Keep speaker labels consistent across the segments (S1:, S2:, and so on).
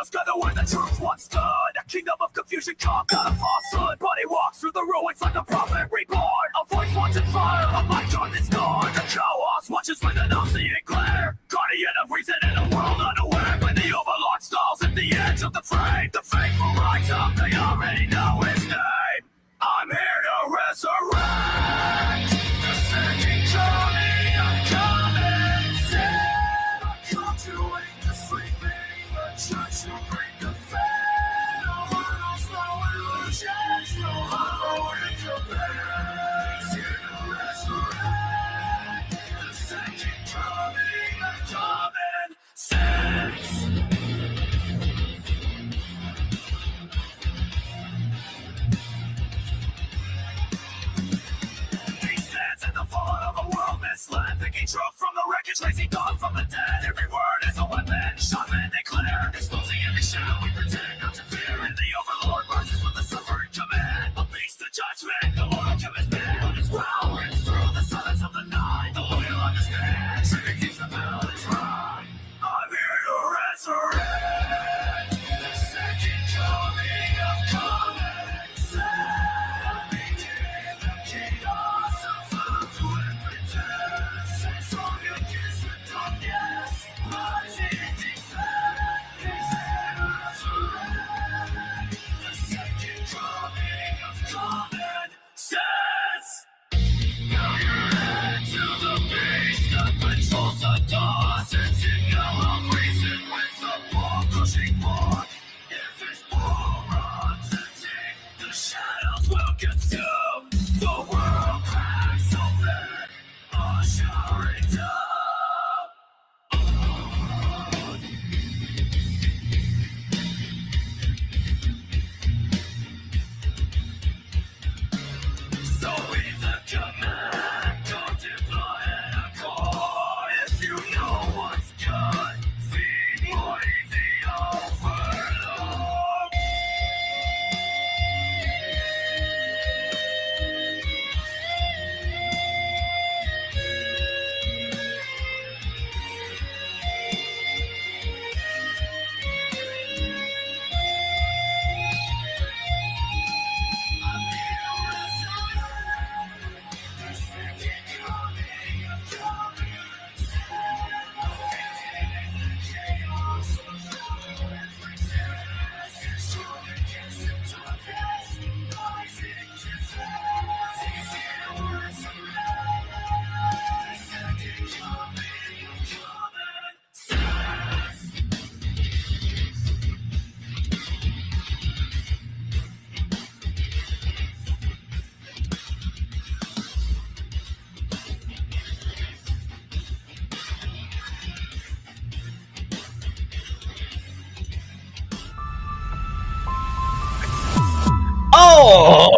S1: was gonna where the truth once stood. A kingdom of confusion carved out of falsehood. But he walks through the ruins like a prophet reborn. A voice watching fire, a mind drawn is gone. The chaos watches with an all-seeing glare. Guardian of reason in a world unaware. When the overlord stalls at the edge of the frame, the faithful rise up, they already know his name. I'm here to resurrect the surging journey of common sin. I come to wake the sleeping, the church will bring the faith. No hurdles, no illusions, no hollow in compare. He's here to resurrect the surging journey of common sense. Thinking truth from the wreckage, lazy dog from the dead. Every word is a weapon, shot men declare. Exposing every shadow we pretend not to fear. And the overlord rises with the suffering command. A beast of judgment, the Lord of his man. On his growl rings through the silence of the night. The loyal understand, trigger keeps the battle is right. I'm here to resurrect the second coming of common sense. I'm beginning the chaos of found to pretend. Strong against the darkness, rising defend. He's here to resurrect the second coming of common sense. Bow your head to the beast that controls the door. Sensing now of reason with the ball crushing block. If his ball runs empty, the shadows will consume. The world cracks open, usher it up. So with the command, don't deploy a call. If you know what's good, feed boy the overlord.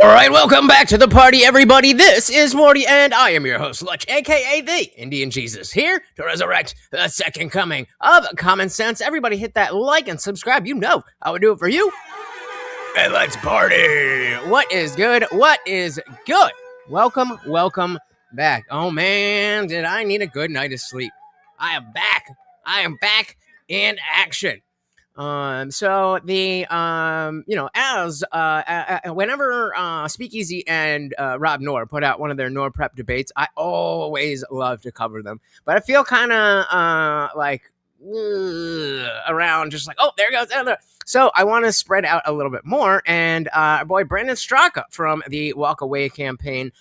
S2: All right, welcome back to the party, everybody. This is Morty, and I am your host, Lutch, aka the Indian Jesus, here to resurrect the second coming of common sense. Everybody hit that like and subscribe. You know I would do it for you. And let's party. What is good? What is good? Welcome back. Oh, man, did I need a good night of sleep. I am back in action. So the, as, whenever, Speakeasy and, Rob Noor put out one of their Noor Prep debates, I always love to cover them, but I feel kind of, around just like, oh, there goes. So I want to spread out a little bit more. And, our boy Brandon Straka from the Walk Away campaign,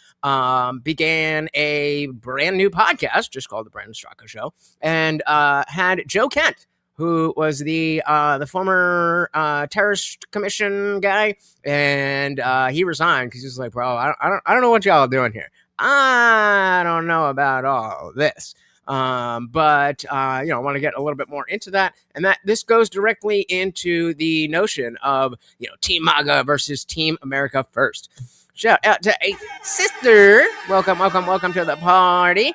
S2: began a brand new podcast just called The Brandon Straka Show, and, had Joe Kent, who was the former terrorist commission guy, and he resigned because he was like, bro, I don't know what y'all are doing here. I don't know about all this. But I want to get a little bit more into that, and that this goes directly into the notion of Team MAGA versus Team America First. Shout out to a sister. Welcome to the party.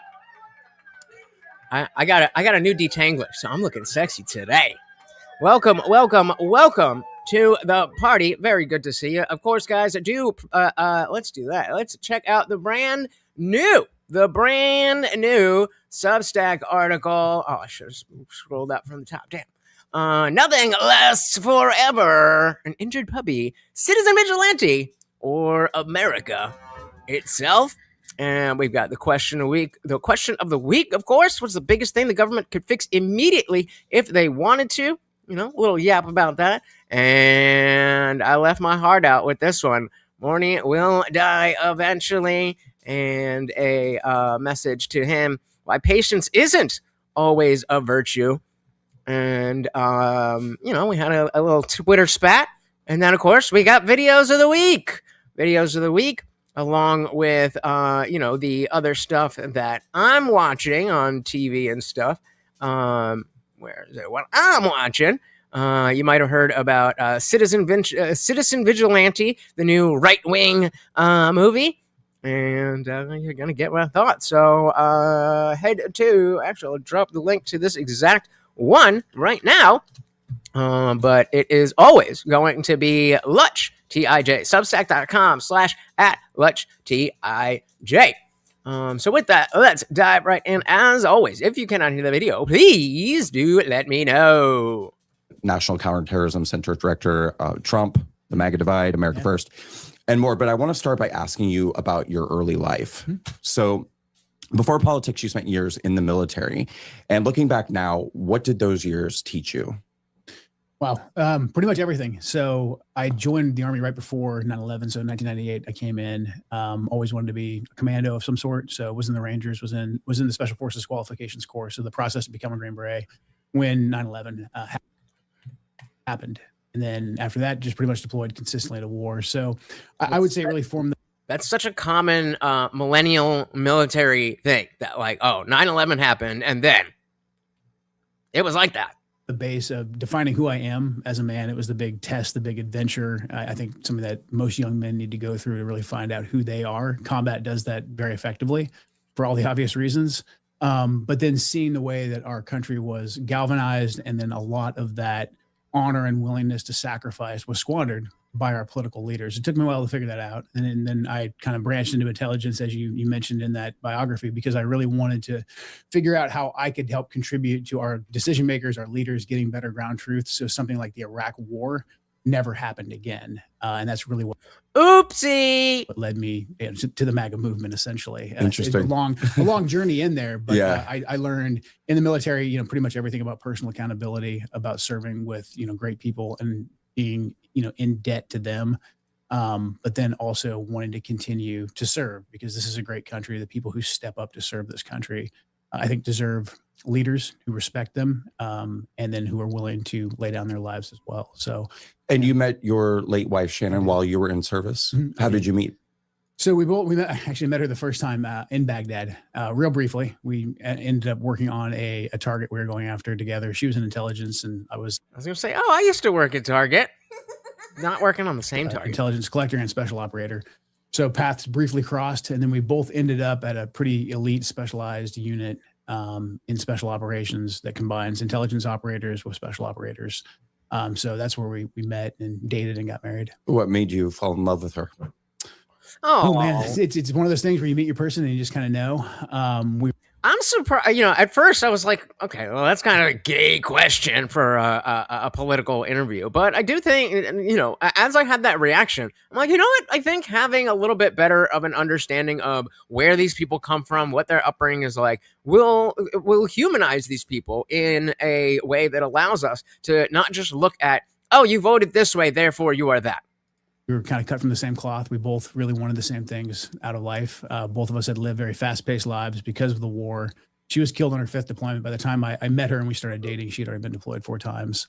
S2: I got a new detangler, so I'm looking sexy today. Welcome to the party. Very good to see you. Of course, guys, let's do that. Let's check out the brand new Substack article. Oh, I should have scrolled up from the top. Damn. Nothing lasts forever. An injured puppy, citizen vigilante, or America itself. And we've got the question of the week. The question of the week, of course, what's the biggest thing the government could fix immediately if they wanted to? You know, a little yap about that. And I left my heart out with this one. Morning will die eventually. And a message to him why patience isn't always a virtue. And, you know, we had a little Twitter spat. And then, of course, we got videos of the week. Videos of the week, along with, you know, the other stuff that I'm watching on TV and stuff. Where is it? What I'm watching. You might have heard about Citizen Vigilante, the new right-wing movie. And you're going to get my thoughts. So head to, actually, I'll drop the link to this exact one right now. But it is always going to be Lutch, T-I-J, substack.com/@LutchTIJ. So with that, let's dive right in. As always, if you cannot hear the video, please do let me know.
S3: National Counterterrorism Center Director, Trump, the MAGA divide, America First, and more. But I want to start by asking you about your early life. So before politics, you spent years in the military. And looking back now, what did those years teach you?
S4: Wow. Pretty much everything. So I joined the Army right before 9/11. So in 1998, I came in, always wanted to be a commando of some sort. So was in the Rangers, was in the Special Forces Qualifications Course. So the process to become a Green Beret when 9/11 happened. And then after that, just pretty much deployed consistently to war. So I would say it really formed
S2: That's such a common millennial military thing that, like, oh, 9/11 happened, and then it was like that.
S4: the base of defining who I am as a man. It was the big test, the big adventure. I think something that most young men need to go through to really find out who they are. Combat does that very effectively for all the obvious reasons. But then seeing the way that our country was galvanized, and then a lot of that honor and willingness to sacrifice was squandered by our political leaders. It took me a while to figure that out. And then I kind of branched into intelligence, as you mentioned in that biography, because I really wanted to figure out how I could help contribute to our decision makers, our leaders, getting better ground truth. So something like the Iraq War never happened again. And that's really what led me to the MAGA movement, essentially.
S3: Interesting.
S4: It's a long journey in there, but
S3: Yeah.
S4: I learned in the military, pretty much everything about personal accountability, about serving with, great people and being, in debt to them. But then also wanting to continue to serve, because this is a great country. The people who step up to serve this country, I think, deserve leaders who respect them, and then who are willing to lay down their lives as well. So,
S3: and you met your late wife, Shannon, while you were in service. How did you meet?
S4: So we actually met her the first time in Baghdad, real briefly. We ended up working on a target we were going after together. She was in intelligence, and I was
S2: going to say, I used to work at Target. Not working on the same target.
S4: Intelligence collector and special operator. So paths briefly crossed, and then we both ended up at a pretty elite specialized unit in special operations that combines intelligence operators with special operators. So that's where we met and dated and got married.
S3: What made you fall in love with her?
S4: Oh man, it's one of those things where you meet your person and you just kind of know.
S2: I'm surprised. At first I was like, okay, well, that's kind of a gay question for a political interview. But I do think, as I had that reaction, I'm like, you know what? I think having a little bit better of an understanding of where these people come from, what their upbringing is like, will humanize these people in a way that allows us to not just look at, oh, you voted this way, therefore you are that.
S4: We were kind of cut from the same cloth. We both really wanted the same things out of life. Both of us had lived very fast-paced lives because of the war. She was killed on her 5th deployment. By the time I met her and we started dating, she'd already been deployed 4 times.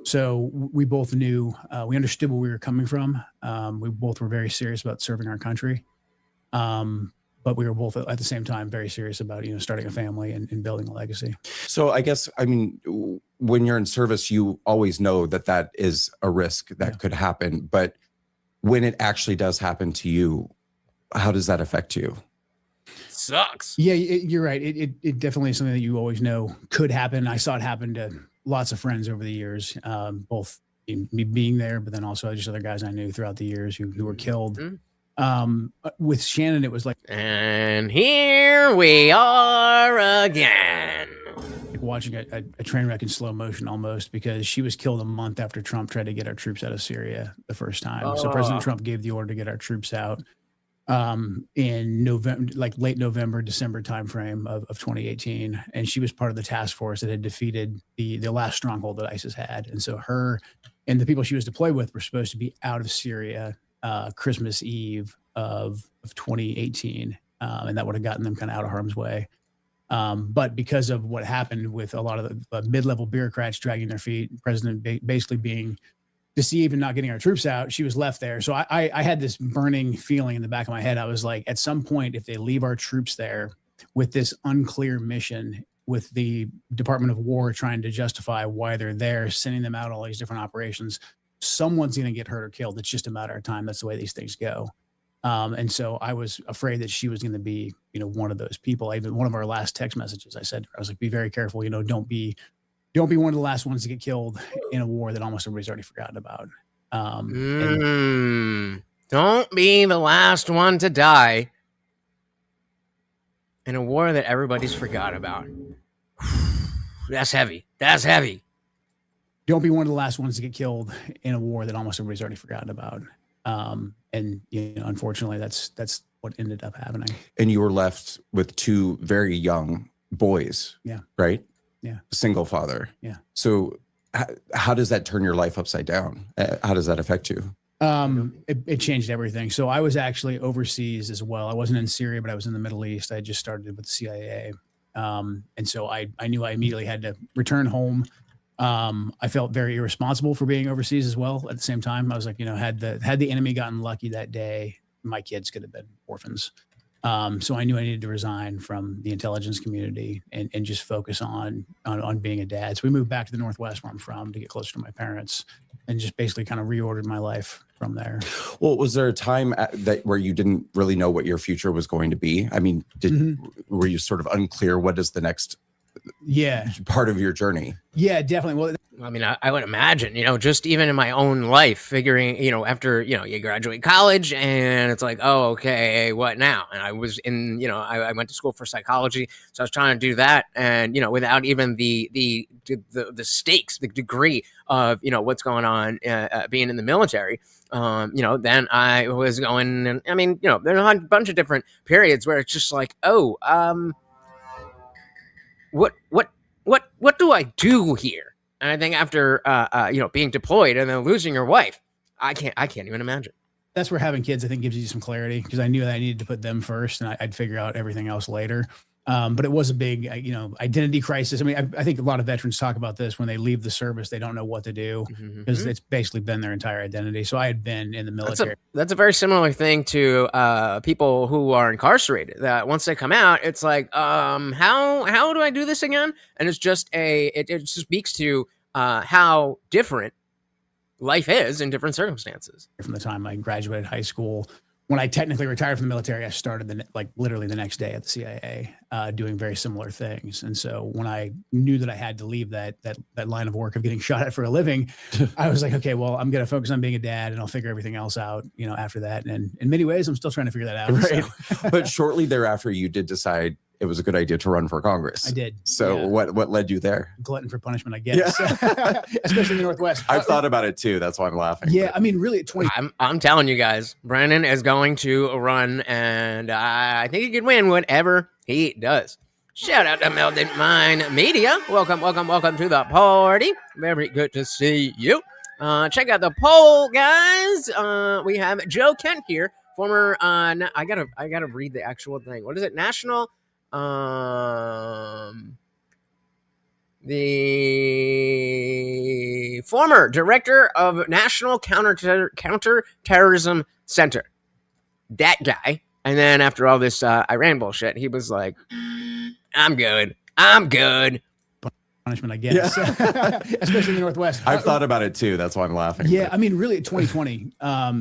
S4: So we both knew, we understood where we were coming from. We both were very serious about serving our country. But we were both at the same time very serious about, starting a family and building a legacy.
S3: So I guess, when you're in service, you always know that is a risk that could happen. But when it actually does happen to you, how does that affect you?
S2: Sucks.
S4: Yeah, you're right. It definitely is something that you always know could happen. I saw it happen to lots of friends over the years, both me being there, but then also just other guys I knew throughout the years who were killed. With Shannon, it was like,
S2: and here we are again.
S4: like watching a train wreck in slow motion almost, because she was killed a month after Trump tried to get our troops out of Syria the first time. So President Trump gave the order to get our troops out in November, like late November, December timeframe of 2018. And she was part of the task force that had defeated the last stronghold that ISIS had. And so her and the people she was deployed with were supposed to be out of Syria Christmas Eve of 2018. And that would have gotten them kind of out of harm's way. But because of what happened with a lot of the mid-level bureaucrats dragging their feet, President basically being deceived and not getting our troops out, she was left there. So I had this burning feeling in the back of my head. I was like, at some point, if they leave our troops there with this unclear mission, with the Department of War trying to justify why they're there, sending them out all these different operations, someone's going to get hurt or killed. It's just a matter of time. That's the way these things go. And so I was afraid that she was going to be, one of those people. Even one of our last text messages, I was like, be very careful, don't be one of the last ones to get killed in a war that almost everybody's already forgotten about.
S2: Don't be the last one to die in a war that everybody's forgot about. That's heavy. That's heavy.
S4: Don't be one of the last ones to get killed in a war that almost everybody's already forgotten about. And unfortunately, that's what ended up happening.
S3: And you were left with two very young boys.
S4: Yeah.
S3: Right.
S4: Yeah.
S3: Single father.
S4: Yeah.
S3: So how does that turn your life upside down? How does that affect you?
S4: It changed everything. So I was actually overseas as well. I wasn't in Syria, but I was in the Middle East. I had just started with the CIA. And so I knew I immediately had to return home. I felt very irresponsible for being overseas as well. At the same time, I was like, had the enemy gotten lucky that day, my kids could have been orphans. So I knew I needed to resign from the intelligence community and just focus on being a dad. So we moved back to the Northwest where I'm from to get closer to my parents, and just basically kind of reordered my life from there.
S3: Well, was there a time where you didn't really know what your future was going to be? I mean, were you sort of unclear what is the next part of your journey?
S4: Yeah, definitely. Well,
S2: I mean, I would imagine, just even in my own life, figuring, after, you graduate college and it's like, oh, okay, what now? And I was in, I went to school for psychology. So I was trying to do that. And, without even the stakes, the degree of, what's going on being in the military, then I was going, and I mean, there are a bunch of different periods where it's just like, oh, what do I do here? And I think after being deployed and then losing your wife, I can't even imagine.
S4: That's where having kids, I think, gives you some clarity, because I knew that I needed to put them first, and I'd figure out everything else later. But it was a big, identity crisis. I mean, I think a lot of veterans talk about this when they leave the service. They don't know what to do because it's basically been their entire identity. So I had been in the military.
S2: That's a very similar thing to people who are incarcerated, that once they come out, it's like, how do I do this again? And it's just it just speaks to how different life is in different circumstances.
S4: From the time I graduated high school, when I technically retired from the military, I started literally the next day at the CIA, doing very similar things. And so when I knew that I had to leave that line of work of getting shot at for a living, I was like, okay, well, I'm going to focus on being a dad, and I'll figure everything else out, after that. And in many ways, I'm still trying to figure that out.
S3: Right.
S4: So.
S3: But shortly thereafter, you did decide it was a good idea to run for Congress.
S4: I did.
S3: So what led you there?
S4: Glutton for punishment, I guess. Yeah. Especially in the Northwest.
S3: I've thought about it too. That's why I'm laughing.
S4: Yeah, I mean, really, at 20.
S2: I'm telling you guys, Brandon is going to run, and I think he can win whatever he does. Shout out to Melted Mind Media. Welcome to the party. Very good to see you. Check out the poll, guys. We have Joe Kent here, former. I gotta read the actual thing. What is it? National. The former director of National Counterterrorism Center. That guy. And then after all this Iran bullshit, he was like, I'm good.
S4: Punishment, I guess. Yeah. Especially in the Northwest.
S3: I've thought about it too. That's why I'm laughing.
S4: Yeah, I mean, really, 2020.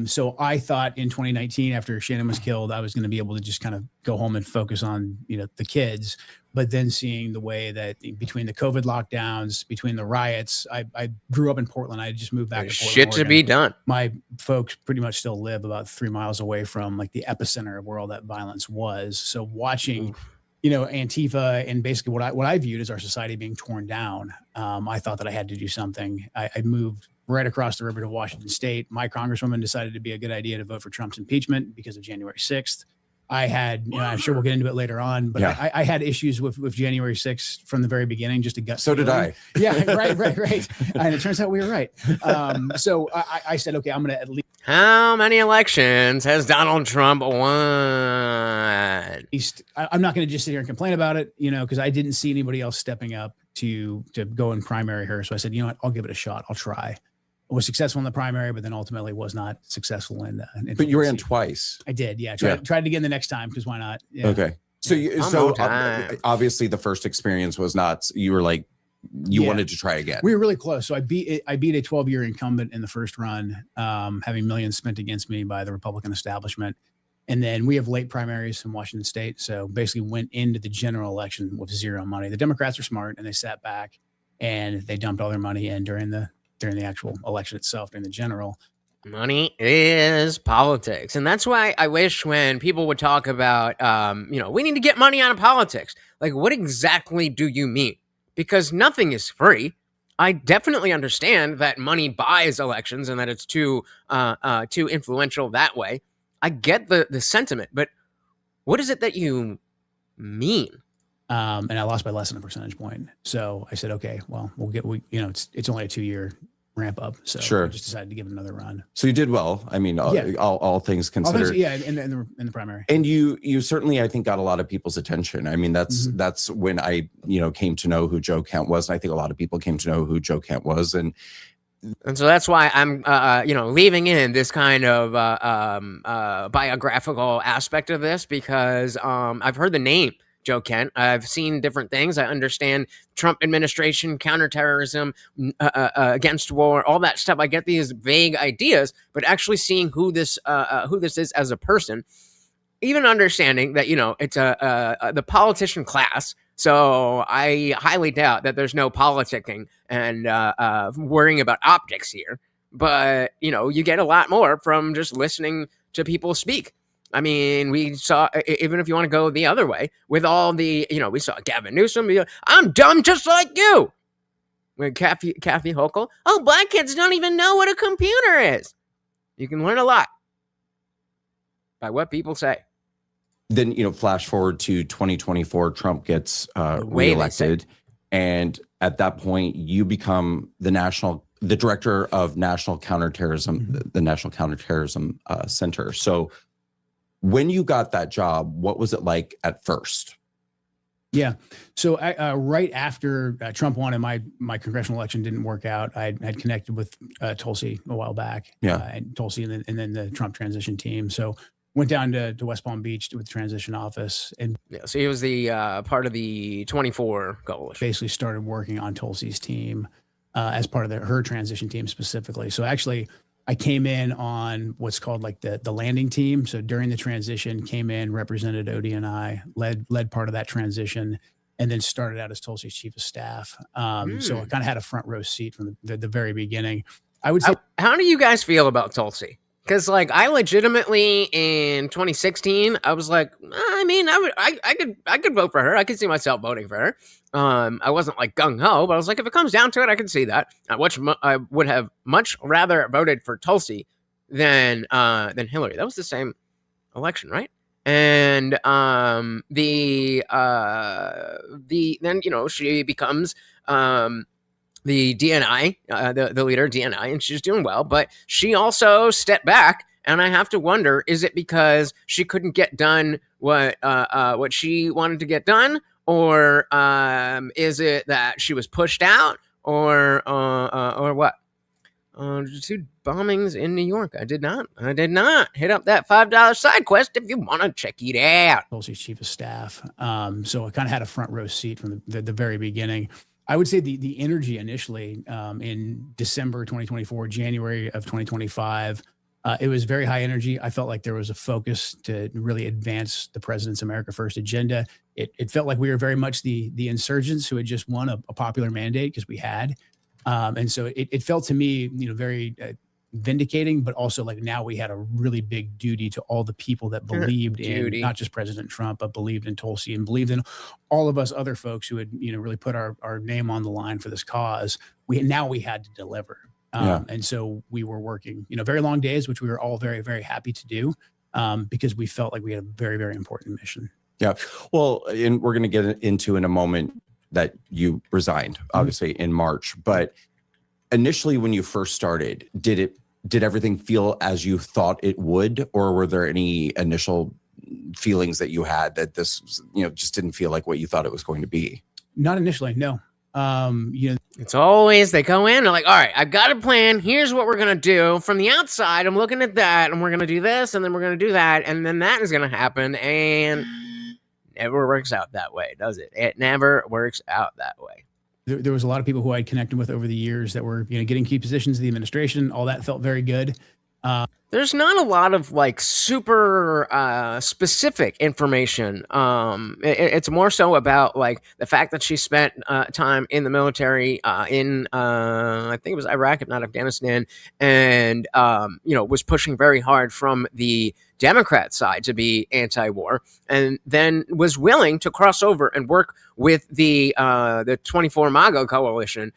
S4: So I thought in 2019, after Shannon was killed, I was going to be able to just kind of go home and focus on, the kids. But then seeing the way that between the COVID lockdowns, between the riots, I grew up in Portland. I just moved back to Portland,
S2: shit to
S4: Oregon.
S2: be done.
S4: My folks pretty much still live about 3 miles away from the epicenter of where all that violence was. So watching Antifa and basically what I viewed as our society being torn down. I thought that I had to do something. I moved right across the river to Washington State. My congresswoman decided it'd be a good idea to vote for Trump's impeachment because of January 6th. I had, I'm sure we'll get into it later on, but
S3: Yeah.
S4: I had issues with January 6th from the very beginning, just a gut.
S3: So did I.
S4: Yeah, right. And it turns out we were right. So I said, okay, I'm going to at
S2: How many elections has Donald Trump won?
S4: least, I'm not going to just sit here and complain about it, because I didn't see anybody else stepping up to go and primary her. So I said, you know what, I'll give it a shot. I'll try. I was successful in the primary, but then ultimately was not successful in
S3: But you ran twice.
S4: I did. Yeah. Tried again the next time. Cause why not? Yeah.
S3: Okay. So obviously the first experience was not, you were like, you wanted to try again.
S4: We were really close. So I beat a 12-year incumbent in the first run, having millions spent against me by the Republican establishment. And then we have late primaries in Washington State. So basically went into the general election with zero money. The Democrats are smart and they sat back and they dumped all their money in during the actual election itself, during the general.
S2: Money is politics. And that's why I wish when people would talk about, we need to get money out of politics. Like, what exactly do you mean? Because nothing is free. I definitely understand that money buys elections and that it's too influential that way. I get the sentiment, but what is it that you mean?
S4: And I lost by less than a percentage point. So I said, okay, well, it's only a 2-year ramp up. So I just decided to give it another run.
S3: So you did well. I mean, all things considered.
S4: In the primary.
S3: And you certainly, I think, got a lot of people's attention. I mean, that's when I, came to know who Joe Kent was. And I think a lot of people came to know who Joe Kent was. And
S2: so that's why I'm, leaving in this kind of biographical aspect of this, because I've heard the name Joe Kent. I've seen different things. I understand Trump administration, counterterrorism, against war, all that stuff. I get these vague ideas, but actually seeing who this is as a person, even understanding that, it's the politician class. So I highly doubt that there's no politicking and worrying about optics here. But, you get a lot more from just listening to people speak. I mean, we saw, even if you want to go the other way, with all the, we saw Gavin Newsom, I'm dumb just like you. With Kathy Hochul, black kids don't even know what a computer is. You can learn a lot by what people say.
S3: Then, flash forward to 2024, Trump gets reelected. And at that point, you become the director of national counterterrorism, the National Counterterrorism Center. So when you got that job, what was it like at first?
S4: Yeah. So right after Trump won and my congressional election didn't work out, I had connected with Tulsi a while back. And Tulsi and then the Trump transition team. So went down to West Palm Beach with the transition office. And
S2: so he was the part of the 24 coalition.
S4: Basically started working on Tulsi's team as part of her transition team specifically. So actually, I came in on what's called like the landing team. So during the transition, came in, represented Odie and I, led part of that transition, and then started out as Tulsi's chief of staff. So I kind of had a front row seat from the very beginning. I would say.
S2: How do you guys feel about Tulsi? Because I legitimately in 2016, I was like, I could vote for her. I could see myself voting for her. I wasn't like gung ho, but I was like, if it comes down to it, I can see that. I would have much rather voted for Tulsi than Hillary. That was the same election, right? And then she becomes the DNI, the leader of DNI, and she's doing well, but she also stepped back, and I have to wonder, is it because she couldn't get done what she wanted to get done, or is it that she was pushed out, or what? 2 bombings in New York. I did not hit up that $5 side quest if you want to check it out.
S4: Tulsi's chief of staff. So I kind of had a front row seat from the very beginning. I would say the energy initially in December 2024, January of 2025, it was very high energy. I felt like there was a focus to really advance the president's America First agenda. It felt like we were very much the insurgents who had just won a popular mandate, because we had. And so it felt to me, very vindicating, but also like now we had a really big duty to all the people that believed in
S2: Duty.
S4: not just President Trump, but believed in Tulsi and believed in all of us other folks who had, really put our name on the line for this cause. We had to deliver. And so we were working, very long days, which we were all very, very happy to do because we felt like we had a very, very important mission.
S3: Yeah. Well, and we're going to get into in a moment that you resigned, obviously, in March. But initially, when you first started, did everything feel as you thought it would, or were there any initial feelings that you had that this, just didn't feel like what you thought it was going to be?
S4: Not initially, no.
S2: It's always they go in and like, all right, I've got a plan. Here's what we're gonna do. From the outside, I'm looking at that, and we're gonna do this, and then we're gonna do that, and then that is gonna happen, and never works out that way, does it? It never works out that way.
S4: There was a lot of people who I'd connected with over the years that were, getting key positions in the administration. All that felt very good.
S2: There's not a lot of like super specific information. It's more so about like the fact that she spent time in the military in I think it was Iraq, if not Afghanistan, and was pushing very hard from the Democrat side to be anti-war, and then was willing to cross over and work with the 24 MAGA coalition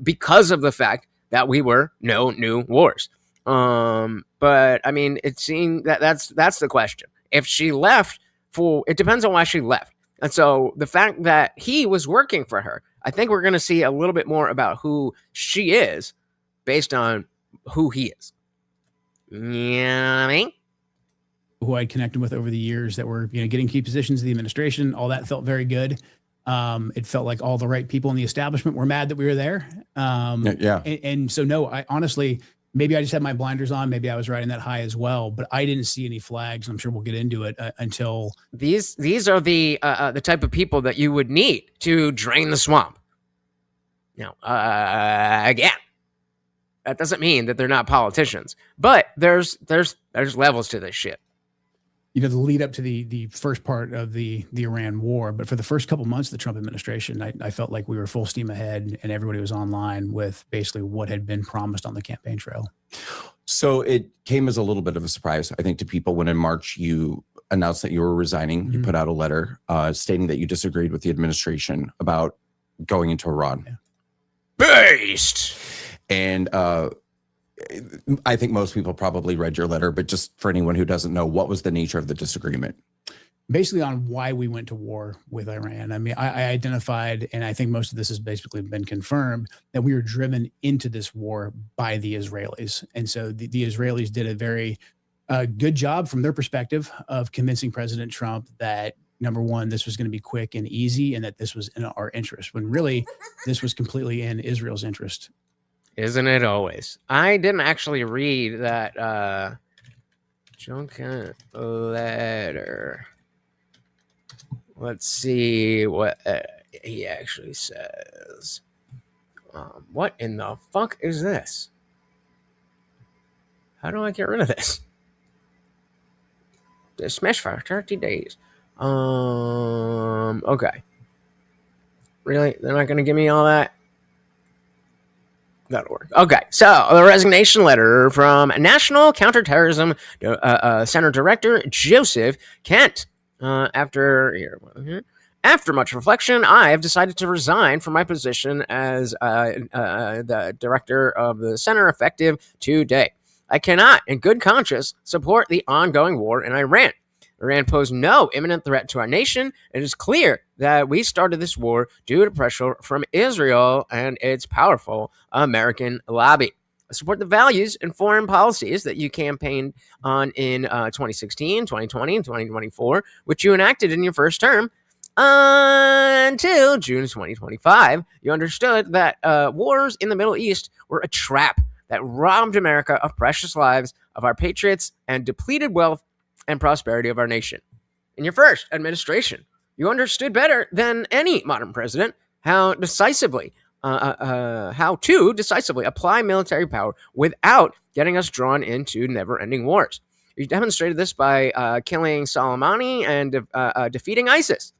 S2: because of the fact that we were no new wars. But I mean, it seemed that's the question. If she left it depends on why she left. And so the fact that he was working for her, I think we're going to see a little bit more about who she is based on who he is. You know what I mean?
S4: Who I'd connected with over the years that were, getting key positions in the administration. All that felt very good. It felt like all the right people in the establishment were mad that we were there. And so, no, I honestly, maybe I just had my blinders on. Maybe I was riding that high as well, but I didn't see any flags. I'm sure we'll get into it until
S2: these are the type of people that you would need to drain the swamp. Now, again, that doesn't mean that they're not politicians, but there's levels to this shit.
S4: The lead up to the first part of the Iran war, but for the first couple months of the Trump administration, I felt like we were full steam ahead and everybody was online with basically what had been promised on the campaign trail.
S3: So it came as a little bit of a surprise, I think, to people when in March you announced that you were resigning. Mm-hmm. You put out a letter stating that you disagreed with the administration about going into Iran.
S2: Yeah. Based.
S3: And I think most people probably read your letter, but just for anyone who doesn't know, what was the nature of the disagreement?
S4: Basically on why we went to war with Iran. I mean, I identified, and I think most of this has basically been confirmed, that we were driven into this war by the Israelis. And so the Israelis did a very good job from their perspective of convincing President Trump that, number one, this was going to be quick and easy and that this was in our interest, when really this was completely in Israel's interest.
S2: Isn't it always? I didn't actually read that Junket letter. Let's see what he actually says. What in the fuck is this? How do I get rid of this? Dismiss for 30 days. Okay. Really? They're not going to give me all that? That'll work. Okay, so the resignation letter from National Counterterrorism Center Director Joseph Kent. After much reflection, I have decided to resign from my position as the director of the center effective today. I cannot, in good conscience, support the ongoing war in Iran. Iran posed no imminent threat to our nation. It is clear that we started this war due to pressure from Israel and its powerful American lobby. I support the values and foreign policies that you campaigned on in 2016, 2020, and 2024, which you enacted in your first term. Until June 2025, you understood that wars in the Middle East were a trap that robbed America of precious lives of our patriots and depleted wealth and prosperity of our nation. In your first administration, you understood better than any modern president how to decisively apply military power without getting us drawn into never-ending wars. You demonstrated this by killing Soleimani and defeating ISIS.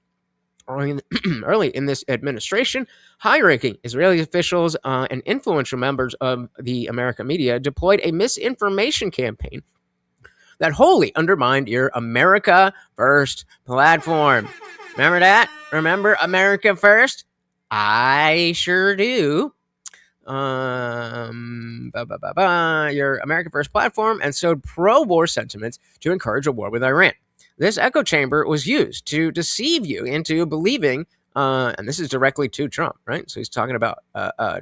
S2: Early in this administration, high-ranking Israeli officials and influential members of the American media deployed a misinformation campaign that wholly undermined your America First platform. Remember that? Remember America First? I sure do. Your America First platform and sowed pro-war sentiments to encourage a war with Iran. This echo chamber was used to deceive you into believing, and this is directly to Trump, right? So he's talking about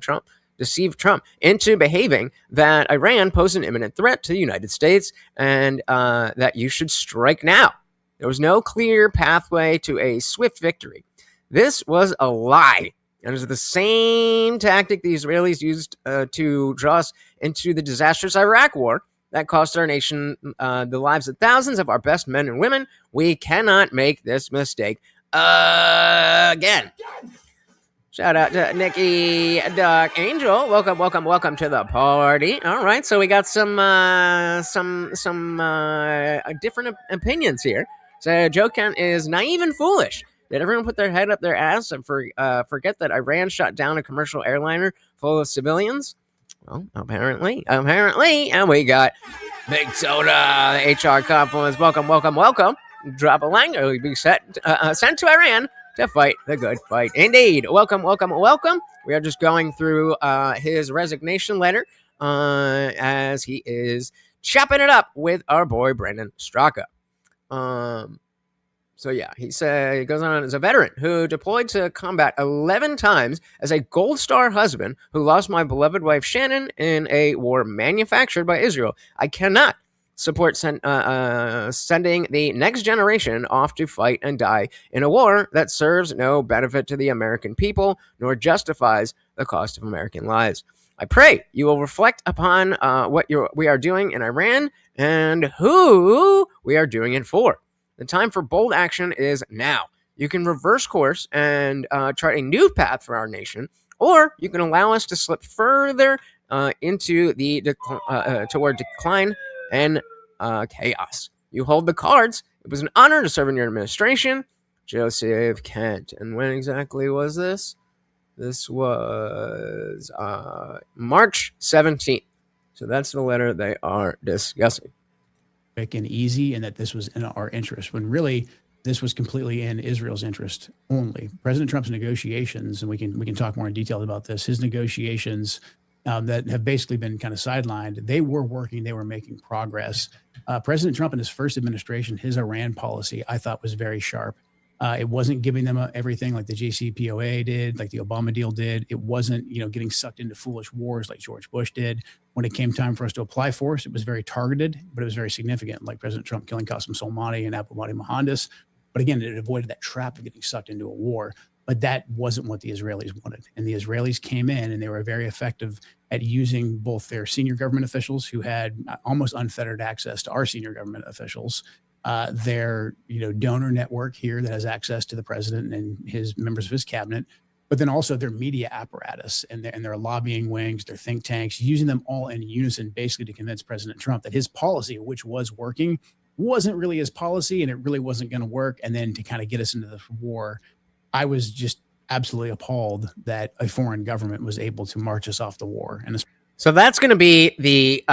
S2: Trump, deceive Trump into behaving that Iran posed an imminent threat to the United States and that you should strike now. There was no clear pathway to a swift victory. This was a lie. And it was the same tactic the Israelis used to draw us into the disastrous Iraq war that cost our nation the lives of thousands of our best men and women. We cannot make this mistake again. Shout out to Nikki Duck Angel. Welcome to the party. All right, so we got some different opinions here. So Joe Kent is naive and foolish. Did everyone put their head up their ass and forget that Iran shot down a commercial airliner full of civilians? Well, apparently. And we got Big Soda, the HR compliments. Welcome. Drop a line. Will be sent to Iran to fight the good fight. Indeed. Welcome. We are just going through his resignation letter as he is chopping it up with our boy Brandon Straka. So yeah, he goes on as a veteran who deployed to combat 11 times as a Gold Star husband who lost my beloved wife Shannon in a war manufactured by Israel. I cannot support sending the next generation off to fight and die in a war that serves no benefit to the American people nor justifies the cost of American lives. I pray you will reflect upon what we are doing in Iran and who we are doing it for. The time for bold action is now. You can reverse course and chart a new path for our nation, or you can allow us to slip further into the toward decline and chaos. You hold the cards. It was an honor to serve in your administration, Joseph Kent. And when exactly was this? This was March 17th. So that's the letter they are discussing.
S4: Quick and easy, and that this was in our interest, when really this was completely in Israel's interest only. President Trump's negotiations, and we can talk more in detail about this, his negotiations that have basically been kind of sidelined, they were working, they were making progress. President Trump in his first administration, his Iran policy, I thought was very sharp. It wasn't giving them everything like the JCPOA did, like the Obama deal did. It wasn't, getting sucked into foolish wars like George Bush did. When it came time for us to apply force, it was very targeted, but it was very significant, like President Trump killing Qasem Soleimani and Abu Mohandas. But again, it avoided that trap of getting sucked into a war. But that wasn't what the Israelis wanted. And the Israelis came in and they were very effective at using both their senior government officials who had almost unfettered access to our senior government officials, their donor network here that has access to the president and his members of his cabinet, but then also their media apparatus and their lobbying wings, their think tanks, using them all in unison basically to convince President Trump that his policy, which was working, wasn't really his policy and it really wasn't going to work. And then to kind of get us into the war, I was just absolutely appalled that a foreign government was able to march us off the war. And
S2: so that's going to be the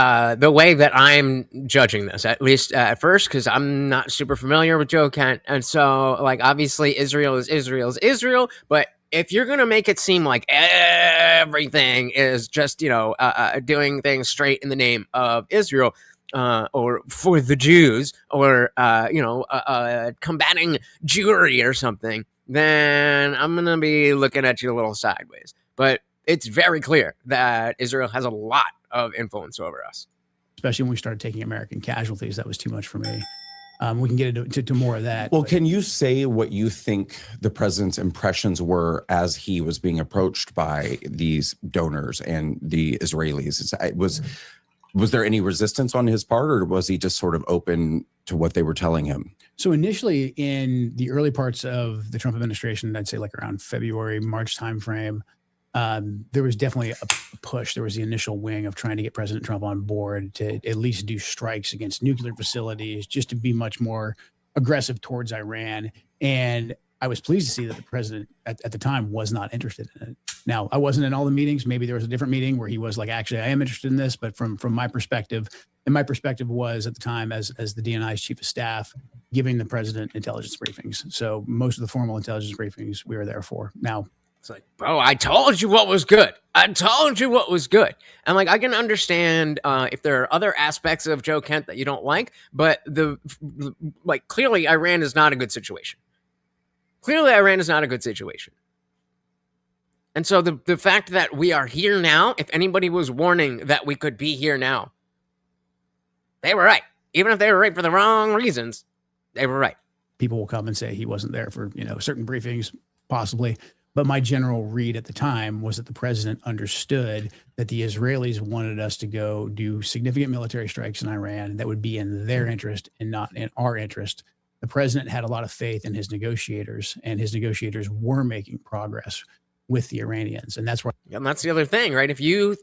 S2: way that I'm judging this, at least at first, because I'm not super familiar with Joe Kent. And so, obviously, Israel is Israel. But if you're going to make it seem like everything is just, doing things straight in the name of Israel, or for the Jews, or, combating Jewry or something, then I'm going to be looking at you a little sideways. But it's very clear that Israel has a lot of influence over us.
S4: Especially when we started taking American casualties. That was too much for me. We can get into more of that.
S3: Well, can you say what you think the president's impressions were as he was being approached by these donors and the Israelis? Was there any resistance on his part, or was he just sort of open to what they were telling him?
S4: So initially in the early parts of the Trump administration, I'd say around February, March timeframe, there was definitely a push. There was the initial wing of trying to get President Trump on board to at least do strikes against nuclear facilities, just to be much more aggressive towards Iran. And I was pleased to see that the president at the time was not interested in it. Now, I wasn't in all the meetings. Maybe there was a different meeting where he was like, actually, I am interested in this. But from my perspective, and my perspective was at the time as the DNI's chief of staff, giving the president intelligence briefings. So most of the formal intelligence briefings we were there for. Now,
S2: it's like, bro, I told you what was good. I told you what was good. And like, I can understand if there are other aspects of Joe Kent that you don't like, but clearly Iran is not a good situation. Clearly Iran is not a good situation. And so the fact that we are here now, if anybody was warning that we could be here now, they were right. Even if they were right for the wrong reasons, they were right.
S4: People will come and say he wasn't there for, certain briefings, possibly. But my general read at the time was that the president understood that the Israelis wanted us to go do significant military strikes in Iran that would be in their interest and not in our interest. The president had a lot of faith in his negotiators, and his negotiators were making progress with the Iranians. And that's where.
S2: And that's the other thing, right? If you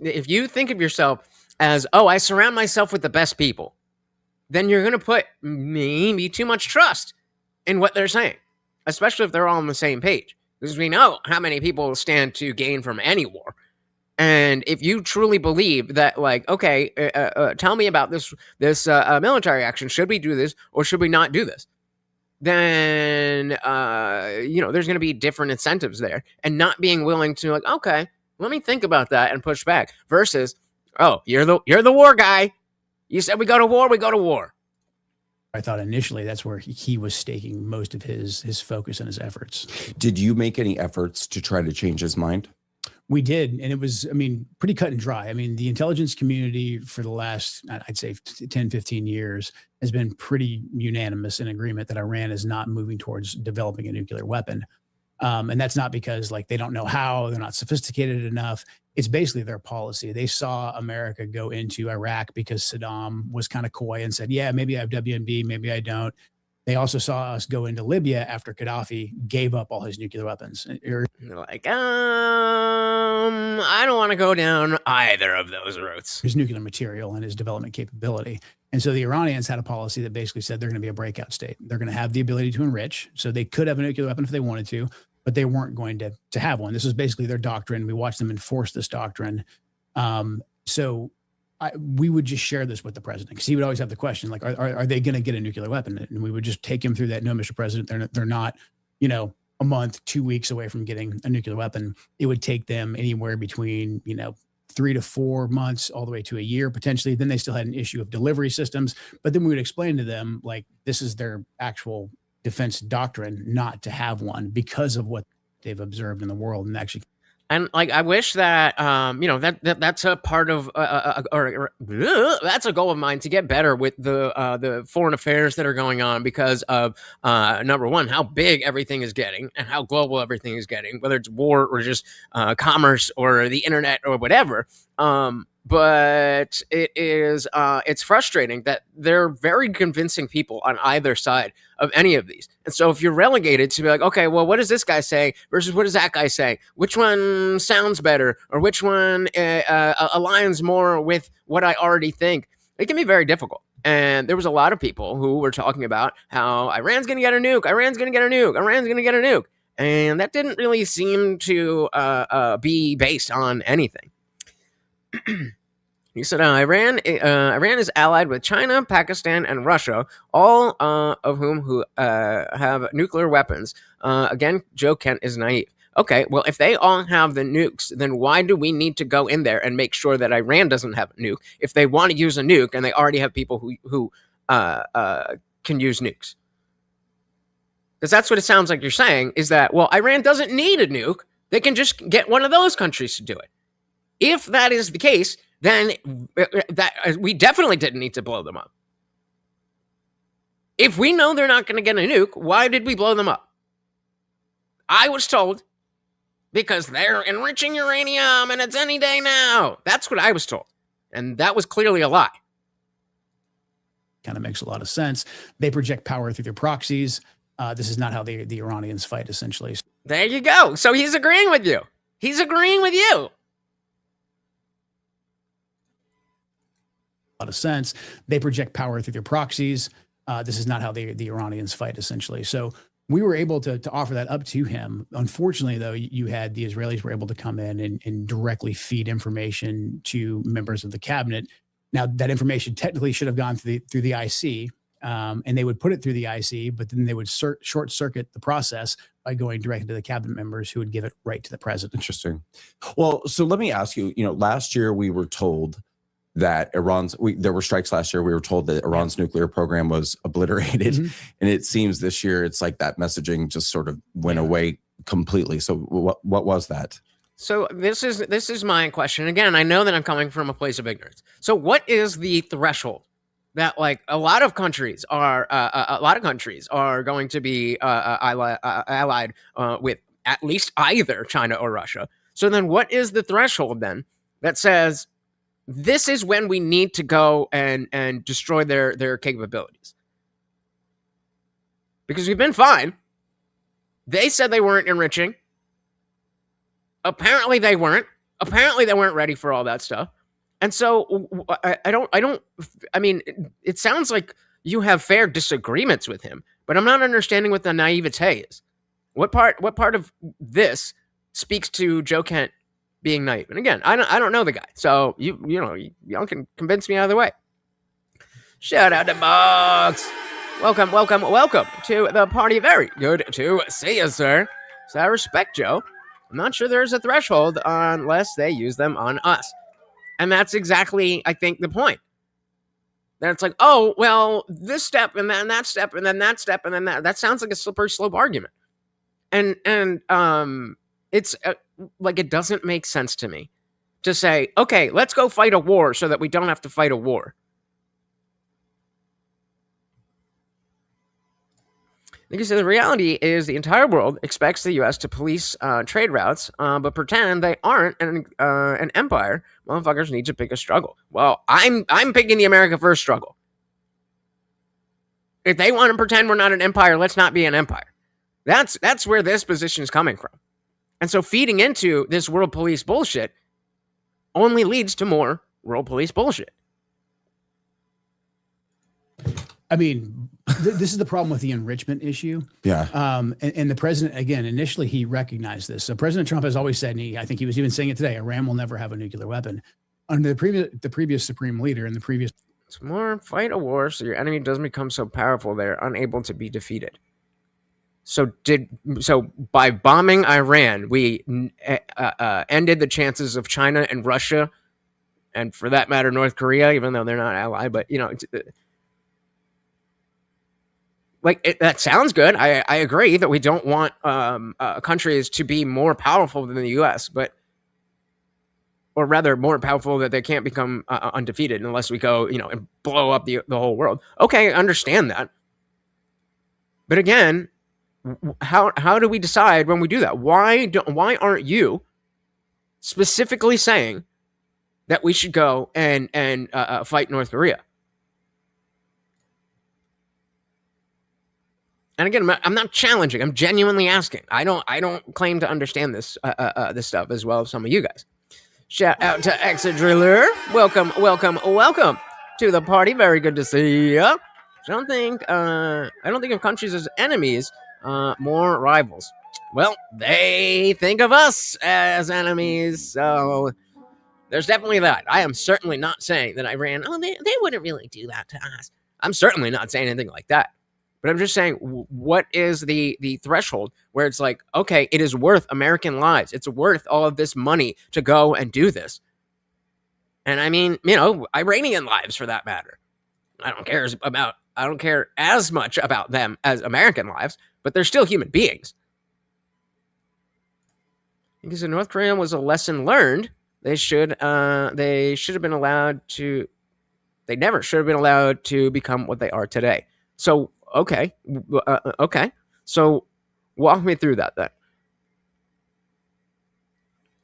S2: think of yourself as, I surround myself with the best people, then you're going to put maybe too much trust in what they're saying, especially if they're all on the same page. Because we know how many people stand to gain from any war. And if you truly believe that, like, okay, tell me about this military action. Should we do this or should we not do this? Then, there's going to be different incentives there. And not being willing to, like, okay, let me think about that and push back. Versus, you're the war guy. You said we go to war, we go to war.
S4: I thought initially that's where he was staking most of his focus and his efforts.
S3: Did you make any efforts to try to change his mind?
S4: We did. And it was, pretty cut and dry. The intelligence community for the last, I'd say 10, 15 years has been pretty unanimous in agreement that Iran is not moving towards developing a nuclear weapon. And that's not because they don't know how, they're not sophisticated enough. It's basically their policy. They saw America go into Iraq because Saddam was kind of coy and said, yeah, maybe I have WMD, maybe I don't. They also saw us go into Libya after Gaddafi gave up all his nuclear weapons.
S2: They're like, I don't want to go down either of those routes.
S4: His nuclear material and his development capability. And so the Iranians had a policy that basically said they're going to be a breakout state. They're going to have the ability to enrich. So they could have a nuclear weapon if they wanted to, but they weren't going to have one. This was basically their doctrine. We watched them enforce this doctrine. We would just share this with the president because he would always have the question, like, are they going to get a nuclear weapon? And we would just take him through that. No, Mr. President, they're not, a month, 2 weeks away from getting a nuclear weapon. It would take them anywhere between, 3 to 4 months all the way to a year, potentially. Then they still had an issue of delivery systems. But then we would explain to them, like, this is their actual defense doctrine not to have one because of what they've observed in the world. And actually,
S2: and like, I wish that that's a part of that's a goal of mine, to get better with the foreign affairs that are going on because of number one, how big everything is getting and how global everything is getting, whether it's war or just commerce or the internet or whatever. But it's frustrating that they're very convincing people on either side of any of these. And so if you're relegated to be like, okay, well, what does this guy say versus what does that guy say? Which one sounds better or which one aligns more with what I already think? It can be very difficult. And there was a lot of people who were talking about how Iran's going to get a nuke, Iran's going to get a nuke, Iran's going to get a nuke. And that didn't really seem to be based on anything. He said Iran is allied with China, Pakistan, and Russia, all of whom have nuclear weapons. Again, Joe Kent is naive. Okay, well, if they all have the nukes, then why do we need to go in there and make sure that Iran doesn't have a nuke if they want to use a nuke and they already have people who can use nukes? Because that's what it sounds like you're saying, is that, well, Iran doesn't need a nuke. They can just get one of those countries to do it. If that is the case, then we definitely didn't need to blow them up. If we know they're not going to get a nuke, why did we blow them up? I was told because they're enriching uranium and it's any day now. That's what I was told. And that was clearly a lie.
S4: Kind of makes a lot of sense. They project power through their proxies. This is not how the Iranians fight, essentially.
S2: There you go. So he's agreeing with you. He's agreeing with you.
S4: A lot of sense. They project power through their proxies. This is not how the Iranians fight, essentially. So we were able to offer that up to him. Unfortunately, though, you had the Israelis were able to come in and directly feed information to members of the cabinet. Now, that information technically should have gone through the IC, and they would put it through the IC, but then they would short circuit the process by going directly to the cabinet members who would give it right to the president.
S3: Interesting. Well, so let me ask you, last year we were told that there were strikes last year. We were told that Iran's nuclear program was obliterated. And it seems this year it's like that messaging just sort of went away completely. So what was that?
S2: So this is my question. Again, I know that I'm coming from a place of ignorance. So what is the threshold that like a lot of countries are going to be allied with at least either China or Russia? So then what is the threshold then that says this is when we need to go and destroy their capabilities? Because we've been fine. They said they weren't enriching. Apparently they weren't. Apparently they weren't ready for all that stuff. And so I mean, it sounds like you have fair disagreements with him, but I'm not understanding what the naivete is. What part of this speaks to Joe Kent being naive? And again, I don't know the guy, so y'all can convince me either way. Shout out to Bugs. Welcome to the party. Very good to see you, sir. So I respect Joe. I'm not sure there's a threshold unless they use them on us, and that's exactly, I think, the point. That it's like, oh well, this step and then that step and then that step and then that. That sounds like a slippery slope argument, and it's like it doesn't make sense to me to say, okay, let's go fight a war so that we don't have to fight a war. Because the reality is the entire world expects the U.S. to police trade routes, but pretend they aren't an empire. Motherfuckers need to pick a struggle. Well, I'm picking the America First struggle. If they want to pretend we're not an empire, let's not be an empire. That's where this position is coming from. And so feeding into this world police bullshit only leads to more world police bullshit.
S4: I mean, this is the problem with the enrichment issue.
S3: Yeah.
S4: And the president, again, initially he recognized this. So President Trump has always said, and I think he was even saying it today, Iran will never have a nuclear weapon. Under the previous supreme leader and the previous...
S2: It's more fight a war so your enemy doesn't become so powerful they're unable to be defeated. So by bombing Iran, we ended the chances of China and Russia, and for that matter, North Korea, even though they're not allied, but that sounds good. I agree that we don't want countries to be more powerful than the U.S., or rather more powerful that they can't become undefeated unless we go, and blow up the whole world. Okay, I understand that. But again, how do we decide when we do that? Why aren't you specifically saying that we should go and fight North Korea? And again, I'm not challenging. I'm genuinely asking. I don't claim to understand this stuff as well as some of you guys. Shout out to Exadriller. Welcome to the party. Very good to see you. I don't think of countries as enemies, more rivals. Well, they think of us as enemies, so there's definitely that. I am certainly not saying that Iran, they wouldn't really do that to us. I'm certainly not saying anything like that. But I'm just saying, what is the threshold where it's like, okay, it is worth American lives. It's worth all of this money to go and do this. And I mean, Iranian lives for that matter. I don't care as much about them as American lives, but they're still human beings. Because if North Korea was a lesson learned, they should have been allowed to. They never should have been allowed to become what they are today. So. Okay. So walk me through that then.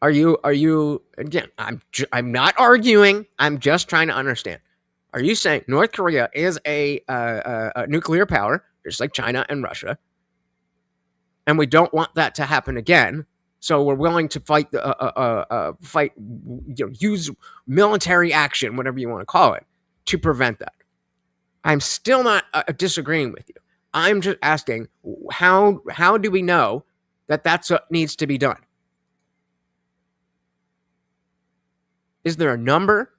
S2: Are you again, I'm not arguing. I'm just trying to understand. Are you saying North Korea is a nuclear power, just like China and Russia, and we don't want that to happen again? So we're willing to fight, use military action, whatever you want to call it, to prevent that. I'm still not disagreeing with you. I'm just asking, how do we know that that's what needs to be done? Is there a number?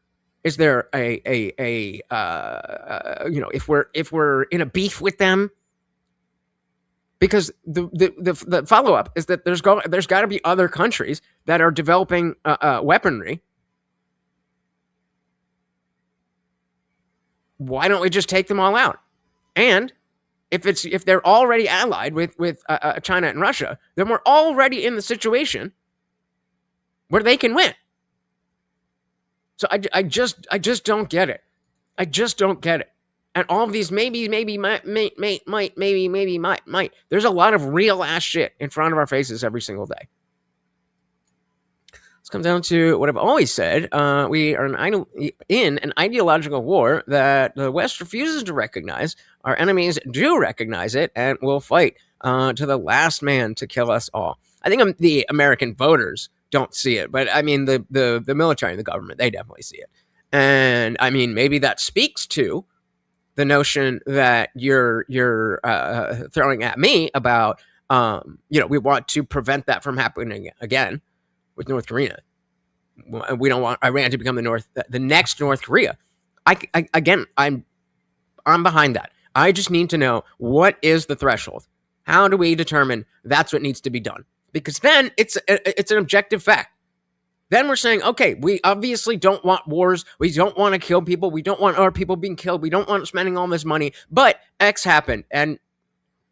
S2: Is there a if we're in a beef with them? Because the follow up is that there's got to be other countries that are developing weaponry. Why don't we just take them all out? And if they're already allied with China and Russia, then we're already in the situation where they can win. So I just don't get it. I just don't get it. And all of these maybe, might. There's a lot of real ass shit in front of our faces every single day. This comes down to what I've always said. We are in an ideological war that the West refuses to recognize. Our enemies do recognize it and will fight to the last man to kill us all. I think the American voters don't see it, but I mean the military and the government, they definitely see it. And I mean, maybe that speaks to the notion that you're throwing at me about, we want to prevent that from happening again with North Korea. We don't want Iran to become the next North Korea. I'm behind that. I just need to know, what is the threshold? How do we determine that's what needs to be done? Because then it's an objective fact. Then we're saying, okay, we obviously don't want wars. We don't want to kill people. We don't want our people being killed. We don't want spending all this money. But X happened, and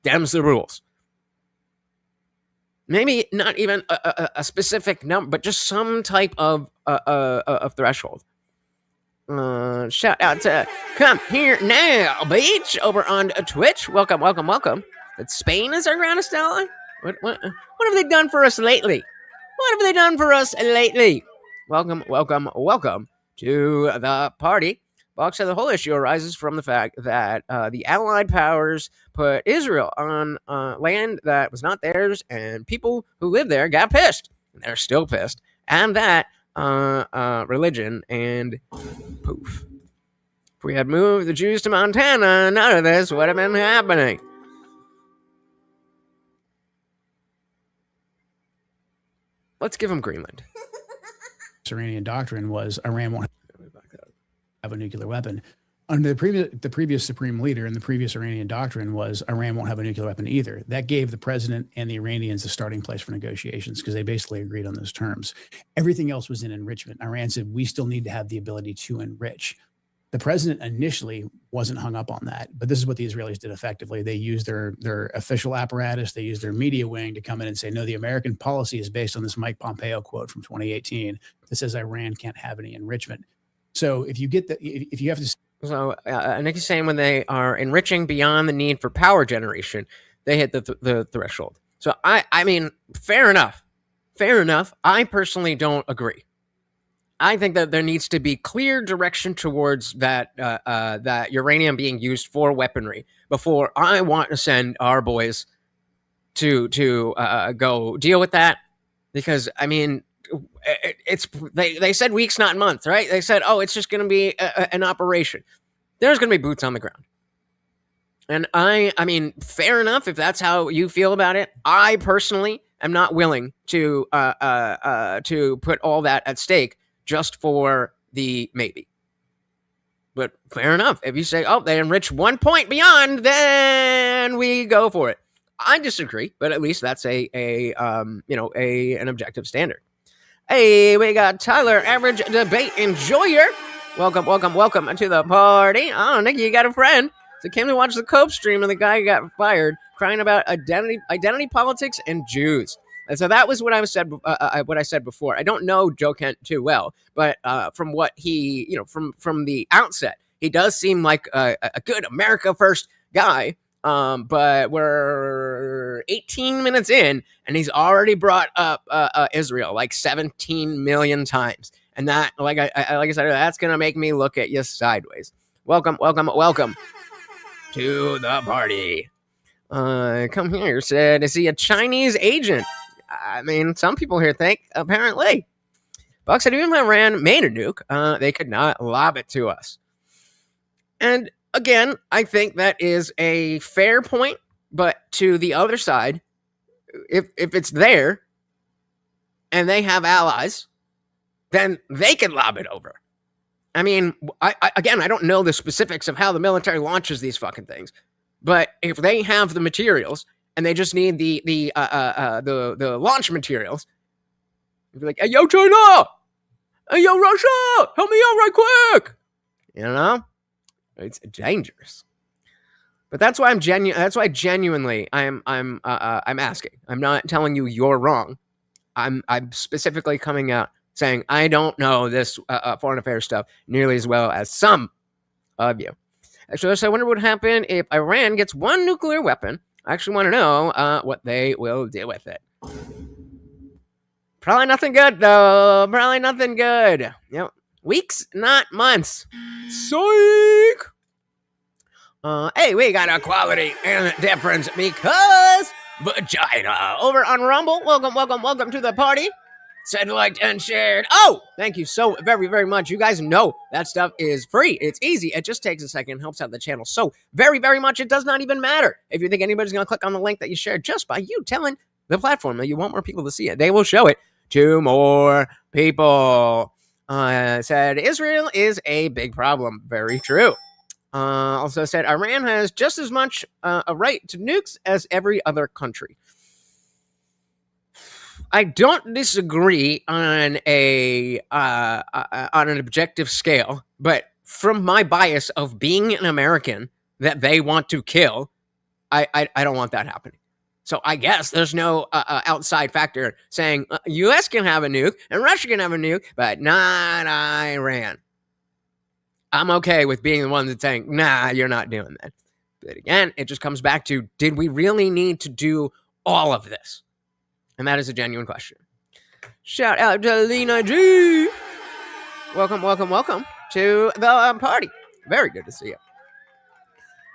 S2: them's the rules. Maybe not even a specific number, but just some type of threshold. Shout out to Come Here Now, Beach, over on Twitch. Welcome. That Spain is our ground, Estella? What have they done for us lately? Welcome to the party. Box said the whole issue arises from the fact that the Allied powers put Israel on land that was not theirs, and people who live there got pissed. And they're still pissed. And that religion, and poof. If we had moved the Jews to Montana, none of this would have been happening. Let's give them Greenland.
S4: Iranian doctrine was Iran won't have a nuclear weapon. Under the previous supreme leader, and the previous Iranian doctrine was Iran won't have a nuclear weapon either. That gave the president and the Iranians a starting place for negotiations because they basically agreed on those terms. Everything else was in enrichment. Iran said, we still need to have the ability to enrich. The president initially wasn't hung up on that, but this is what the Israelis did effectively. They used their official apparatus. They used their media wing to come in and say, no, the American policy is based on this Mike Pompeo quote from 2018 that says Iran can't have any enrichment. So if you have to.
S2: So Nick is saying when they are enriching beyond the need for power generation, they hit the threshold. So I mean, fair enough. I personally don't agree. I think that there needs to be clear direction towards that uranium being used for weaponry before I want to send our boys to go deal with that. Because I mean, they said weeks, not months, right? They said, oh, it's just going to be an operation. There's going to be boots on the ground. And I mean, fair enough if that's how you feel about it. I personally am not willing to put all that at stake just for the maybe. But fair enough. If you say, oh, they enrich 1 point beyond, then we go for it. I disagree, but at least that's an objective standard. Hey, we got Tyler, average debate enjoyer. Welcome to the party. Oh, Nicky, you got a friend. So came to watch the Cope stream, and the guy got fired, crying about identity politics and Jews. And so that was what I said. What I said before. I don't know Joe Kent too well, but from what he, from the outset, he does seem like a good America First guy. But we're 18 minutes in, and he's already brought up Israel like 17 million times, and that, like I said, that's gonna make me look at you sideways. Welcome to the party. Come here said, is he a Chinese agent? I mean, some people here think, apparently. Buck said, even if Iran made a nuke, they could not lob it to us. And again, I think that is a fair point, but to the other side, if it's there and they have allies, then they can lob it over. I mean, I don't know the specifics of how the military launches these fucking things, but if they have the materials and they just need the launch materials, you'd be like, hey, yo, China! Hey, yo, Russia! Help me out right quick! You know? It's dangerous. But that's why genuinely I'm asking. I'm not telling you you're wrong. I'm specifically coming out saying I don't know this foreign affairs stuff nearly as well as some of you. Actually, so I wonder what would happen if Iran gets one nuclear weapon. I actually want to know what they will do with it. Probably nothing good, though. Probably nothing good. Yep. Weeks, not months. Psych! Hey, we got equality and difference because vagina. Over on Rumble. Welcome to the party. Said, liked, and shared. Oh, thank you so very, very much. You guys know that stuff is free. It's easy. It just takes a second. Helps out the channel so very, very much. It does not even matter. If you think anybody's going to click on the link that you shared just by you telling the platform that you want more people to see it, they will show it to more people. Said, Israel is a big problem. Very true. Also said, Iran has just as much a right to nukes as every other country. I don't disagree on an objective scale, but from my bias of being an American that they want to kill, I don't want that happening. So I guess there's no outside factor saying U.S. can have a nuke and Russia can have a nuke, but not Iran. I'm okay with being the one that's saying, nah, you're not doing that. But again, it just comes back to, did we really need to do all of this? And that is a genuine question. Shout out to Lena G. Welcome to the party. Very good to see you.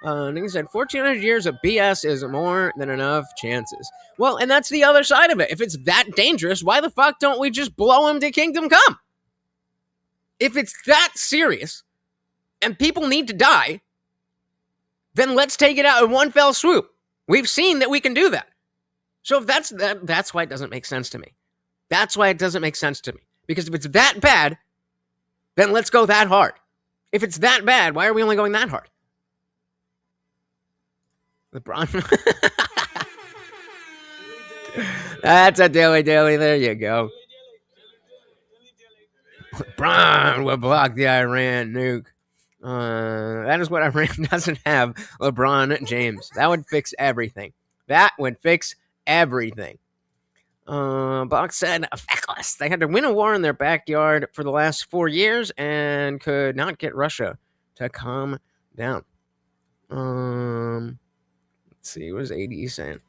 S2: Nigga said, 1,400 years of BS is more than enough chances. Well, and that's the other side of it. If it's that dangerous, why the fuck don't we just blow him to kingdom come? If it's that serious and people need to die, then let's take it out in one fell swoop. We've seen that we can do that. So if that's why it doesn't make sense to me. That's why it doesn't make sense to me. Because if it's that bad, then let's go that hard. If it's that bad, why are we only going that hard? LeBron. That's a dilly. There you go. LeBron will block the Iran nuke. That is what Iran doesn't have. LeBron James. That would fix everything. Box said, feckless. They had to win a war in their backyard for the last 4 years and could not get Russia to calm down. Let's see, what was ADE saying?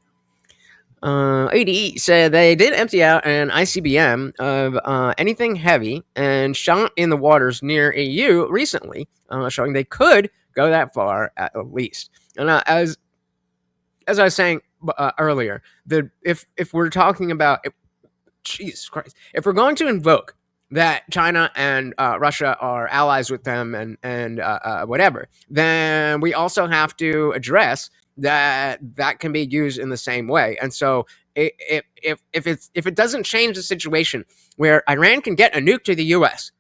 S2: ADE said they did empty out an ICBM of anything heavy and shot in the waters near EU recently, showing they could go that far at least. And as I was saying earlier, if we're talking about, Jesus Christ, if we're going to invoke that China and Russia are allies with them and whatever, then we also have to address that can be used in the same way. And so if it doesn't change the situation where Iran can get a nuke to the U.S.,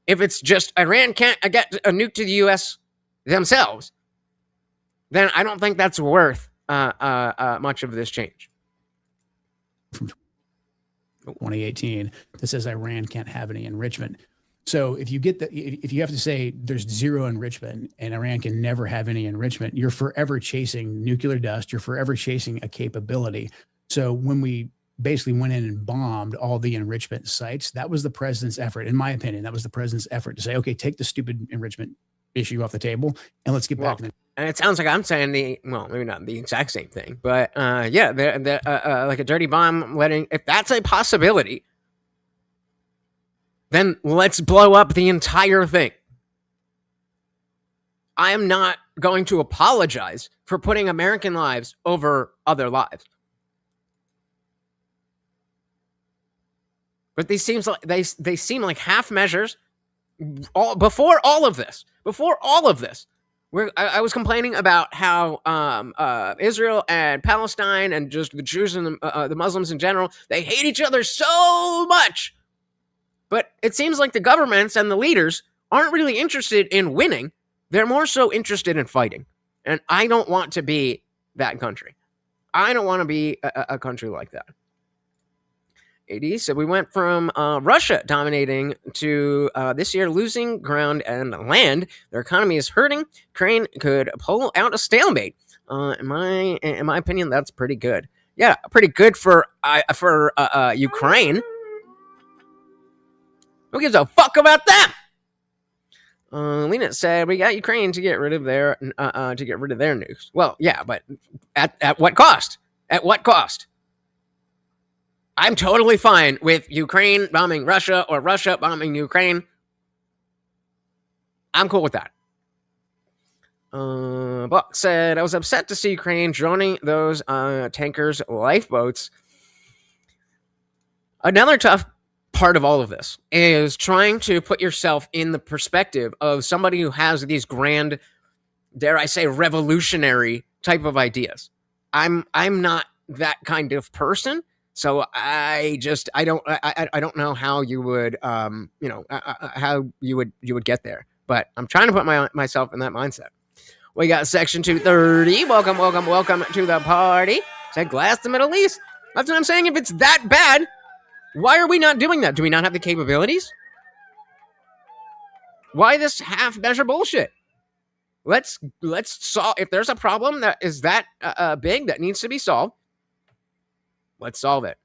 S2: if it's just Iran can't get a nuke to the U.S. themselves, then I don't think that's worth much of this change.
S4: From 2018 that says Iran can't have any enrichment. So if you have to say there's zero enrichment and Iran can never have any enrichment, you're forever chasing nuclear dust. You're forever chasing a capability. So when we basically went in and bombed all the enrichment sites, that was the president's effort. In my opinion, that was the president's effort to say, okay, take the stupid enrichment issue off the table and let's get back.
S2: And it sounds like I'm saying maybe not the exact same thing, but like a dirty bomb if that's a possibility, then let's blow up the entire thing. I am not going to apologize for putting American lives over other lives. But these seem like half measures before all of this. I was complaining about how Israel and Palestine and just the Jews and the Muslims in general, they hate each other so much. But it seems like the governments and the leaders aren't really interested in winning. They're more so interested in fighting. And I don't want to be that country. I don't want to be a country like that. AD said we went from Russia dominating to this year losing ground and land. Their economy is hurting. Ukraine could pull out a stalemate. In my opinion, that's pretty good. Yeah, pretty good for Ukraine. Who gives a fuck about them? Lena said we got Ukraine to get rid of their nukes. Well, yeah, but at what cost? At what cost? I'm totally fine with Ukraine bombing Russia or Russia bombing Ukraine. I'm cool with that. Buck said, I was upset to see Ukraine droning those tankers' lifeboats. Another tough part of all of this is trying to put yourself in the perspective of somebody who has these grand, dare I say, revolutionary type of ideas. I'm not that kind of person. So I don't know how you would, how you would get there. But I'm trying to put myself in that mindset. We got section 230. Welcome to the party. Said glass the Middle East. That's what I'm saying. If it's that bad, why are we not doing that? Do we not have the capabilities? Why this half-measure bullshit? Let's solve. If there's a problem that is that big that needs to be solved, let's solve it.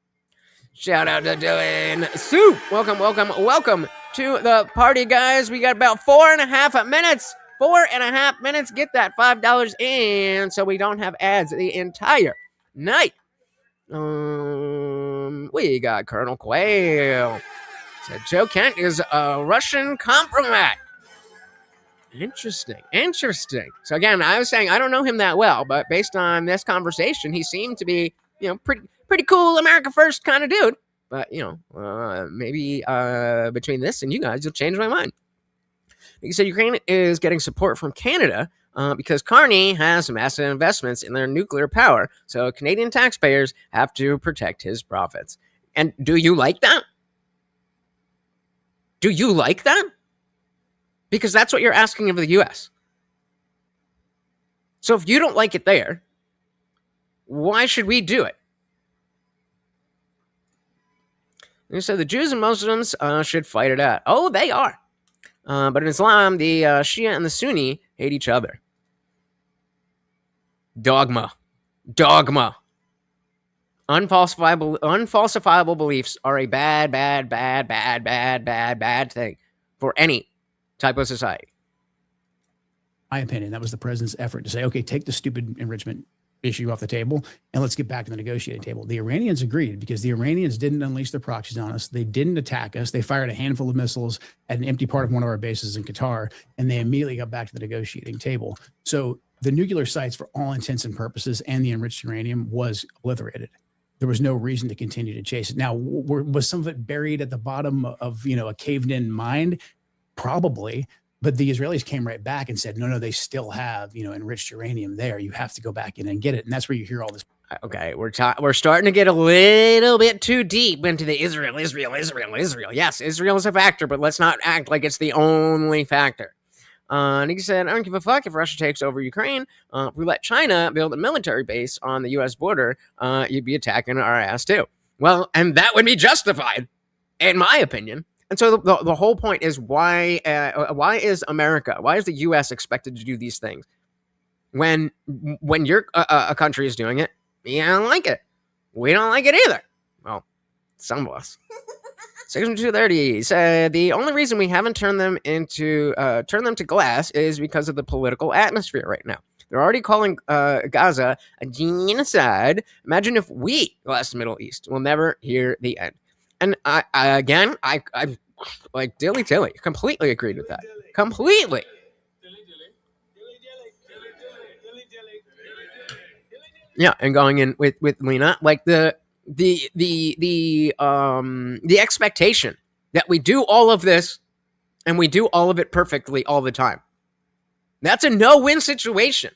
S2: Shout out to Dylan Soup. Welcome to the party, guys. We got about 4.5 minutes. 4.5 minutes. Get that $5 in so we don't have ads the entire night. We got Colonel Quayle. Said Joe Kent is a Russian compromat. Interesting. So again, I was saying I don't know him that well, but based on this conversation, he seemed to be, pretty cool America first kind of dude. But, maybe between this and you guys, you'll change my mind. Like you said, Ukraine is getting support from Canada because Carney has massive investments in their nuclear power. So Canadian taxpayers have to protect his profits. And do you like that? Do you like that? Because that's what you're asking of the U.S. So if you don't like it there, why should we do it? You said the Jews and Muslims should fight it out. Oh, they are. But in Islam, the Shia and the Sunni hate each other. Dogma. Unfalsifiable beliefs are a bad thing for any type of society.
S4: My opinion, that was the president's effort to say, okay, take the stupid enrichment issue off the table and let's get back to the negotiating table. The Iranians agreed because the Iranians didn't unleash their proxies on us. They didn't attack us. They fired a handful of missiles at an empty part of one of our bases in Qatar, and they immediately got back to the negotiating table. So the nuclear sites, for all intents and purposes, and the enriched uranium was obliterated. There was no reason to continue to chase it. Now, was some of it buried at the bottom of a caved-in mine? Probably. But the Israelis came right back and said, no, they still have, enriched uranium there. You have to go back in and get it. And that's where you hear all this.
S2: Okay, we're starting to get a little bit too deep into the Israel. Yes, Israel is a factor, but let's not act like it's the only factor. And he said, I don't give a fuck if Russia takes over Ukraine. If we let China build a military base on the U.S. border, you'd be attacking our ass too. Well, and that would be justified, in my opinion. And so the whole point is why is America, why is the U.S. expected to do these things when your a country is doing it? You don't like it. We don't like it either. Well, some of us. Section 230 said the only reason we haven't turned them to glass is because of the political atmosphere right now. They're already calling Gaza a genocide. Imagine if we glass the Middle East. We'll never hear the end. And I like Dilly, completely agreed with that. Completely. Yeah, and going in with Lena, like the expectation that we do all of this and we do all of it perfectly all the time. That's a no-win situation.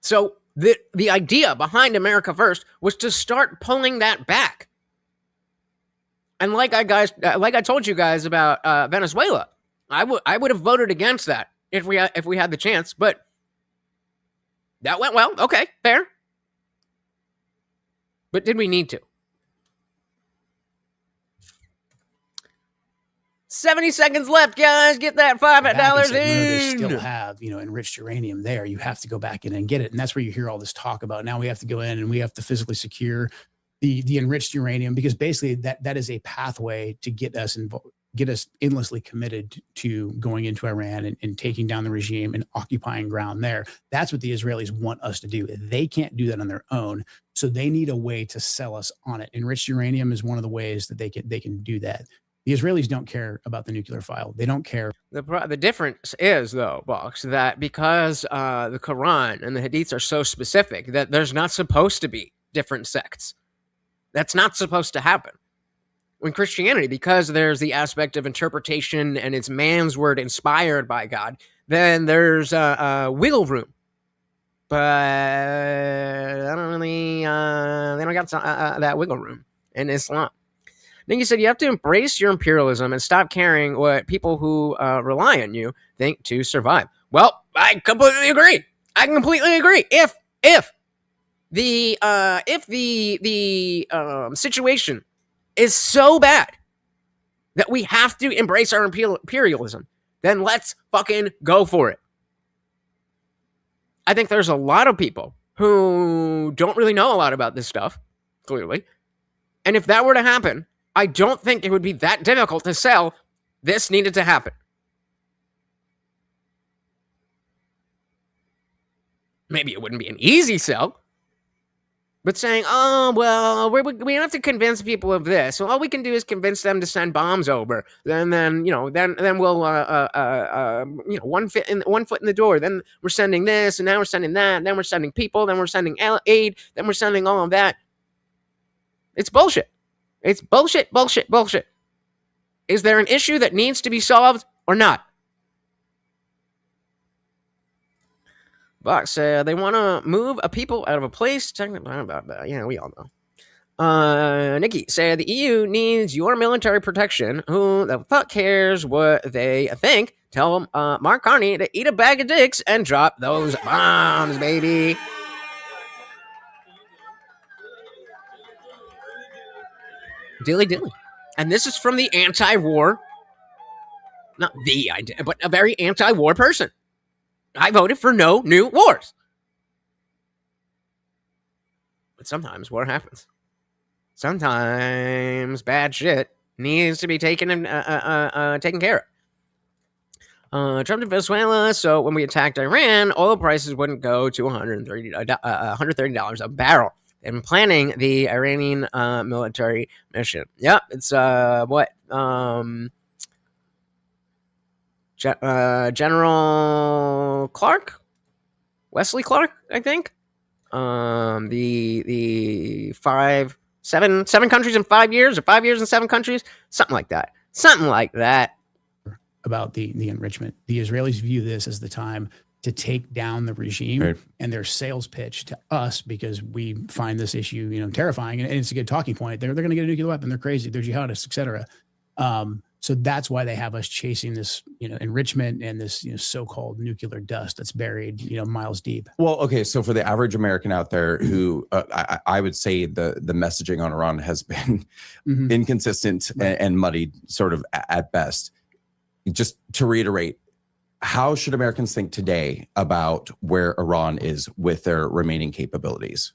S2: So the idea behind America First was to start pulling that back. And like I told you guys about Venezuela, I would have voted against that if we had the chance, but that went well. Okay, fair. But did we need to? 70 seconds left, guys. Get that $5 in.
S4: They still have, enriched uranium there. You have to go back in and get it. And that's where you hear all this talk about now we have to go in and we have to physically secure the enriched uranium, because basically that is a pathway to get us endlessly committed to going into Iran and taking down the regime and occupying ground there. That's what the Israelis want us to do. They can't do that on their own. So they need a way to sell us on it. Enriched uranium is one of the ways that they can do that. The Israelis don't care about the nuclear file. They don't care.
S2: The difference is, though, Box, that because the Quran and the Hadiths are so specific that there's not supposed to be different sects. That's not supposed to happen. In Christianity, because there's the aspect of interpretation and it's man's word inspired by God, then there's wiggle room. But I don't really, they don't got that wiggle room in Islam. Then you said you have to embrace your imperialism and stop caring what people who rely on you think to survive. Well, I completely agree. I completely agree. If the situation is so bad that we have to embrace our imperialism, then let's fucking go for it. I think there's a lot of people who don't really know a lot about this stuff, clearly. And if that were to happen, I don't think it would be that difficult to sell this needed to happen. Maybe it wouldn't be an easy sell, but saying, oh, well, we have to convince people of this. So all we can do is convince them to send bombs over. Then we'll, one foot in the door. Then we're sending this, and now we're sending that. And then we're sending people. Then we're sending aid. Then we're sending all of that. It's bullshit. It's bullshit. Is there an issue that needs to be solved or not? Box, they want to move a people out of a place. Yeah, we all know. Nikki said the EU needs your military protection. Who the fuck cares what they think? Tell Mark Carney to eat a bag of dicks and drop those bombs, baby. Dilly. And this is from the anti-war, not the idea, but a very anti-war person. I voted for no new wars. But sometimes war happens. Sometimes bad shit needs to be taken care of. Trump to Venezuela. So when we attacked Iran, oil prices wouldn't go to $130 a barrel. And planning the Iranian military mission. Yep, it's General Clark, Wesley Clark, I think. The seven countries in 5 years, or 5 years in 7 countries, something like that.
S4: About the enrichment, the Israelis view this as the time to take down the regime, right? And their sales pitch to us, because we find this issue, terrifying, and it's a good talking point. They're going to get a nuclear weapon. They're crazy. They're jihadists, etc. So that's why they have us chasing this, enrichment and this, so-called nuclear dust that's buried, miles deep.
S3: Well, okay. So for the average American out there who, I would say the messaging on Iran has been inconsistent, right, and muddied, sort of at best. Just to reiterate, how should Americans think today about where Iran is with their remaining capabilities?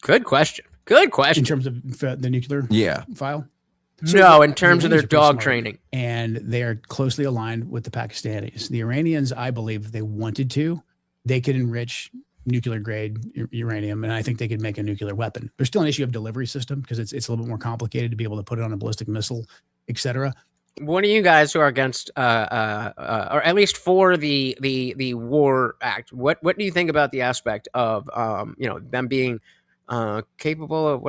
S2: Good question. In
S4: terms of the nuclear file? So
S2: no, in terms of their dog training.
S4: And they are closely aligned with the Pakistanis. The Iranians, I believe, if they wanted to, they could enrich nuclear grade uranium, and I think they could make a nuclear weapon. There's still an issue of delivery system, because it's a little bit more complicated to be able to put it on a ballistic missile, etc.
S2: What are you guys who are against, or at least for the War Act? What do you think about the aspect of them being capable of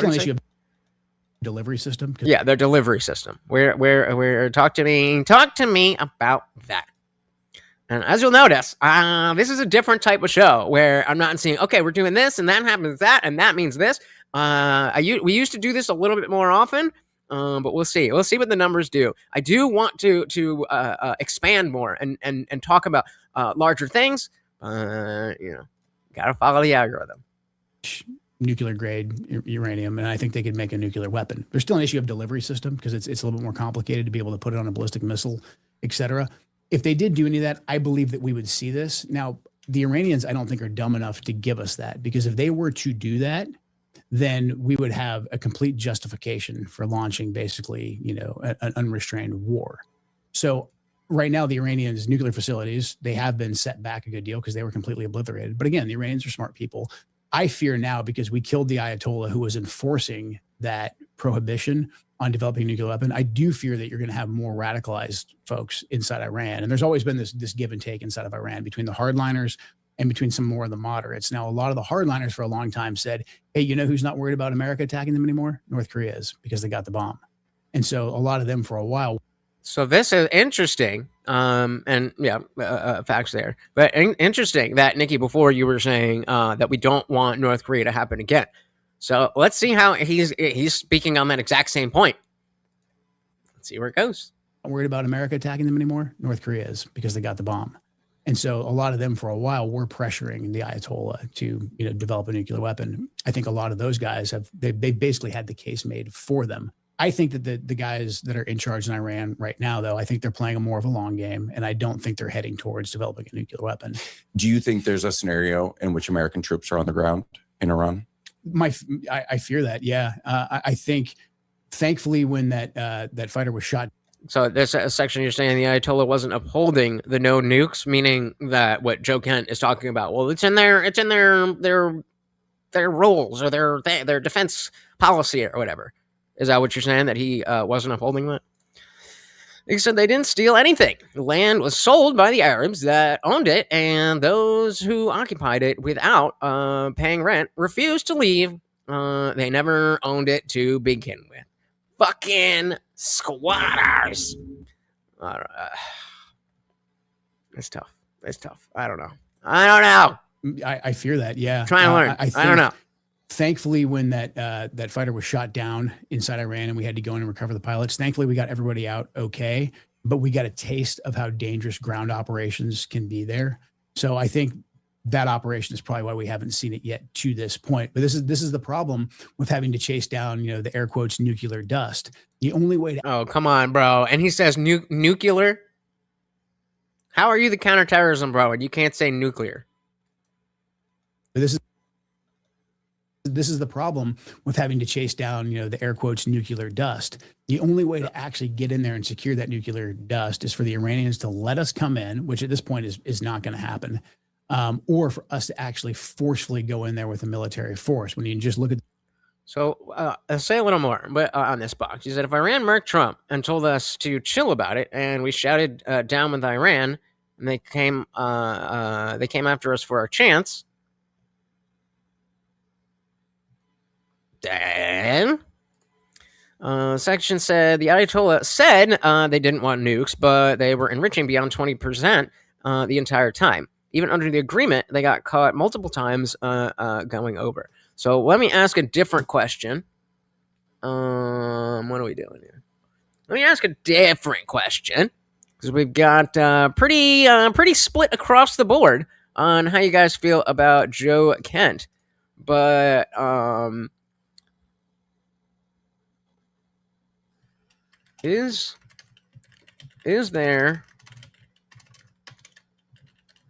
S4: delivery system?
S2: Yeah, their delivery system. Where talk to me about that. And as you'll notice, this is a different type of show where I'm not seeing, okay, we're doing this and that happens that and that means this. We used to do this a little bit more often, but we'll see. We'll see what the numbers do. I do want to expand more and talk about larger things. Gotta follow the algorithm.
S4: Nuclear grade uranium, and I think they could make a nuclear weapon. There's still an issue of delivery system because it's a little bit more complicated to be able to put it on a ballistic missile, etc. If they did do any of that, I believe that we would see this. Now, the Iranians, I don't think, are dumb enough to give us that, because if they were to do that, then we would have a complete justification for launching basically, an unrestrained war. So right now, the Iranians' nuclear facilities, they have been set back a good deal because they were completely obliterated. But again, the Iranians are smart people. I fear now, because we killed the Ayatollah who was enforcing that prohibition on developing a nuclear weapon, I do fear that you're going to have more radicalized folks inside Iran. And there's always been this give and take inside of Iran between the hardliners and between some more of the moderates. Now, a lot of the hardliners for a long time said, hey, you know who's not worried about America attacking them anymore? North Korea is, because they got the bomb. And so a lot of them for a while.
S2: So this is interesting. Facts there. But interesting that, Nikki, before you were saying that we don't want North Korea to happen again. So let's see how he's speaking on that exact same point. Let's see where it goes.
S4: Not worried about America attacking them anymore? North Korea is, because they got the bomb. And so a lot of them for a while were pressuring the Ayatollah to develop a nuclear weapon. I think a lot of those guys they basically had the case made for them. I think that the guys that are in charge in Iran right now, though, I think they're playing more of a long game, and I don't think they're heading towards developing a nuclear weapon.
S3: Do you think there's a scenario in which American troops are on the ground in Iran?
S4: I fear that. Yeah, I think, thankfully, when that fighter was shot.
S2: So there's a section you're saying the Ayatollah wasn't upholding the no nukes, meaning that what Joe Kent is talking about. Well, it's in their rules or their defense policy or whatever. Is that what you're saying, that he wasn't upholding that? He said they didn't steal anything. The land was sold by the Arabs that owned it, and those who occupied it without paying rent refused to leave. They never owned it to begin with. Fucking squatters. It's tough. I don't know.
S4: I fear that. Yeah.
S2: Trying to learn. I don't know.
S4: Thankfully, when that fighter was shot down inside Iran and we had to go in and recover the pilots, thankfully we got everybody out okay, but we got a taste of how dangerous ground operations can be there. So I think that operation is probably why we haven't seen it yet to this point. But this is the problem with having to chase down, the air quotes nuclear dust. The only way to—
S2: Oh, come on, bro. And he says nuclear? How are you the counterterrorism, bro, and you can't say nuclear?
S4: This is the problem with having to chase down, the air quotes nuclear dust. The only way to actually get in there and secure that nuclear dust is for the Iranians to let us come in, which at this point is not going to happen, or for us to actually forcefully go in there with a military force. When you just look at—
S2: So I'll say a little more on this box. He said, if Iran murked Trump and told us to chill about it, and we shouted down with Iran, and they came after us for our chance, then section said the Ayatollah said they didn't want nukes, but they were enriching beyond 20% the entire time. Even under the agreement, they got caught multiple times going over. So let me ask a different question. What are we doing here? Let me ask a different question, because we've got pretty split across the board on how you guys feel about Joe Kent. But is there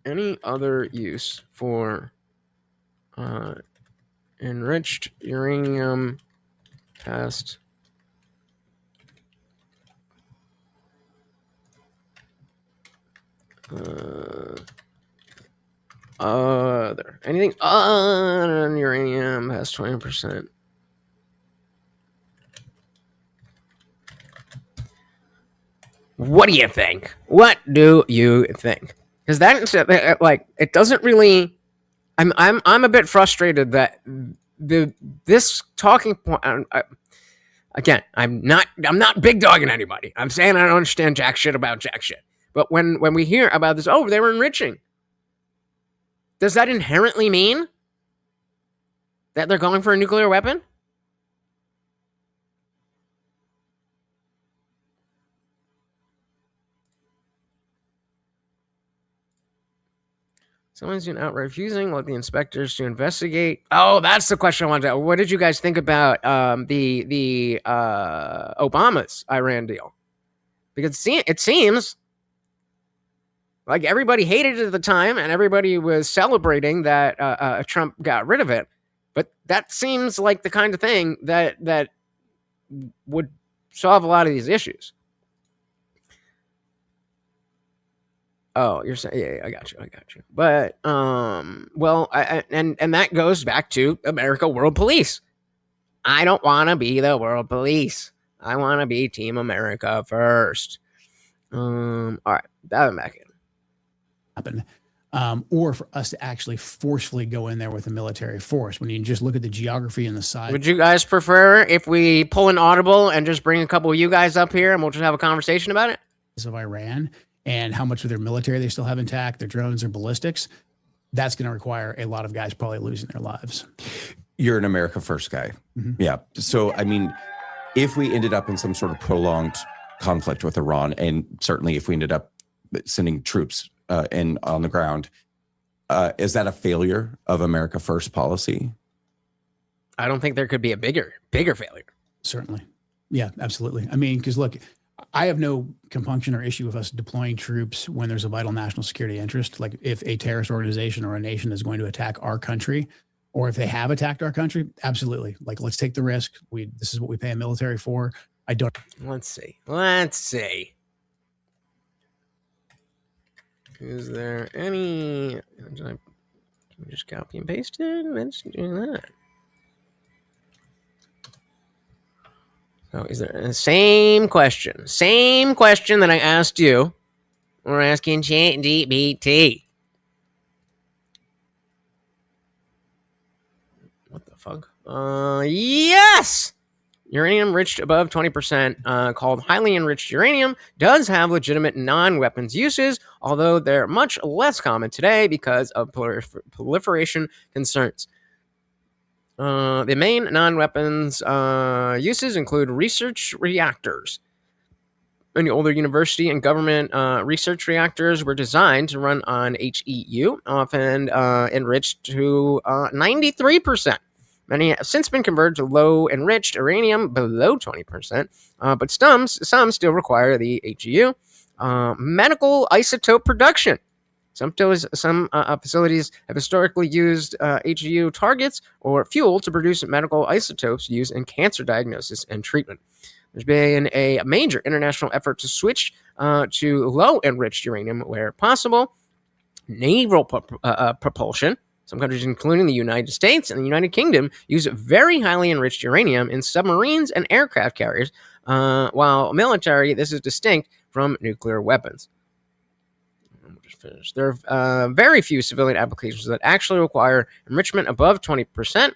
S2: any other use for enriched uranium test anything other than uranium has 20%? What do you think? What do you think? Because that's it doesn't really. I'm a bit frustrated that this talking point. Again, I'm not big dogging anybody. I'm saying I don't understand jack shit about jack shit. But when we hear about this, oh, they were enriching, does that inherently mean that they're going for a nuclear weapon? Someone's doing outright refusing, let the inspectors to investigate. Oh, that's the question I wanted to. What did you guys think about the Obama's Iran deal? Because it seems like everybody hated it at the time, and everybody was celebrating that Trump got rid of it. But that seems like the kind of thing that would solve a lot of these issues. Oh, you're saying, yeah, I got you. But, well, and that goes back to America World Police. I don't want to be the world police. I want to be Team America first. All right, diving back in.
S4: Happen. Or for us to actually forcefully go in there with a military force. When you just look at the geography and the size.
S2: Would you guys prefer if we pull an audible and just bring a couple of you guys up here and we'll just have a conversation about it?
S4: Of Iran and how much of their military they still have intact, their drones, their ballistics, that's going to require a lot of guys probably losing their lives.
S3: You're an America First guy.
S4: Mm-hmm.
S3: Yeah. So, I mean, if we ended up in some sort of prolonged conflict with Iran, and certainly if we ended up sending troops in on the ground, is that a failure of America First policy?
S2: I don't think there could be a bigger failure.
S4: Certainly. Yeah, absolutely. I mean, because look, I have no compunction or issue with us deploying troops when there's a vital national security interest. Like if a terrorist organization or a nation is going to attack our country, or if they have attacked our country, absolutely. Like, let's take the risk. This is what we pay a military for. I don't.
S2: Let's see. Is there any? Can we just copy and paste it? Let's do that. So is there the same question that I asked you? We're asking ChatGPT. What the fuck? Yes! Uranium enriched above 20%, called highly enriched uranium, does have legitimate non-weapons uses, although they're much less common today because of proliferation concerns. The main non-weapons uses include research reactors. Many older university and government research reactors were designed to run on HEU, often enriched to 93%. Many have since been converted to low-enriched uranium below 20%, but some still require the HEU. Medical isotope production. Some facilities have historically used HEU targets or fuel to produce medical isotopes used in cancer diagnosis and treatment. There's been a major international effort to switch to low-enriched uranium where possible. Naval propulsion. Some countries, including the United States and the United Kingdom, use very highly enriched uranium in submarines and aircraft carriers, while military, this is distinct from nuclear weapons. There are very few civilian applications that actually require enrichment above 20%.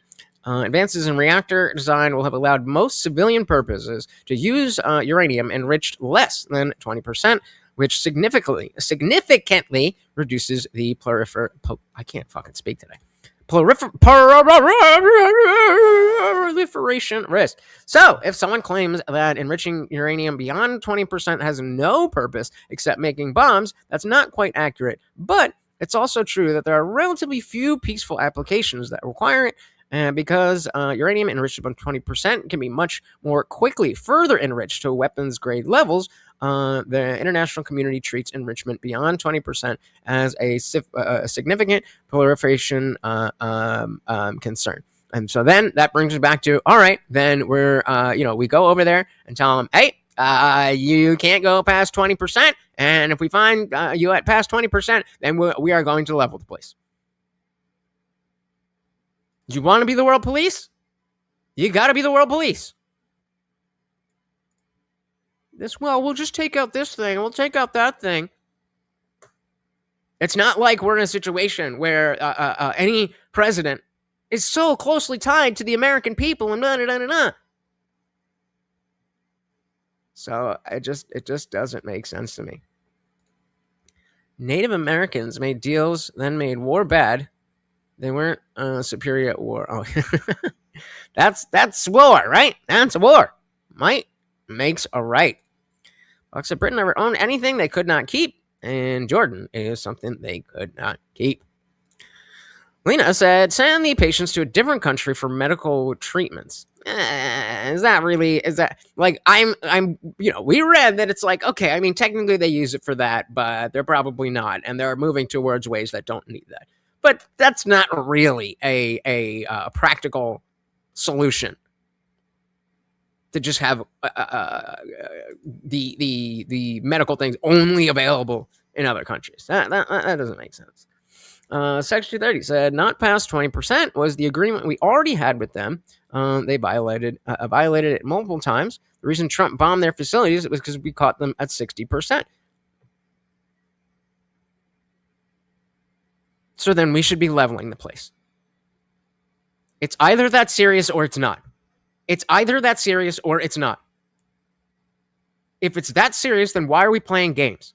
S2: Advances in reactor design will have allowed most civilian purposes to use uranium enriched less than 20%, which significantly reduces the I can't fucking speak today. Proliferation risk. So, if someone claims that enriching uranium beyond 20% has no purpose except making bombs, that's not quite accurate. But it's also true that there are relatively few peaceful applications that require it, because uranium enriched above 20% can be much more quickly further enriched to weapons grade levels. The international community treats enrichment beyond 20% as a significant proliferation concern. And so then that brings us back to, all right, then we go over there and tell them, hey, you can't go past 20%. And if we find you at past 20%, then we are going to level the place. You want to be the world police? You got to be the world police. We'll just take out this thing. We'll take out that thing. It's not like we're in a situation where any president is so closely tied to the American people and blah. So it just doesn't make sense to me. Native Americans made deals, then made war bad. They weren't superior at war. Oh, that's war, right? That's war. Might makes a right. Bucks of Britain never owned anything they could not keep, and Jordan is something they could not keep. Lena said, send the patients to a different country for medical treatments. Is that like, we read that it's like, okay, I mean, technically they use it for that, but they're probably not. And they're moving towards ways that don't need that. But that's not really a practical solution to just have the medical things only available in other countries. That doesn't make sense. Section 230 said, not past 20% was the agreement we already had with them. They violated it multiple times. The reason Trump bombed their facilities was because we caught them at 60%. So then we should be leveling the place. It's either that serious or it's not. It's either that serious or it's not. If it's that serious, then why are we playing games?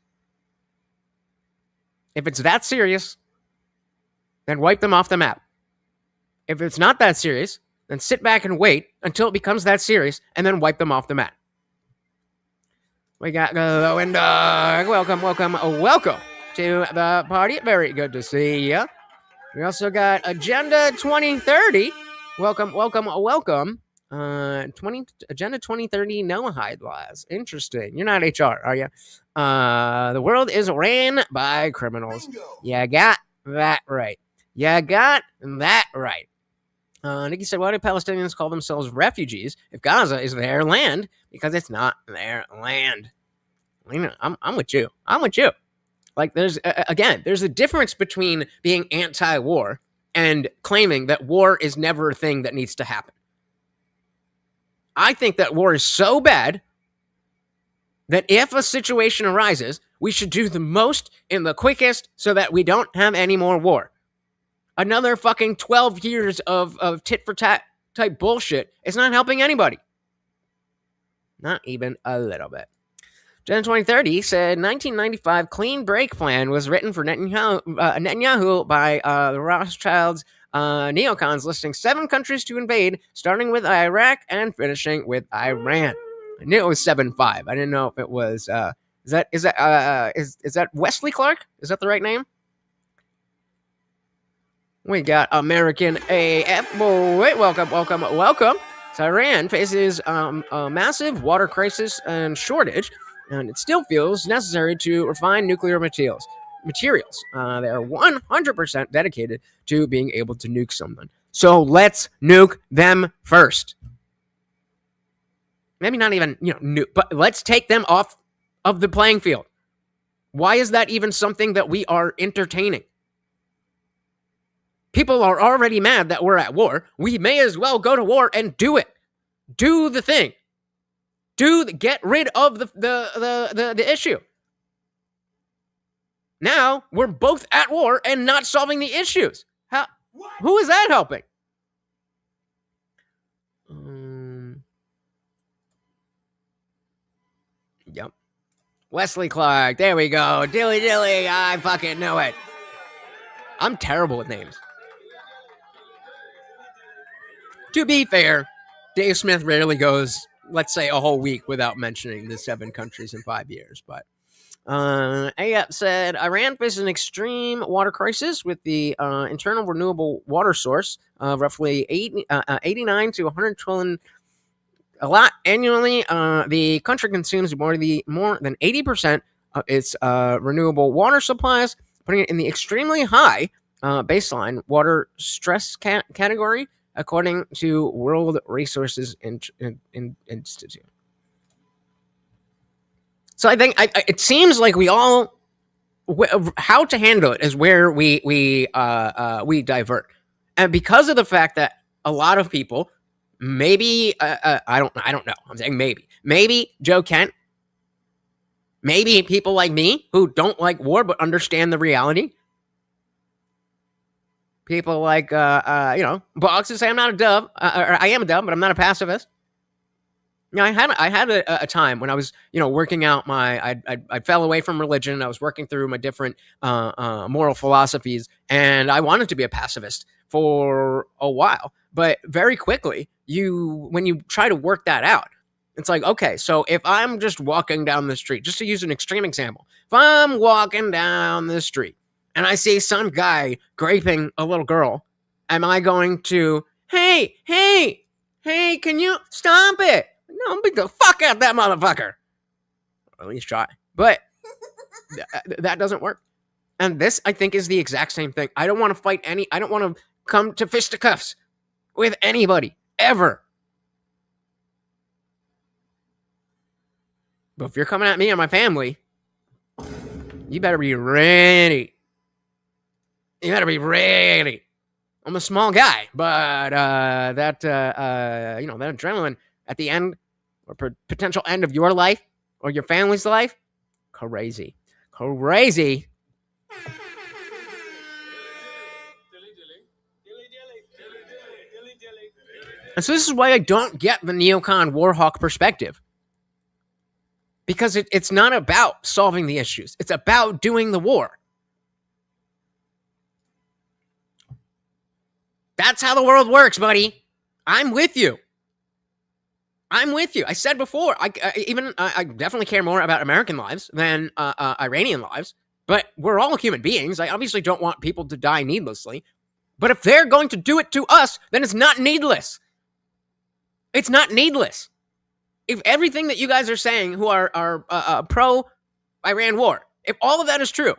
S2: If it's that serious, then wipe them off the map. If it's not that serious, then sit back and wait until it becomes that serious and then wipe them off the map. We got Glow and Dog. Welcome to the party. Very good to see you. We also got Agenda 2030. Welcome. Agenda 2030 no hide laws. Interesting. You're not HR, are you? The world is ran by criminals. You got that right. Nikki said, why do Palestinians call themselves refugees if Gaza is their land? Because it's not their land. I'm with you. Like, there's a difference between being anti-war and claiming that war is never a thing that needs to happen. I think that war is so bad that if a situation arises, we should do the most in the quickest so that we don't have any more war. Another fucking 12 years of tit-for-tat type bullshit is not helping anybody. Not even a little bit. Gen 2030 said 1995 clean break plan was written for Netanyahu by the Rothschilds neocons, listing 7 countries to invade, starting with Iraq and finishing with Iran. I knew it was 7-5. I didn't know if it was is that Wesley Clark? Is that the right name? We got American AF. Wait, welcome. So Iran faces a massive water crisis and shortage, and it still feels necessary to refine nuclear materials. They are 100% dedicated to being able to nuke someone. So let's nuke them first. Maybe not even, nuke, but let's take them off of the playing field. Why is that even something that we are entertaining? People are already mad that we're at war. We may as well go to war and do it. Do the thing. Get rid of the issue. Now we're both at war and not solving the issues. Who is that helping? Yep. Wesley Clark. There we go. Dilly. I fucking know it. I'm terrible with names. To be fair, Dave Smith rarely goes, let's say, a whole week without mentioning the 7 countries in 5 years. But AAP said Iran faces an extreme water crisis with the internal renewable water source of roughly 89 to 100 trillion a lot annually. The country consumes more than 80% of its renewable water supplies, putting it in the extremely high baseline water stress category, according to World Resources Institute. So I think it seems like we all how to handle it is where we divert, and because of the fact that a lot of people, maybe I don't know. I'm saying maybe Joe Kent, maybe people like me who don't like war but understand the reality. People like, Box who say I'm not a dove, or I am a dove, but I'm not a pacifist. You know, I had a time when I was, you know, working out I fell away from religion. I was working through my different moral philosophies, and I wanted to be a pacifist for a while. But very quickly, when you try to work that out, it's like, okay, so if I'm just walking down the street, just to use an extreme example, if I'm walking down the street and I see some guy graping a little girl, am I going to, hey, can you stop it? No, beat the fuck out that motherfucker. Or at least try. But that doesn't work. And this, I think, is the exact same thing. I don't want to fight I don't want to come to fisticuffs with anybody, ever. But if you're coming at me and my family, you better be ready. You better be ready. I'm a small guy, but that adrenaline at the end or potential end of your life or your family's life, crazy. And so this is why I don't get the neocon warhawk perspective. Because it's not about solving the issues. It's about doing the war. That's how the world works, buddy. I'm with you. I said before, I definitely care more about American lives than Iranian lives. But we're all human beings. I obviously don't want people to die needlessly. But if they're going to do it to us, then it's not needless. It's not needless. If everything that you guys are saying who are pro-Iran war, if all of that is true,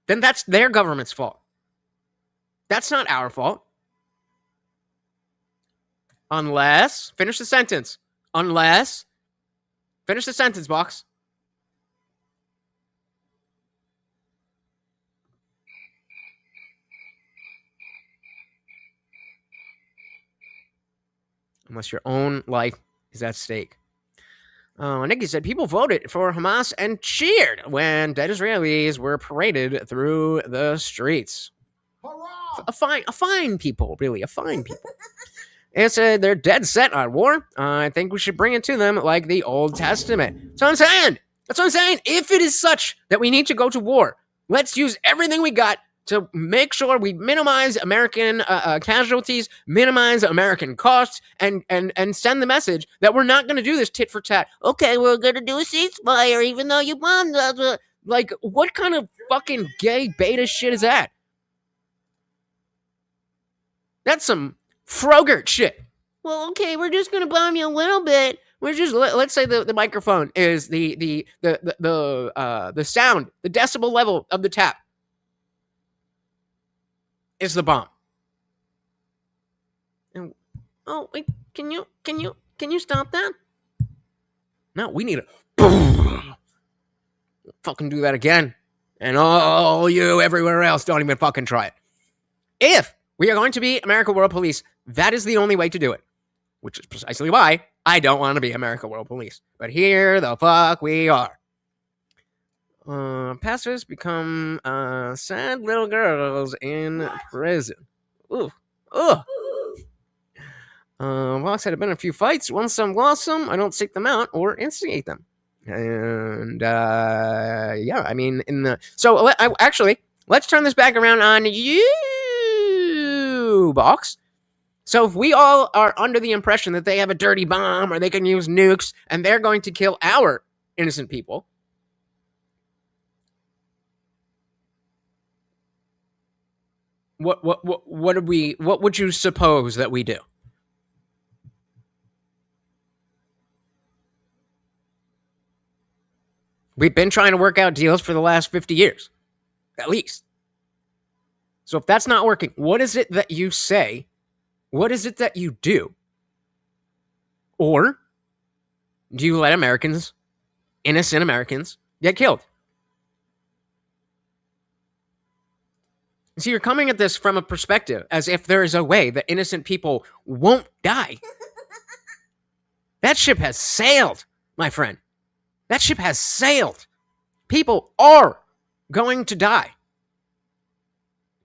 S2: then that's their government's fault. That's not our fault. Unless, finish the sentence. Unless, finish the sentence, box. Unless your own life is at stake. Nikki said people voted for Hamas and cheered when dead Israelis were paraded through the streets. A fine people, really, a fine people. It said they're dead set on war. I think we should bring it to them like the Old Testament. That's what I'm saying. If it is such that we need to go to war, let's use everything we got to make sure we minimize American casualties, minimize American costs, and send the message that we're not going to do this tit for tat. Okay, we're going to do a ceasefire even though you bombed us. Like, what kind of fucking gay beta shit is that? That's some Frogurt shit. Well, okay, we're just going to bomb you a little bit. We're just, let's say the microphone is the sound, the decibel level of the tap is the bomb. And, oh wait, can you stop that? No, we need to fucking do that again. And all you everywhere else, don't even fucking try it. If we are going to be America World Police, that is the only way to do it. Which is precisely why I don't want to be America World Police. But here the fuck we are. Pastors become sad little girls in prison. Ooh. Ugh. Vox had been a few fights. Won some, lost some. I don't seek them out or instigate them. And yeah, I mean, let's turn this back around on you, Box. So if we all are under the impression that they have a dirty bomb or they can use nukes and they're going to kill our innocent people, what would you suppose that we do? We've been trying to work out deals for the last 50 years, at least. So if that's not working, what is it that you say? What is it that you do? Or do you let Americans, innocent Americans, get killed? See, you're coming at this from a perspective as if there is a way that innocent people won't die. That ship has sailed, my friend. That ship has sailed. People are going to die.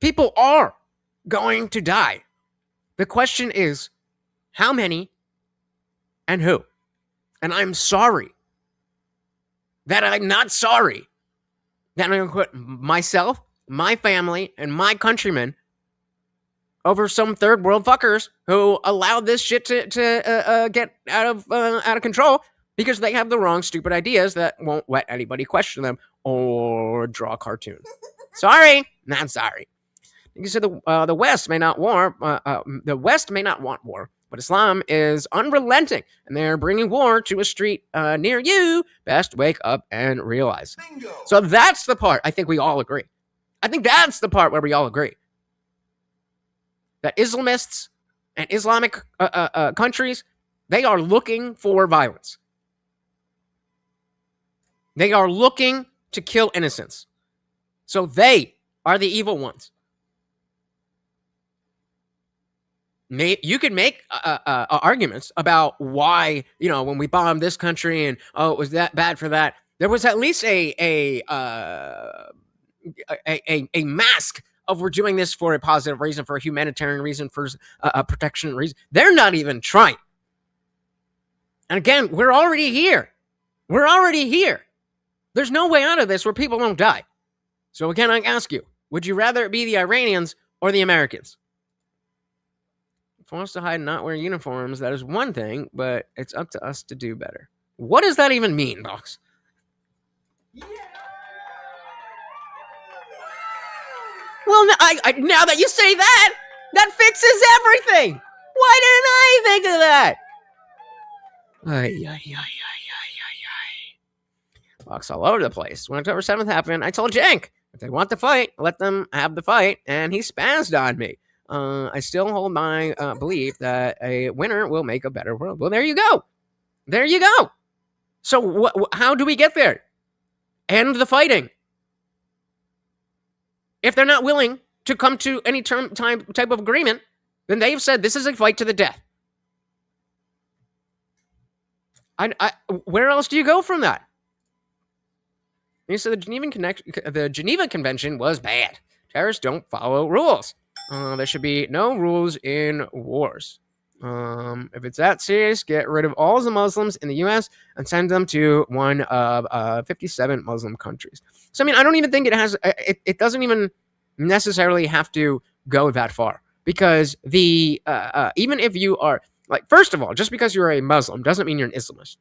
S2: People are going to die. The question is, How many and who? And I'm sorry that I'm not sorry that I'm going to put myself, my family, and my countrymen over some third world fuckers who allowed this shit to get out of control because they have the wrong stupid ideas that won't let anybody question them or draw a cartoon. Sorry, not sorry. You said the West may not the West may not want war, but Islam is unrelenting, and they're bringing war to a street near you. Best wake up and realize.
S1: Bingo.
S2: So that's the part I think we all agree. I think that's the part where we all agree that Islamists and Islamic countries, they are looking for violence. They are looking to kill innocents. So they are the evil ones. You can make arguments about why, when we bombed this country and, it was that bad for that. There was at least a mask of we're doing this for a positive reason, for a humanitarian reason, for a protection reason. They're not even trying. And again, we're already here. We're already here. There's no way out of this where people don't die. So again, I ask you, would you rather it be the Iranians or the Americans? Forced to hide and not wear uniforms, that is one thing, but it's up to us to do better. What does that even mean, Box?
S1: Yeah.
S2: Well, now that you say that, that fixes everything. Why didn't I think of that? Box all over the place. When October 7th happened, I told Jank, if they want the fight, let them have the fight, and he spazzed on me. I still hold my belief that a winner will make a better world. Well, there you go. There you go. So how do we get there? End the fighting. If they're not willing to come to any type of agreement, then they've said this is a fight to the death. Where else do you go from that? You said the Geneva Convention was bad. Terrorists don't follow rules. There should be no rules in wars. If it's that serious, get rid of all the Muslims in the U.S. and send them to one of 57 Muslim countries. So, I mean, I don't even think it has. It doesn't even necessarily have to go that far, because even if you are, like, first of all, just because you're a Muslim doesn't mean you're an Islamist.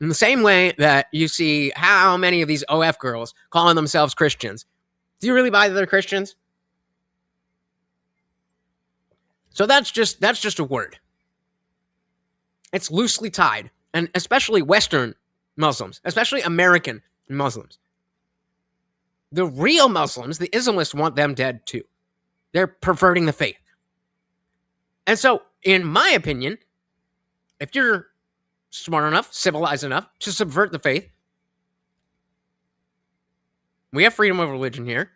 S2: In the same way that you see how many of these OF girls calling themselves Christians, do you really buy that they're Christians? So that's just a word. It's loosely tied, and especially Western Muslims, especially American Muslims. The real Muslims, the Islamists, want them dead too. They're perverting the faith. And so, in my opinion, if you're smart enough, civilized enough to subvert the faith, we have freedom of religion here.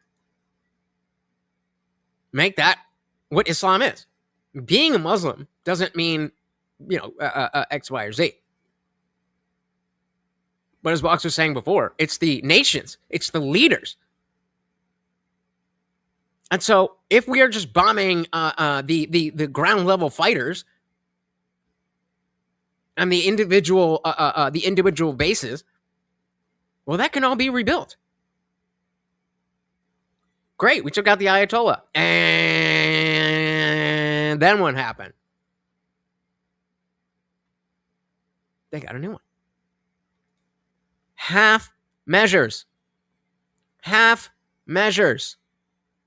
S2: Make that what Islam is. Being a Muslim doesn't mean, X, Y, or Z. But as Box was saying before, it's the nations, it's the leaders. And so, if we are just bombing the ground level fighters and the individual bases, well, that can all be rebuilt. Great, we took out the Ayatollah, and then what happened? They got a new one. Half measures. Half measures.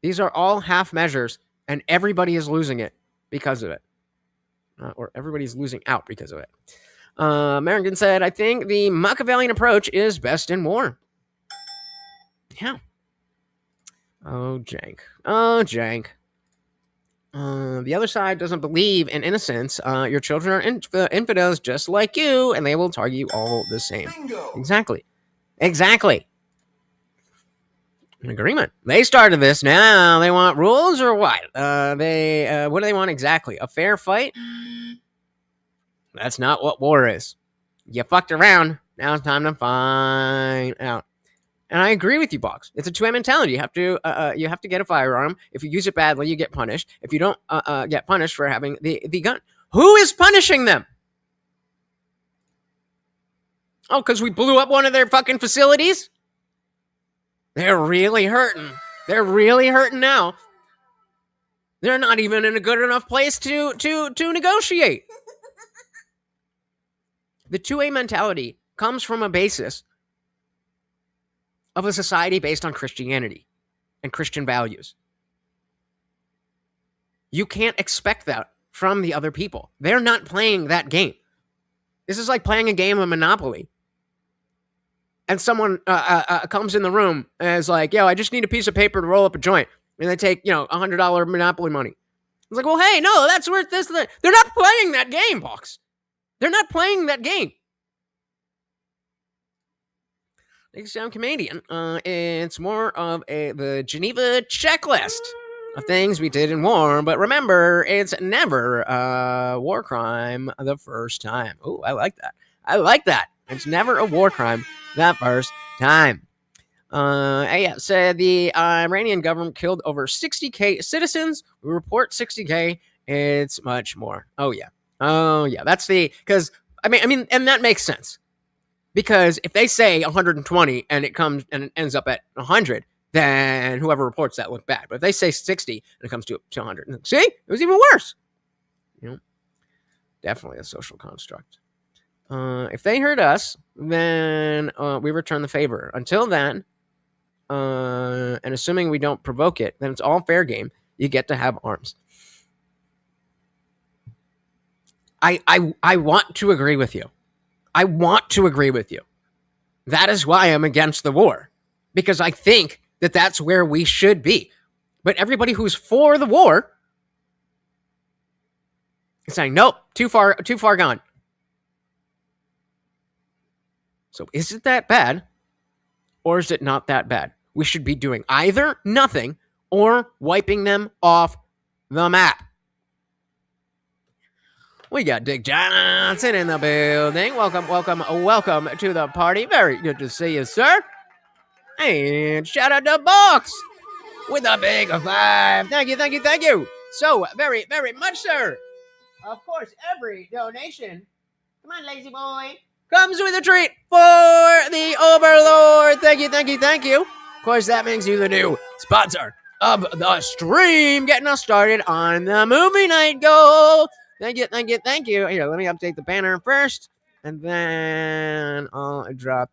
S2: These are all half measures, and everybody is losing it because of it. Or everybody's losing out because of it. American said, I think the Machiavellian approach is best in war. Yeah. Oh, jank. Oh, jank. The other side doesn't believe in innocence. Your children are infidels just like you, and they will target you all the same.
S1: Bingo.
S2: Exactly. An agreement. They started this. Now they want rules or what? What do they want exactly? A fair fight? That's not what war is. You fucked around. Now it's time to find out. And I agree with you, Box. It's a two-way mentality. You have to get a firearm. If you use it badly, you get punished. If you don't get punished for having the gun. Who is punishing them? Oh, because we blew up one of their fucking facilities? They're really hurting. They're really hurting now. They're not even in a good enough place to negotiate. The 2A mentality comes from a basis of a society based on Christianity and Christian values. You can't expect that from the other people. They're not playing that game. This is like playing a game of Monopoly. And someone comes in the room and is like, yo, I just need a piece of paper to roll up a joint. And they take, $100 Monopoly money. It's like, well, hey, no, that's worth this. They're not playing that game, Box. They're not playing that game. Next time, comedian. It's more of the Geneva checklist of things we did in war. But remember, it's never a war crime the first time. Oh, I like that. I like that. It's never a war crime the first time. Said the Iranian government killed over 60K citizens. We report 60K. It's much more. Oh, yeah. That's because and that makes sense. Because if they say 120 and it comes and it ends up at 100, then whoever reports that look bad. But if they say 60 and it comes to 100, see, it was even worse. Definitely a social construct. If they hurt us, then we return the favor. Until then, and assuming we don't provoke it, then it's all fair game. You get to have arms. I want to agree with you. I want to agree with you. That is why I'm against the war, because I think that that's where we should be. But everybody who's for the war is saying, nope, too far gone. So is it that bad, or is it not that bad? We should be doing either nothing or wiping them off the map. We got Dick Johnson in the building. Welcome to the party. Very good to see you, sir. And shout out to Box with a big 5. Thank you. So very, very much, sir. Of course, every donation, come on, lazy boy, comes with a treat for the Overlord. Thank you. Of course, that makes you the new sponsor of the stream, getting us started on the movie night goal. Thank you. Here, let me update the banner first, and then I'll drop.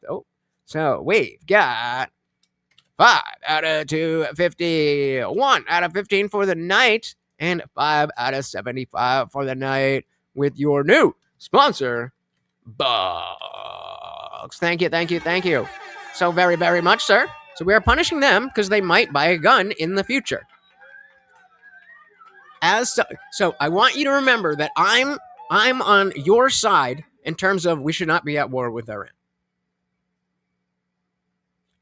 S2: So we've got 5 out of 250, 1 out of 15 for the night, and 5 out of 75 for the night with your new sponsor, Bugs. Thank you. So very, very much, sir. So we are punishing them because they might buy a gun in the future. So I want you to remember that I'm on your side in terms of we should not be at war with Iran.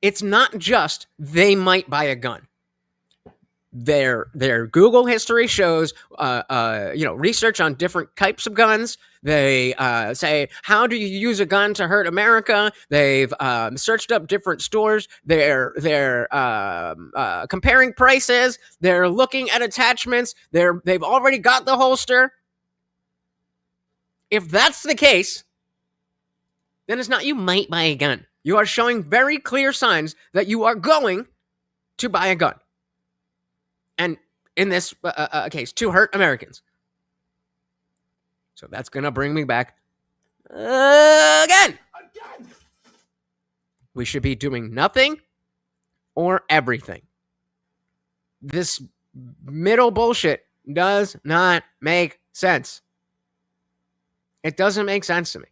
S2: It's not just they might buy a gun. Their Google history shows research on different types of guns. They say, how do you use a gun to hurt America? They've searched up different stores. They're comparing prices. They're looking at attachments. They've already got the holster. If that's the case, then it's not you might buy a gun. You are showing very clear signs that you are going to buy a gun. And in this case, to hurt Americans. So that's going to bring me back again. We should be doing nothing or everything. This middle bullshit does not make sense. It doesn't make sense to me.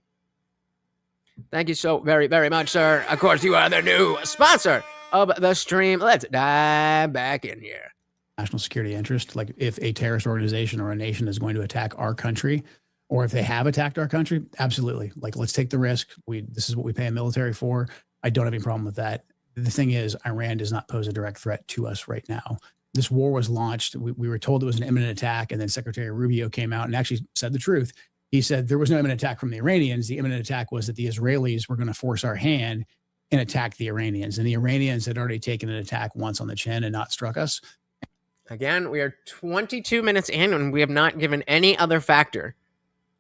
S2: Thank you so very, very much, sir. Of course, you are the new sponsor of the stream. Let's dive back in here.
S4: National security interest, like if a terrorist organization or a nation is going to attack our country, or if they have attacked our country, absolutely. Like, let's take the risk. This is what we pay a military for. I don't have any problem with that. The thing is, Iran does not pose a direct threat to us right now. This war was launched. We were told it was an imminent attack, and then Secretary Rubio came out and actually said the truth. He said there was no imminent attack from the Iranians. The imminent attack was that the Israelis were going to force our hand and attack the Iranians. And the Iranians had already taken an attack once on the chin and not struck us.
S2: Again, we are 22 minutes in and we have not given any other factor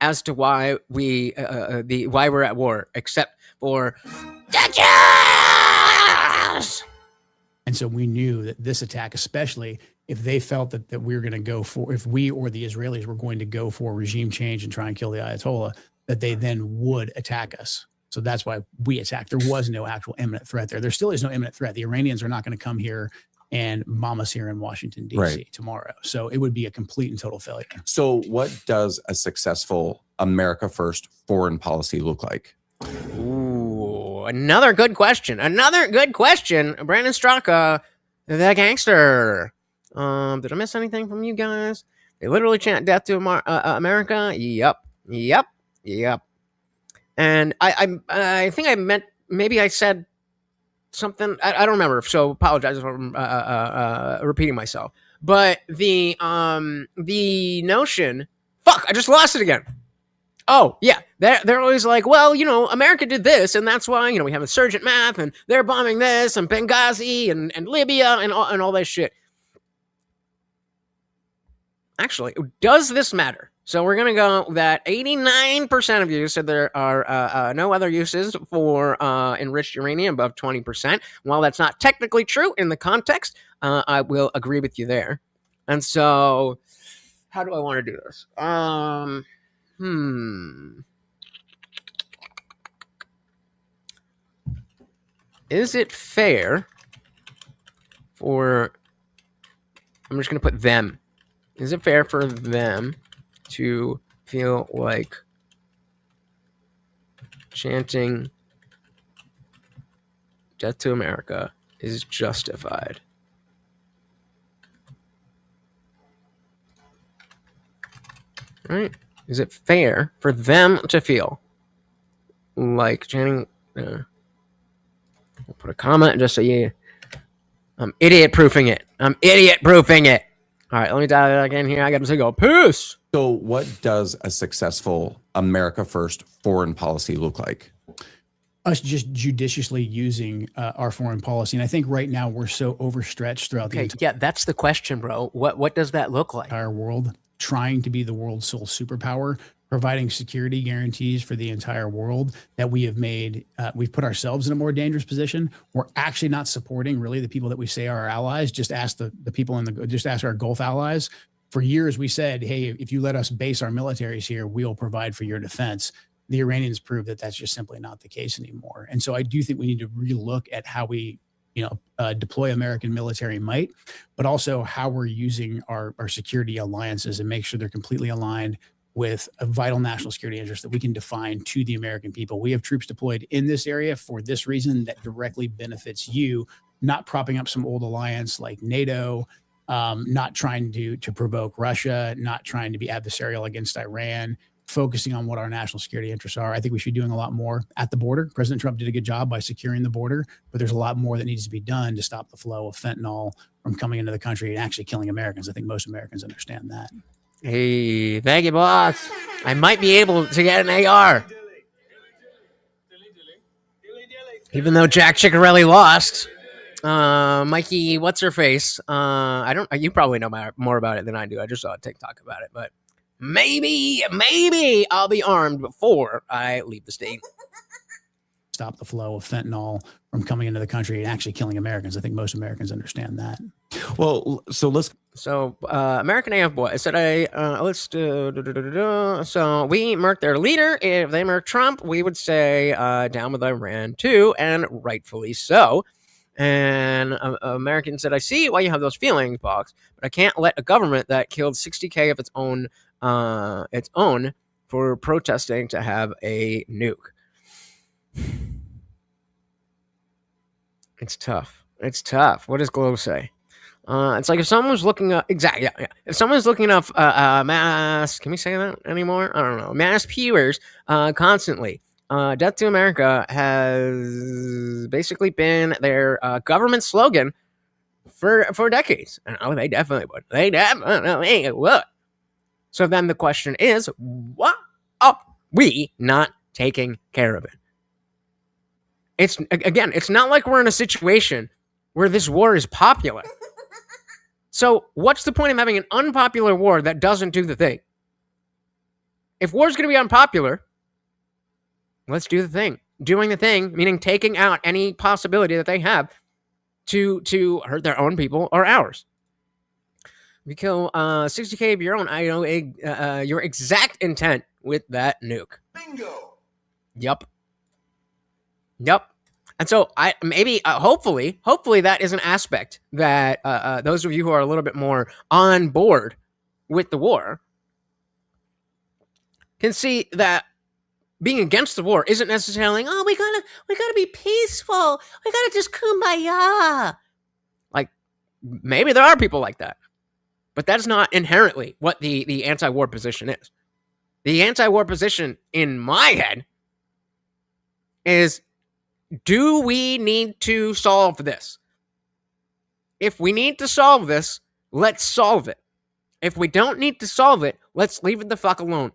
S2: as to why why we're at war, except for the Jews.
S4: And so we knew that this attack, especially if they felt that we were going to go for, if we or the Israelis were going to go for regime change and try and kill the Ayatollah, that they then would attack us. So that's why we attacked. There was no actual imminent threat there. There still is no imminent threat. The Iranians are not going to come here and bomb us here in Washington, D.C. tomorrow. So it would be a complete and total failure.
S3: So what does a successful America First foreign policy look like?
S2: Ooh, another good question. Brandon Straka, the gangster. Did I miss anything from you guys? They literally chant death to America. Yep. And I think I meant, maybe I said something. I don't remember. So apologize for repeating myself. But the notion, fuck, I just lost it again. Oh, yeah. They're always like, well, you know, America did this, and that's why, you know, we have insurgent math, and they're bombing this, and Benghazi, and Libya, and all that shit. Actually, does this matter? So we're going to go that 89% of you said there are no other uses for enriched uranium above 20%. While that's not technically true in the context, I will agree with you there. And so, how do I want to do this? Is it fair for, I'm just going to put them. Is it fair for them to feel like chanting death to America is justified? Right? Is it fair for them to feel like chanting? I'll put a comment just so you. I'm idiot proofing it. All right, let me dial it again here. I got to go. Peace.
S3: So what does a successful America First foreign policy look like?
S4: Us just judiciously using our foreign policy. And I think right now we're so overstretched throughout the
S2: Yeah, that's the question, bro. What does that look like?
S4: entire world, trying to be the world's sole superpower, providing security guarantees for the entire world, that we have made, we've put ourselves in a more dangerous position. We're actually not supporting really the people that we say are our allies. Just ask the people just ask our Gulf allies. For years, we said, hey, if you let us base our militaries here, we'll provide for your defense. The Iranians proved that that's just simply not the case anymore. And so I do think we need to relook at how we, deploy American military might, but also how we're using our security alliances and make sure they're completely aligned with a vital national security interest that we can define to the American people. We have troops deployed in this area for this reason that directly benefits you, not propping up some old alliance like NATO, not trying to provoke Russia, not trying to be adversarial against Iran, focusing on what our national security interests are. I think we should be doing a lot more at the border. President Trump did a good job by securing the border, but there's a lot more that needs to be done to stop the flow of fentanyl from coming into the country and actually killing Americans. I think most Americans understand that.
S2: Hey, thank you, boss. I might be able to get an AR. Even though Jack Ciccarelli lost. Mikey, what's her face? You probably know more about it than I do. I just saw a TikTok about it, but maybe I'll be armed before I leave the state.
S4: Stop the flow of fentanyl from coming into the country and actually killing Americans. I think most Americans understand that.
S3: Well, so
S2: American AF boy said, let's do. So we murked their leader. If they murked Trump, we would say down with Iran too, and rightfully so. And American said, I see why you have those feelings, Box, but I can't let a government that killed 60K of its own for protesting to have a nuke. It's tough. What does Glow say? It's like if someone's looking up, exactly, yeah. If someone's looking up mass, can we say that anymore? I don't know. Mass pewers constantly. Death to America has basically been their government slogan for decades. Oh, they definitely would. So then the question is, what are we not taking care of it? It's not like we're in a situation where this war is popular. So what's the point of having an unpopular war that doesn't do the thing? If war's going to be unpopular, let's do the thing. Doing the thing, meaning taking out any possibility that they have to hurt their own people or ours. We kill 60K of your own. I know your exact intent with that nuke.
S1: Bingo.
S2: Yep. And so hopefully that is an aspect that those of you who are a little bit more on board with the war can see that being against the war isn't necessarily, oh, we gotta be peaceful. We gotta just kumbaya. Like, maybe there are people like that. But that's not inherently what the anti-war position is. The anti-war position in my head is, do we need to solve this? If we need to solve this, let's solve it. If we don't need to solve it, let's leave it the fuck alone.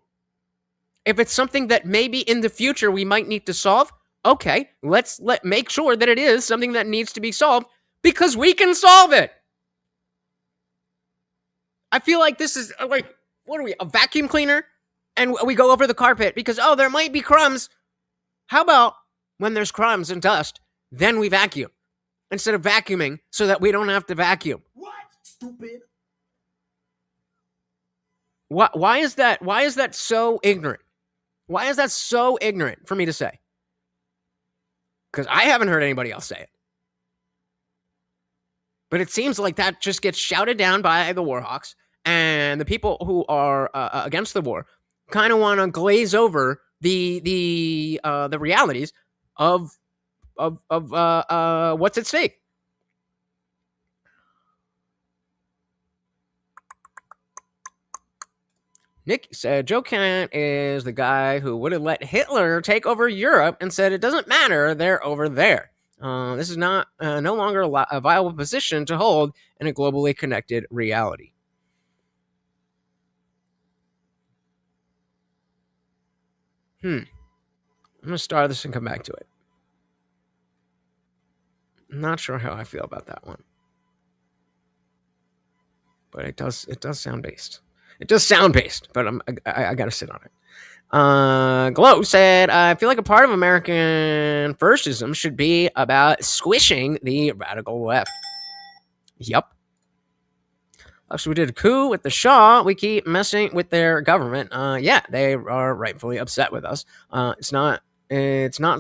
S2: If it's something that maybe in the future we might need to solve, okay, let's make sure that it is something that needs to be solved because we can solve it. I feel like this is like, what are we, a vacuum cleaner? And we go over the carpet because, oh, there might be crumbs. How about when there's crumbs and dust, then we vacuum instead of vacuuming so that we don't have to vacuum?
S1: What? Stupid.
S2: Why is that so ignorant? Why is that so ignorant for me to say? Because I haven't heard anybody else say it. But it seems like that just gets shouted down by the Warhawks, and the people who are against the war kind of want to glaze over the realities of what's at stake. Nick said Joe Kent is the guy who would have let Hitler take over Europe and said it doesn't matter, they're over there. This is no longer a viable position to hold in a globally connected reality. I'm going to start this and come back to it. I'm not sure how I feel about that one. But it does sound based. It does sound based, but I got to sit on it. Glow said, I feel like a part of American fascism should be about squishing the radical left. Yep. So we did a coup with the Shah. We keep messing with their government. Yeah, they are rightfully upset with us. It's not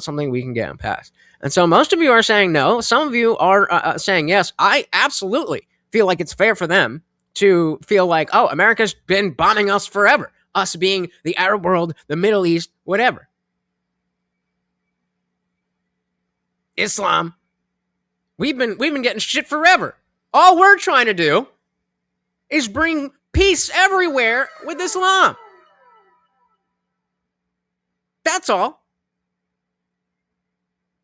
S2: something we can get past. And so most of you are saying no. Some of you are saying yes. I absolutely feel like it's fair for them to feel like, oh, America's been bombing us forever. Us being the Arab world, the Middle East, whatever. Islam. We've been getting shit forever. All we're trying to do is bring peace everywhere with Islam. That's all.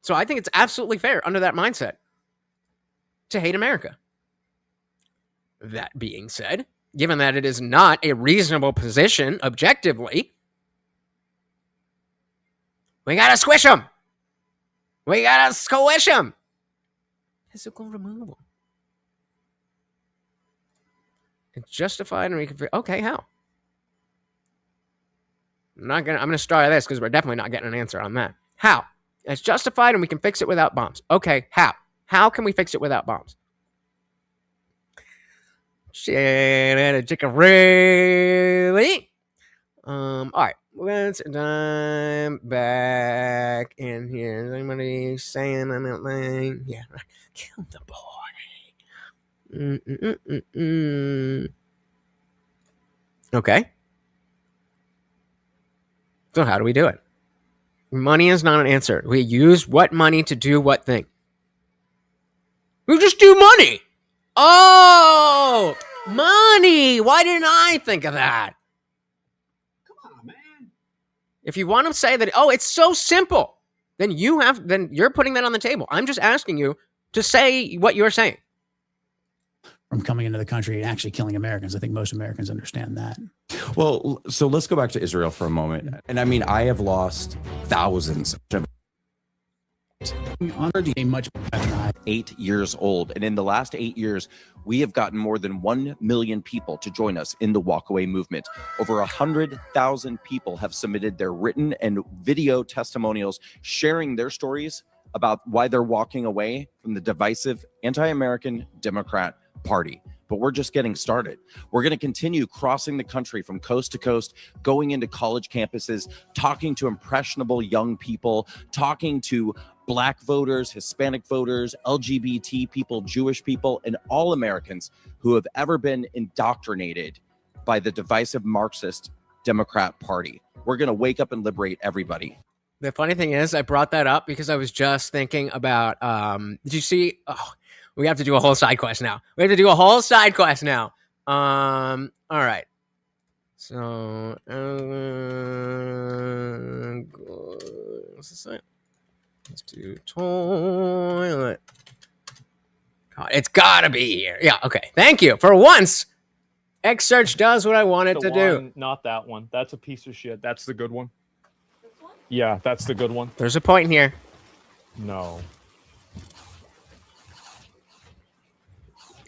S2: So I think it's absolutely fair under that mindset to hate America. That being said, given that it is not a reasonable position objectively, we gotta squish them. We gotta squish them. Physical removal. It's justified and we can. Okay, how? I'm gonna start this because we're definitely not getting an answer on that. How? It's justified and we can fix it without bombs. Okay, how? How can we fix it without bombs? Shit, really? All right, let's dive back in here. Is anybody saying anything? Yeah, kill the boy. Okay. So how do we do it? Money is not an answer. We use what money to do what thing? We just do money. Oh, money. Why didn't I think of that?
S1: Come on, man.
S2: If you want to say that, oh, it's so simple, then you're putting that on the table. I'm just asking you to say what you're saying.
S4: From coming into the country and actually killing Americans. I think most Americans understand that.
S3: Well, so let's go back to Israel for a moment. And I mean, I have lost thousands of
S4: Honored you much better than I.
S3: 8 years old. And in the last 8 years, we have gotten more than 1 million people to join us in the walkaway movement. Over 100,000 people have submitted their written and video testimonials sharing their stories about why they're walking away from the divisive anti-American Democrat Party. But we're just getting started. We're going to continue crossing the country from coast to coast, going into college campuses, talking to impressionable young people, talking to Black voters, Hispanic voters, LGBT people, Jewish people, and all Americans who have ever been indoctrinated by the divisive Marxist Democrat Party. We're going to wake up and liberate everybody.
S2: The funny thing is, I brought that up because I was just thinking about, did you see, we have to do a whole side quest now. All right. So, what's this say? Let's do toilet. God, it's gotta be here. Yeah, okay. Thank you. For once, X-Search does what I want it to do.
S5: Not that one. That's a piece of shit. That's the good one. This one? Yeah, that's the good one.
S2: There's a point here.
S5: No.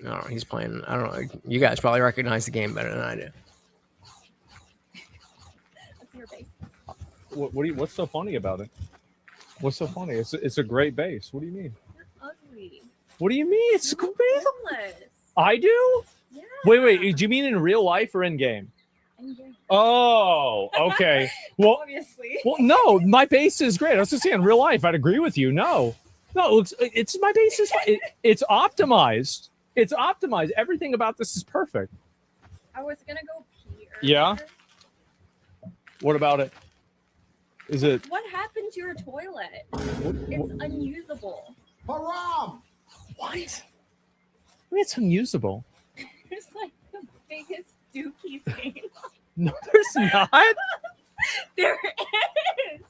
S2: Oh, he's playing. I don't know. You guys probably recognize the game better than I do.
S6: What's your base?
S5: What's so funny about it? What's so funny? It's a great base. What do you mean?
S6: You're ugly.
S5: What do you mean? It's a cool base.
S6: Homeless.
S5: I do?
S6: Yeah.
S5: Wait. Do you mean in real life or in game?
S6: In game.
S5: Oh, okay. Well,
S6: Obviously.
S5: well, no, my base is great. I was just saying, in real life, I'd agree with you. No, it's my base is it's optimized. It's optimized. Everything about this is perfect.
S6: I was gonna go pee earlier.
S5: Yeah? What about it? Is it?
S6: What happened to your toilet? It's unusable.
S5: Haram! What? I mean, it's unusable.
S6: There's like the biggest dookie stain.
S5: No, there's not.
S6: There is.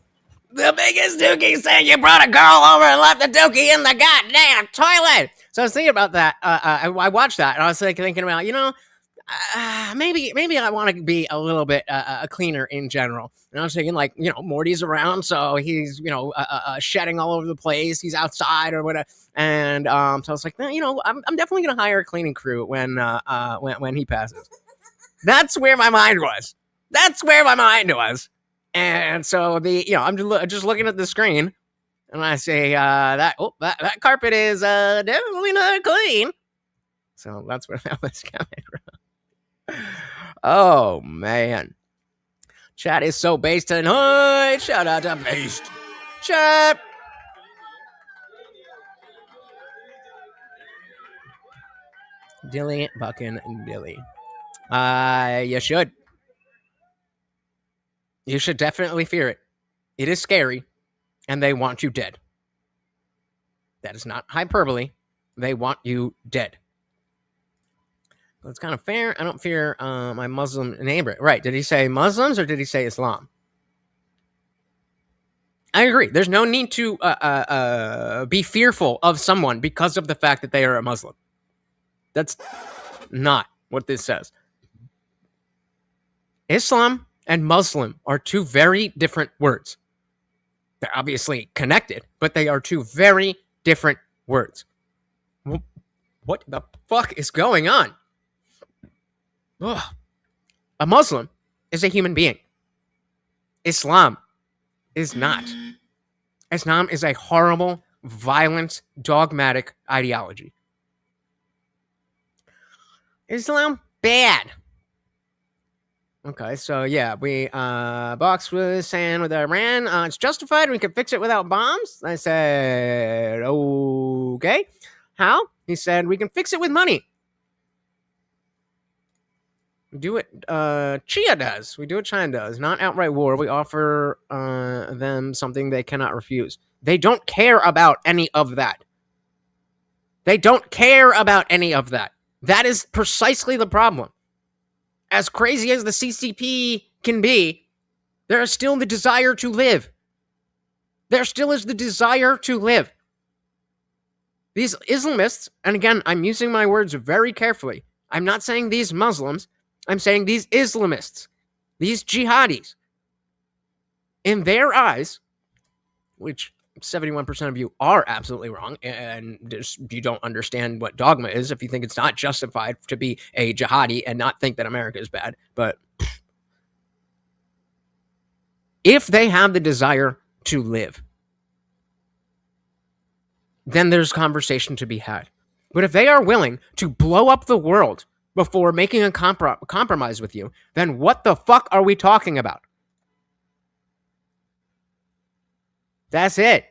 S2: The biggest dookie saying you brought a girl over and left the dookie in the goddamn toilet. So I was thinking about that. I watched that and I was thinking about, maybe I want to be a little bit cleaner in general. And I was thinking, like, Morty's around, so he's shedding all over the place. He's outside or whatever. And so I was like, I'm definitely gonna hire a cleaning crew when he passes. That's where my mind was. And so I'm just looking at the screen, and I say that carpet is definitely not clean. So that's where that was coming from. Oh man, chat is so based tonight. Shout out to Based Chat. Dilly bucking dilly. You should. You should definitely fear it. It is scary, and they want you dead. That is not hyperbole. They want you dead. Well, it's kind of fair. I don't fear my Muslim neighbor. Right. Did he say Muslims or did he say Islam? I agree. There's no need to be fearful of someone because of the fact that they are a Muslim. That's not what this says. Islam and Muslim are two very different words. They're obviously connected, but they are two very different words. What the fuck is going on? Ugh. A Muslim is a human being. Islam is not. Islam is a horrible, violent, dogmatic ideology. Islam, bad. Okay, so yeah, Box was saying with Iran, it's justified, we can fix it without bombs. I said, okay. How? He said, we can fix it with money. We do it, Chia does. We do what China does. Not outright war. We offer them something they cannot refuse. They don't care about any of that. That is precisely the problem. As crazy as the CCP can be, there is still the desire to live. There still is the desire to live. These Islamists, and again, I'm using my words very carefully. I'm not saying these Muslims. I'm saying these Islamists, these jihadis, in their eyes, which 71% of you are absolutely wrong, and you don't understand what dogma is if you think it's not justified to be a jihadi and not think that America is bad. But if they have the desire to live, then there's conversation to be had. But if they are willing to blow up the world before making a compromise with you, then what the fuck are we talking about? That's it.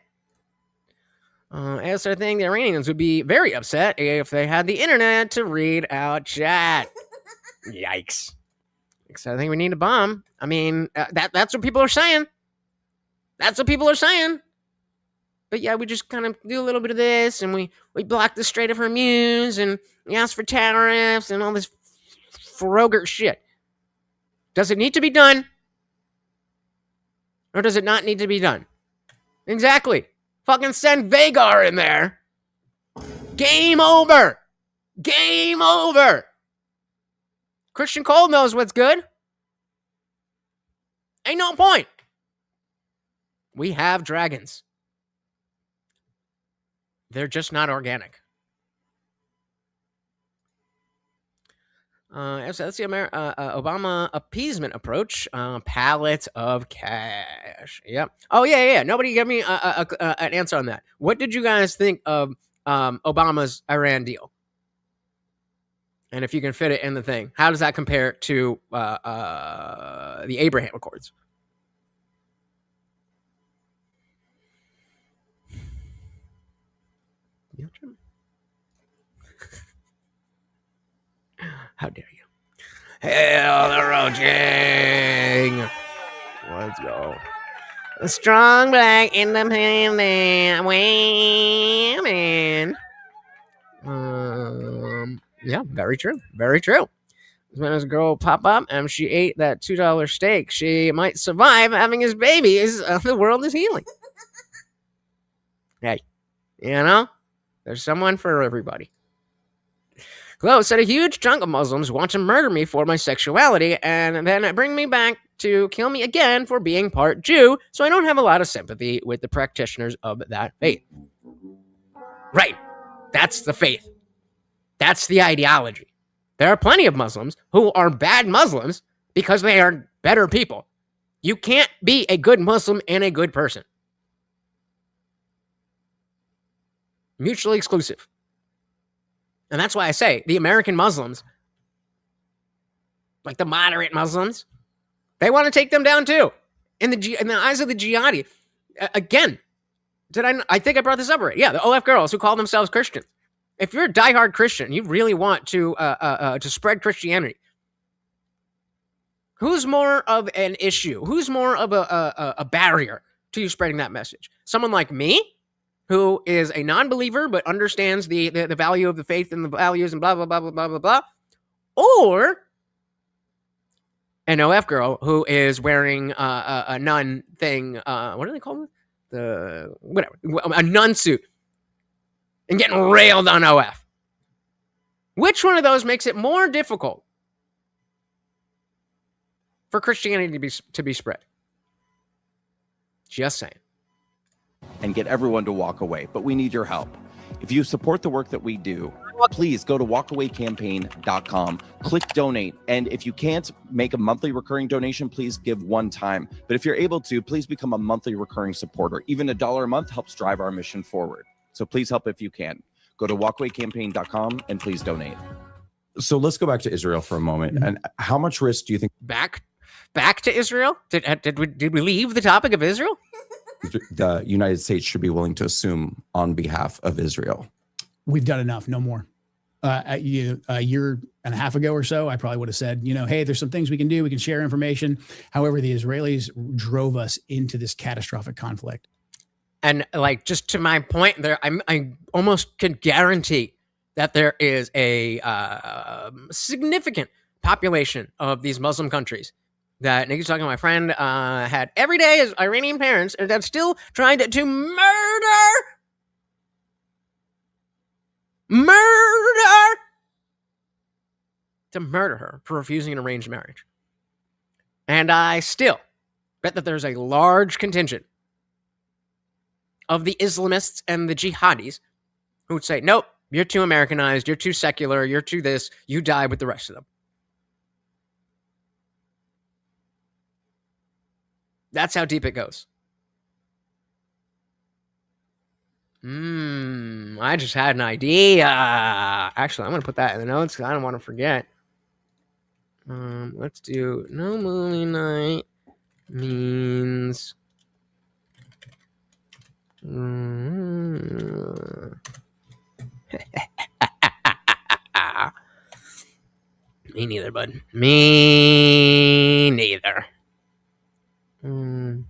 S2: As I think the Iranians would be very upset if they had the internet to read out chat. Yikes. So I think we need a bomb. I mean, that's what people are saying. That's what people are saying. But yeah, we just kind of do a little bit of this, and we block the Strait of Hormuz, and we ask for tariffs, and all this frogurt shit. Does it need to be done? Or does it not need to be done? Exactly. Fucking send Vagar in there. Game over. Game over. Christian Cole knows what's good. Ain't no point. We have dragons. They're just not organic. So that's the Obama appeasement approach. Palette of cash. Yep. Oh, yeah. Nobody gave me an answer on that. What did you guys think of Obama's Iran deal? And if you can fit it in the thing, how does that compare to the Abraham Accords? How dare you? Hail the Roaching! Let's go. A strong black independent women. Yeah, very true. Very true. When this girl pop up and she ate that $2 steak, she might survive having his babies. The world is healing. Hey, you know, there's someone for everybody. Glow said a huge chunk of Muslims want to murder me for my sexuality and then bring me back to kill me again for being part Jew, so I don't have a lot of sympathy with the practitioners of that faith. Right. That's the faith. That's the ideology. There are plenty of Muslims who are bad Muslims because they are better people. You can't be a good Muslim and a good person. Mutually exclusive. And that's why I say the American Muslims, like the moderate Muslims, they want to take them down too. In the eyes of the jihadi. Again, I think I brought this up already. Yeah, the OF girls who call themselves Christians. If you're a diehard Christian, you really want to spread Christianity. Who's more of an issue? Who's more of a barrier to you spreading that message? Someone like me, who is a non-believer but understands the value of the faith and the values and blah, blah, blah, blah, blah, blah, blah. Or an OF girl who is wearing a nun thing. What do they call it? A nun suit. And getting railed on OF. Which one of those makes it more difficult for Christianity to be spread? Just saying.
S3: And get everyone to walk away, but we need your help. If you support the work that we do, please go to walkawaycampaign.com, click donate, and if you can't make a monthly recurring donation, please give one time. But if you're able to, please become a monthly recurring supporter. Even $1 a month helps drive our mission forward. So please help if you can. Go to walkawaycampaign.com and please donate. So let's go back to Israel for a moment. And how much risk do you think
S2: back to Israel? Did we leave the topic of Israel?
S3: The United States should be willing to assume on behalf of Israel?
S4: We've done enough, no more. A year and a half ago or so, I probably would have said, hey, there's some things we can do. We can share information. However, the Israelis drove us into this catastrophic conflict.
S2: And like, just to my point there, I almost can guarantee that there is a significant population of these Muslim countries that Nikki's talking to my friend had every day as Iranian parents and that still tried to murder her for refusing an arranged marriage. And I still bet that there's a large contingent of the Islamists and the jihadis who would say, nope, you're too Americanized, you're too secular, you're too this, you die with the rest of them. That's how deep it goes. I just had an idea. Actually, I'm going to put that in the notes because I don't want to forget. Let's do no movie night means... Me neither, bud. Me neither. Oh,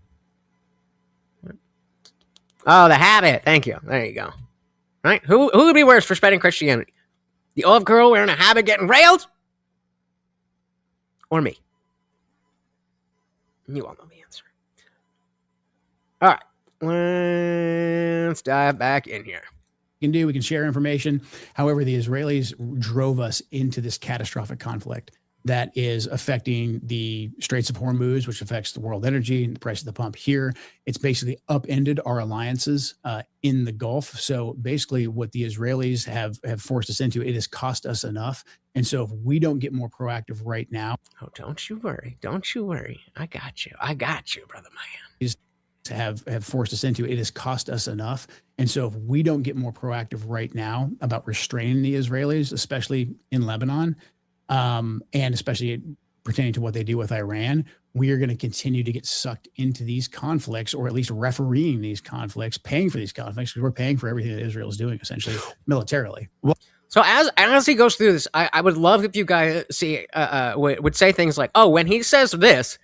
S2: the habit. Thank you. There you go. Right? Who would be worse for spreading Christianity? The olive girl wearing a habit getting railed? Or me? You all know the answer. All right. Let's dive back in here.
S4: We can share information. However, the Israelis drove us into this catastrophic conflict that is affecting the Straits of Hormuz, which affects the world energy and the price of the pump here. It's basically upended our alliances in the Gulf. So basically what the Israelis have forced us into, it has cost us enough. And so if we don't get more proactive right now.
S2: Oh, don't you worry. Don't you worry. I got you. I got you, brother man.
S4: Have forced us into, it has cost us enough. And so if we don't get more proactive right now about restraining the Israelis, especially in Lebanon, and especially pertaining to what they do with Iran, we are going to continue to get sucked into these conflicts, or at least refereeing these conflicts, paying for these conflicts, because we're paying for everything that Israel is doing, essentially, militarily.
S2: So as he goes through this, I would love if you guys would say things like, oh, when he says this,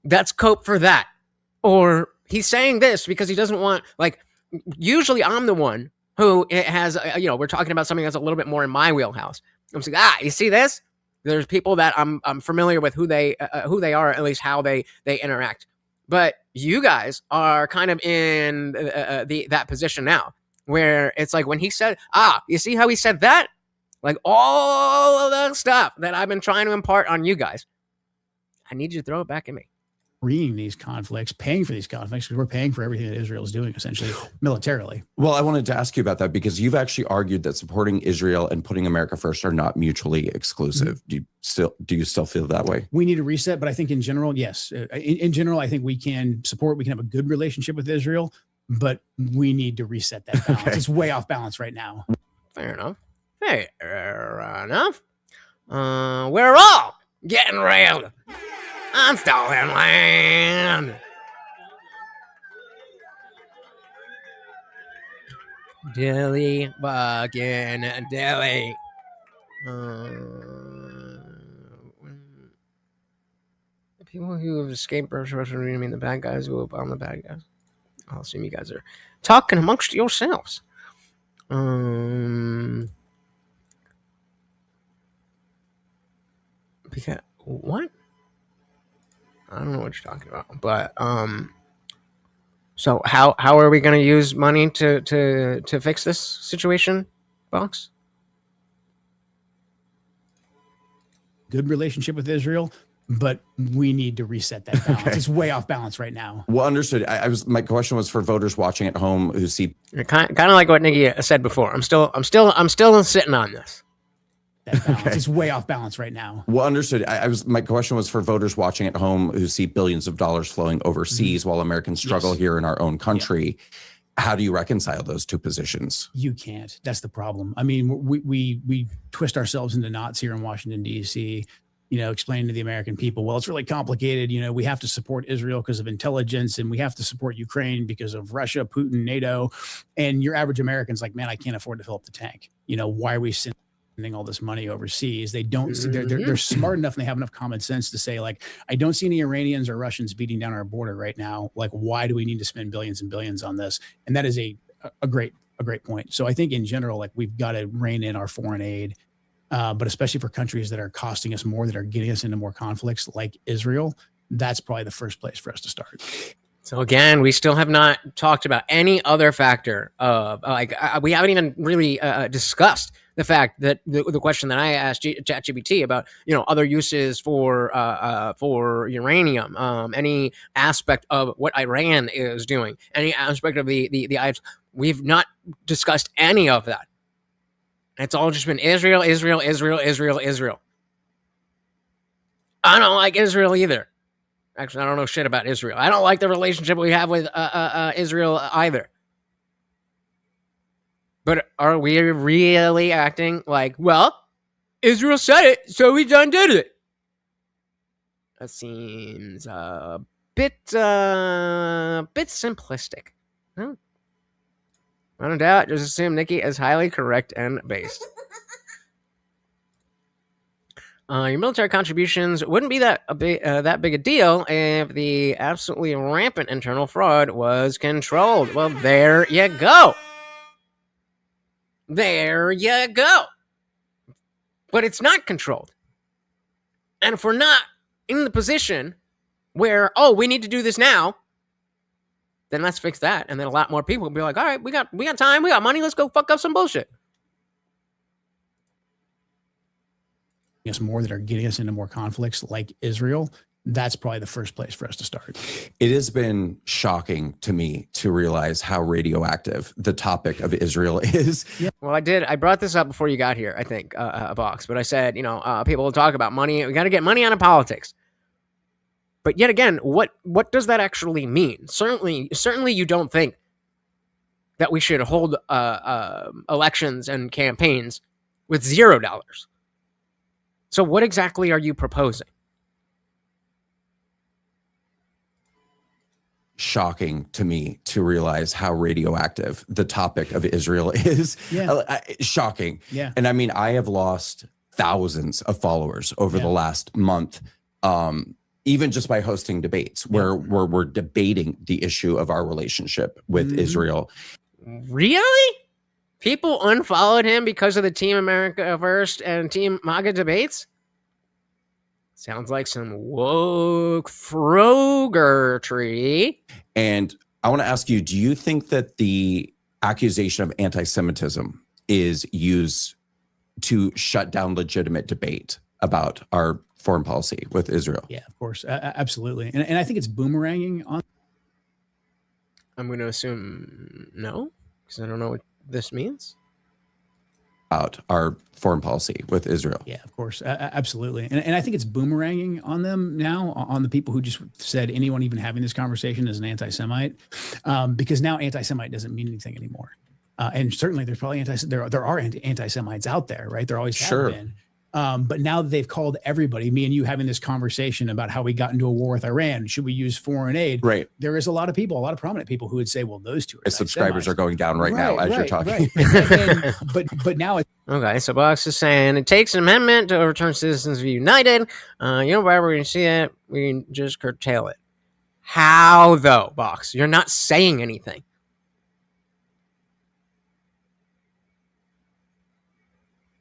S2: that's cope for that. Or he's saying this because he doesn't want, like, usually I'm the one who has, we're talking about something that's a little bit more in my wheelhouse. I'm like, you see this? There's people that I'm familiar with who they are, at least how they interact. But you guys are kind of in that position now, where it's like when he said, you see how he said that? Like all of the stuff that I've been trying to impart on you guys, I need you to throw it back at me.
S4: These conflicts, paying for these conflicts, because we're paying for everything that Israel is doing, essentially, militarily.
S3: Well, I wanted to ask you about that because you've actually argued that supporting Israel and putting America first are not mutually exclusive. Mm-hmm. Do you still feel that way?
S4: We need to reset, but I think in general, yes. In general, I think we can have a good relationship with Israel, but we need to reset that balance. Okay. It's way off balance right now.
S2: Fair enough. Fair enough. We're all getting railed on stolen land. Dilly fucking dilly. The people who have escaped Russian, I mean the bad guys who will bomb the bad guys. I'll assume you guys are talking amongst yourselves. Because what? I don't know what you're talking about, but so how are we going to use money to fix this situation, Box?
S4: Good relationship with Israel, but we need to reset that balance. Okay. It's way off balance right now.
S3: Well, understood. My question was for voters watching at home who see
S2: kind of like what Nikki said before. I'm still sitting on this.
S4: Okay. It's way off balance right now.
S3: Well, understood. My question was for voters watching at home who see billions of dollars flowing overseas while Americans struggle here in our own country. Yeah. How do you reconcile those two positions?
S4: You can't. That's the problem. I mean, we twist ourselves into knots here in Washington, D.C., explaining to the American people, well, it's really complicated. We have to support Israel because of intelligence, and we have to support Ukraine because of Russia, Putin, NATO. And your average American's like, man, I can't afford to fill up the tank. Why are we sending all this money overseas? They don't see, they're smart enough, and they have enough common sense to say, like, I don't see any Iranians or Russians beating down our border right now. Like, why do we need to spend billions and billions on this? And that is a great point. So I think in general, like, we've got to rein in our foreign aid, but especially for countries that are costing us more, that are getting us into more conflicts like Israel, that's probably the first place for us to start.
S2: So again, we still have not talked about any other factor of we haven't even really discussed the fact that the question that I asked ChatGPT about, other uses for uranium, any aspect of what Iran is doing, any aspect of the we've not discussed any of that. It's all just been Israel, Israel, Israel, Israel, Israel. I don't like Israel either. Actually, I don't know shit about Israel. I don't like the relationship we have with Israel either. But are we really acting like, well, Israel said it, so we done did it? That seems a bit simplistic. Huh? Without a doubt, just assume Nikki is highly correct and based. Your military contributions wouldn't be that big a deal if the absolutely rampant internal fraud was controlled. Well, there you go. There you go. But it's not controlled. And if we're not in the position where, we need to do this now, then let's fix that. And then a lot more people will be like, all right, we got time, we got money, let's go fuck up some bullshit.
S4: Us more that are getting us into more conflicts like Israel, that's probably the first place for us to start.
S3: It has been shocking to me to realize how radioactive the topic of Israel is.
S4: Yeah.
S2: Well, I brought this up before you got here, I think, Box, but I said, people will talk about money. We got to get money out of politics. But yet again, what does that actually mean? Certainly you don't think that we should hold elections and campaigns with $0. So what exactly are you proposing?
S3: Shocking to me to realize how radioactive the topic of Israel is.
S4: Yeah.
S3: Shocking.
S4: Yeah.
S3: And I mean, I have lost thousands of followers over the last month, even just by hosting debates where we're debating the issue of our relationship with Israel.
S2: Really? People unfollowed him because of the Team America First and Team MAGA debates? Sounds like some woke frogertree.
S3: And I want to ask you, do you think that the accusation of anti-Semitism is used to shut down legitimate debate about our foreign policy with Israel?
S4: Yeah, of course. Absolutely. And I think it's boomeranging on.
S2: I'm going to assume no, because I don't know what this means.
S3: About our foreign policy with Israel.
S4: Yeah, of course. Absolutely. And I think it's boomeranging on them now, on the people who just said anyone even having this conversation is an anti-Semite, because now anti-Semite doesn't mean anything anymore. And certainly there's probably there are anti-Semites out there, right? There always have been. But now that they've called everybody, me and you having this conversation about how we got into a war with Iran, should we use foreign aid?
S3: Right.
S4: There is a lot of prominent people who would say, well, those two are
S3: subscribers are going down right now as you're talking.
S4: Right. but now it's
S2: okay. So Box is saying it takes an amendment to overturn Citizens United. Where we're going to see it, we can just curtail it. How though, Box? You're not saying anything.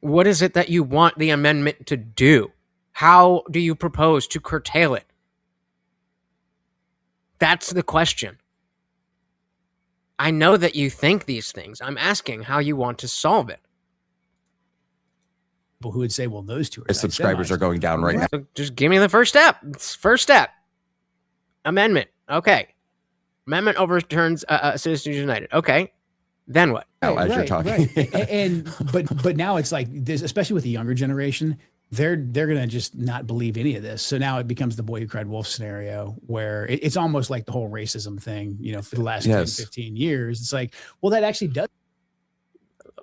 S2: What is it that you want the amendment to do? How do you propose to curtail it? That's the question. I know that you think these things. I'm asking how you want to solve it.
S4: People who would say, well, those two are
S3: subscribers are going down right now.
S2: So just give me the first step. First step. Amendment. Okay. Amendment overturns Citizens United. Okay. Then what?
S3: As you're talking.
S4: Right. But now it's like this, especially with the younger generation, they're gonna just not believe any of this. So now it becomes the boy who cried wolf scenario, where it's almost like the whole racism thing, for the last 10, 15 years. It's like, well, that actually does.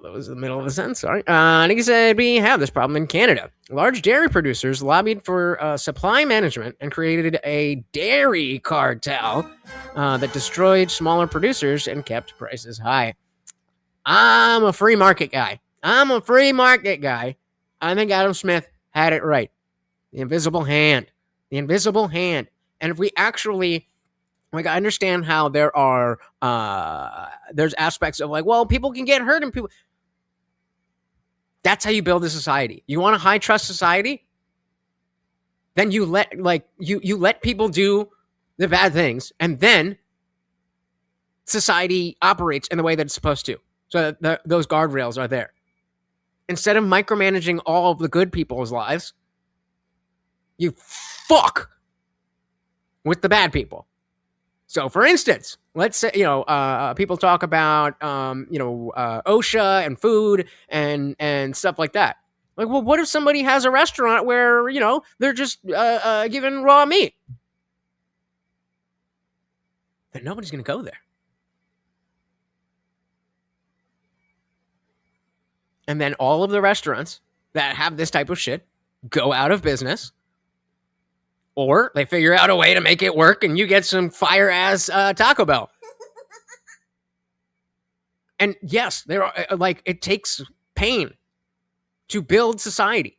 S2: That was the middle of a sentence. Sorry. Nikki said, we have this problem in Canada. Large dairy producers lobbied for supply management and created a dairy cartel that destroyed smaller producers and kept prices high. I'm a free market guy. I think Adam Smith had it right. The invisible hand. And if we actually, I understand how there are, there's aspects of like, well, people can get hurt and people. That's how you build a society. You want a high trust society? Then you let you let people do the bad things, and then society operates in the way that it's supposed to. So that those guardrails are there. instead of micromanaging all of the good people's lives, you fuck with the bad people. So, for instance, let's say, people talk about, OSHA and food and stuff like that. Like, well, what if somebody has a restaurant where, they're just giving raw meat? Then nobody's going to go there. And then all of the restaurants that have this type of shit go out of business. Or they figure out a way to make it work and you get some fire-ass Taco Bell. And yes, there are, it takes pain to build society.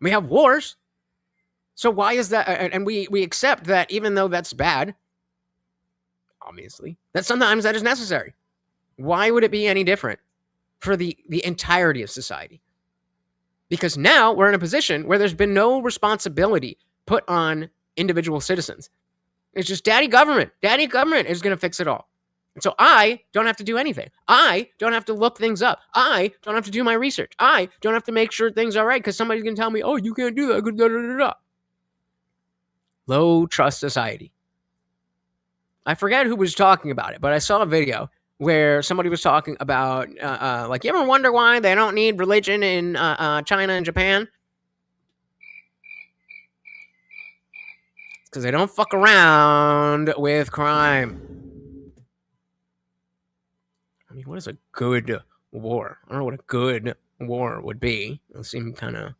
S2: We have wars. So why is that? And we accept that even though that's bad, obviously, that sometimes that is necessary. Why would it be any different for the entirety of society? Because now we're in a position where there's been no responsibility put on individual citizens. It's just daddy government. Daddy government is going to fix it all. And so I don't have to do anything. I don't have to look things up. I don't have to do my research. I don't have to make sure things are right because somebody's going to tell me, oh, you can't do that. Low trust society. I forget who was talking about it, but I saw a video where somebody was talking about, you ever wonder why they don't need religion in China and Japan? It's because they don't fuck around with crime. I mean, what is a good war? I don't know what a good war would be. It seems kind of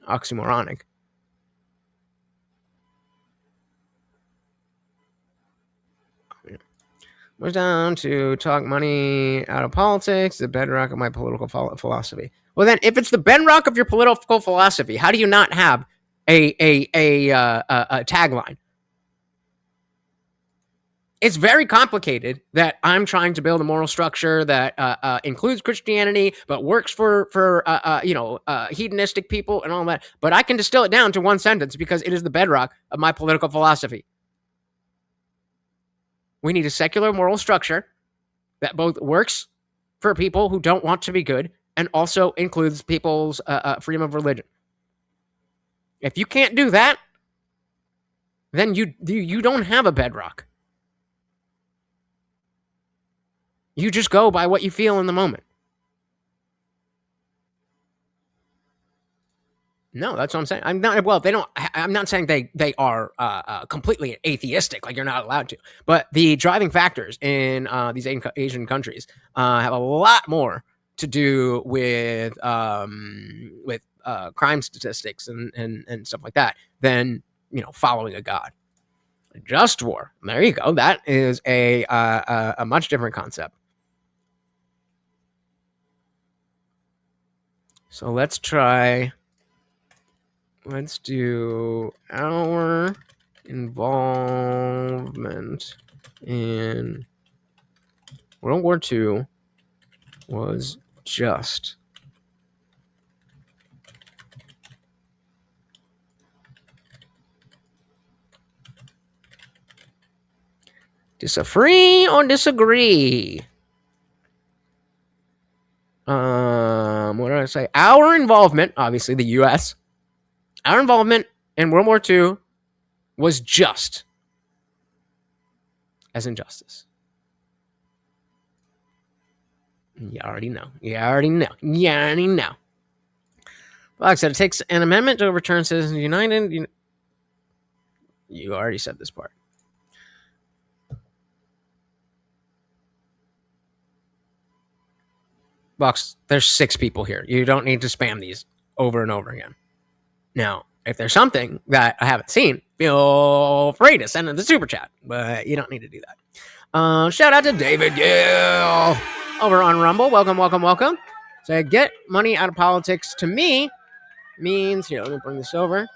S2: oxymoronic. Was down to talk money out of politics, the bedrock of my political philosophy. Well, then, if it's the bedrock of your political philosophy, how do you not have a tagline? It's very complicated that I'm trying to build a moral structure that includes Christianity, but works for hedonistic people and all that. But I can distill it down to one sentence because it is the bedrock of my political philosophy. We need a secular moral structure that both works for people who don't want to be good and also includes people's freedom of religion. If you can't do that, then you don't have a bedrock. You just go by what you feel in the moment. No, that's what I'm saying. I'm not saying they are completely atheistic, like you're not allowed to. But the driving factors in these Asian countries have a lot more to do with crime statistics and stuff like that than following a god. Just war. There you go. That is a much different concept. So let's do our involvement in World War II was just. Disagree or disagree? What did I say? Our involvement, obviously the U.S., our involvement in World War II was just as injustice. You already know. Like I said, it takes an amendment to overturn Citizens United. You already said this part. Box, there's 6 people here. You don't need to spam these over and over again. Now, if there's something that I haven't seen, feel free to send in the super chat, but you don't need to do that. Shout out to David Gill over on Rumble. Welcome. So get money out of politics to me means, here, let me bring this over.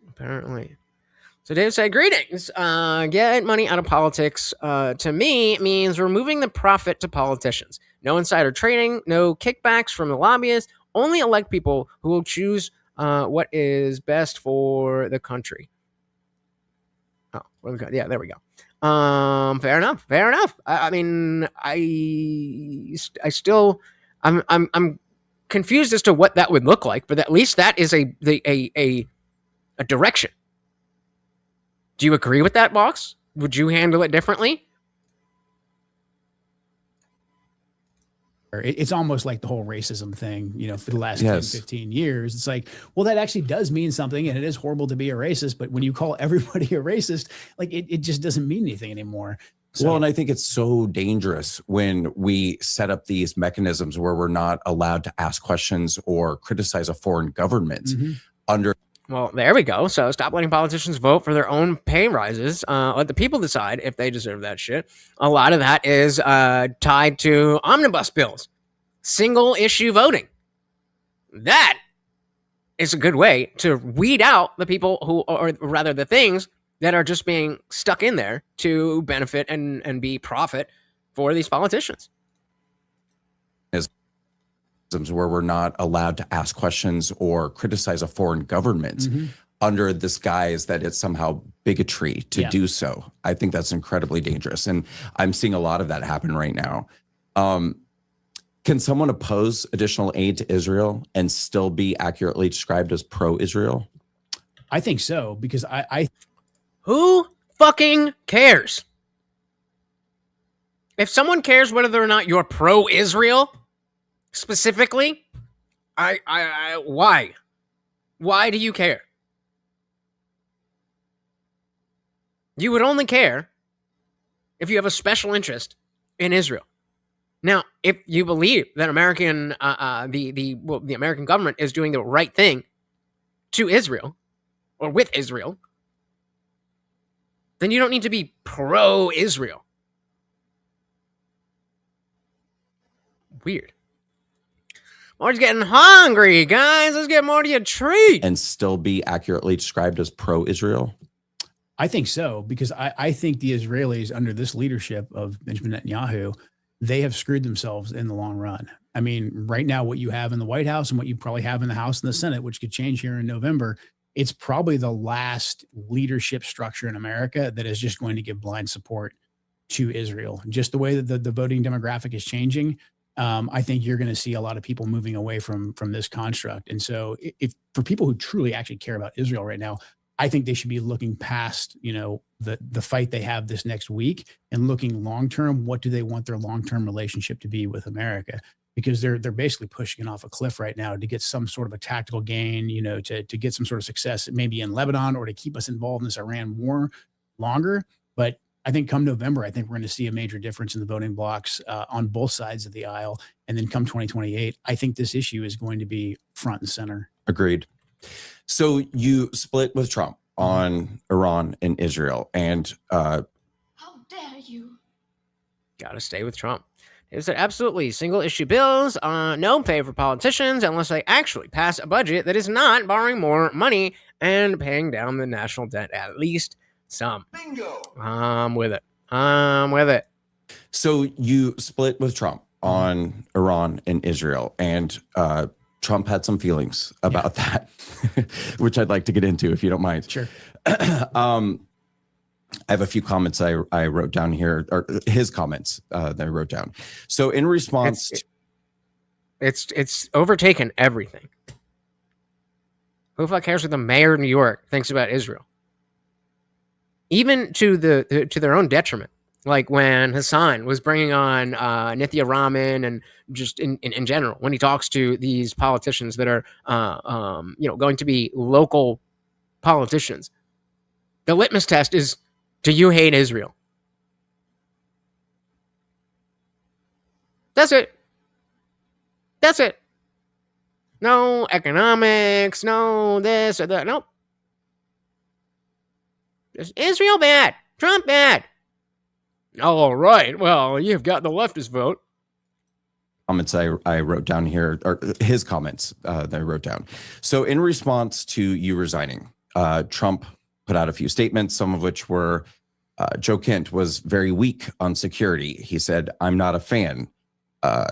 S2: Apparently. So Dave said, greetings. Get money out of politics to me means removing the profit to politicians. No insider trading, no kickbacks from the lobbyists. Only elect people who will choose what is best for the country. Oh, Yeah, there we go. Fair enough. Fair enough. I mean, I still, I'm confused as to what that would look like, but at least that is a direction. Do you agree with that, Box? Would you handle it differently?
S4: It's almost like the whole racism thing, you know, for the last
S3: Yes.
S4: 10, 15 years. It's like, well, that actually does mean something, and it is horrible to be a racist, but when you call everybody a racist, like it just doesn't mean anything anymore. So,
S3: Well, and I think it's so dangerous when we set up these mechanisms where we're not allowed to ask questions or criticize a foreign government under.
S2: Well, there we go. So stop letting politicians vote for their own pay rises. Let the people decide if they deserve that shit. A lot of that is tied to omnibus bills, single issue voting. That is a good way to weed out the people who, or rather the things that are just being stuck in there to benefit and be profit for these politicians.
S3: Where we're not allowed to ask questions or criticize a foreign government under this guise that it's somehow bigotry to do so. I think that's incredibly dangerous. And I'm seeing a lot of that happen right now. Can someone oppose additional aid to Israel and still be accurately described as pro-Israel?
S4: I think so, because I
S2: Who fucking cares? If someone cares whether or not you're pro-Israel, specifically, why? Why do you care? You would only care if you have a special interest in Israel. Now, if you believe that the American government is doing the right thing to Israel or with Israel, then you don't need to be pro-Israel. Weird. Morty's getting hungry, guys. Let's get Morty a treat.
S3: And still be accurately described as pro-Israel?
S4: I think so, because I think the Israelis under this leadership of Benjamin Netanyahu, they have screwed themselves in the long run. I mean, right now, what you have in the White House and what you probably have in the House and the Senate, which could change here in November, it's probably the last leadership structure in America that is just going to give blind support to Israel. Just the way that the voting demographic is changing, I think you're going to see a lot of people moving away from this construct. And so if for people who truly actually care about Israel right now, I think they should be looking past, you know, the fight they have this next week and looking long-term. What do they want their long-term relationship to be with America? Because they're basically pushing it off a cliff right now to get some sort of a tactical gain, you know, to get some sort of success, maybe in Lebanon, or to keep us involved in this Iran war longer. But I think come November, I think we're going to see a major difference in the voting blocks on both sides of the aisle. And then come 2028, I think this issue is going to be front and center.
S3: Agreed. So you split with Trump on Iran and Israel, and
S6: How dare you?
S2: Gotta stay with Trump. It said absolutely single issue bills, no pay for politicians unless they actually pass a budget that is not borrowing more money and paying down the national debt at least some.
S1: Bingo.
S2: I'm with it. I'm with it.
S3: so you split with Trump on Iran and Israel, and Trump had some feelings about that, which I'd like to get into if you don't mind.
S4: Sure.
S3: I have a few comments I wrote down here, or his comments that I wrote down. So in response,
S2: It's overtaken everything. Who the fuck cares what the mayor of New York thinks about Israel? Even to their own detriment. Like when Hassan was bringing on Nithya Raman, and just in general, when he talks to these politicians that are going to be local politicians, the litmus test is, do you hate Israel? That's it. That's it. No economics, no this or that. Nope. Is Israel bad? Trump bad? All right. Well, you've got the leftist vote.
S3: comments I wrote down here, or his comments that I wrote down. So in response to you resigning, Trump put out a few statements, some of which were Joe Kent was very weak on security. He said, I'm not a fan.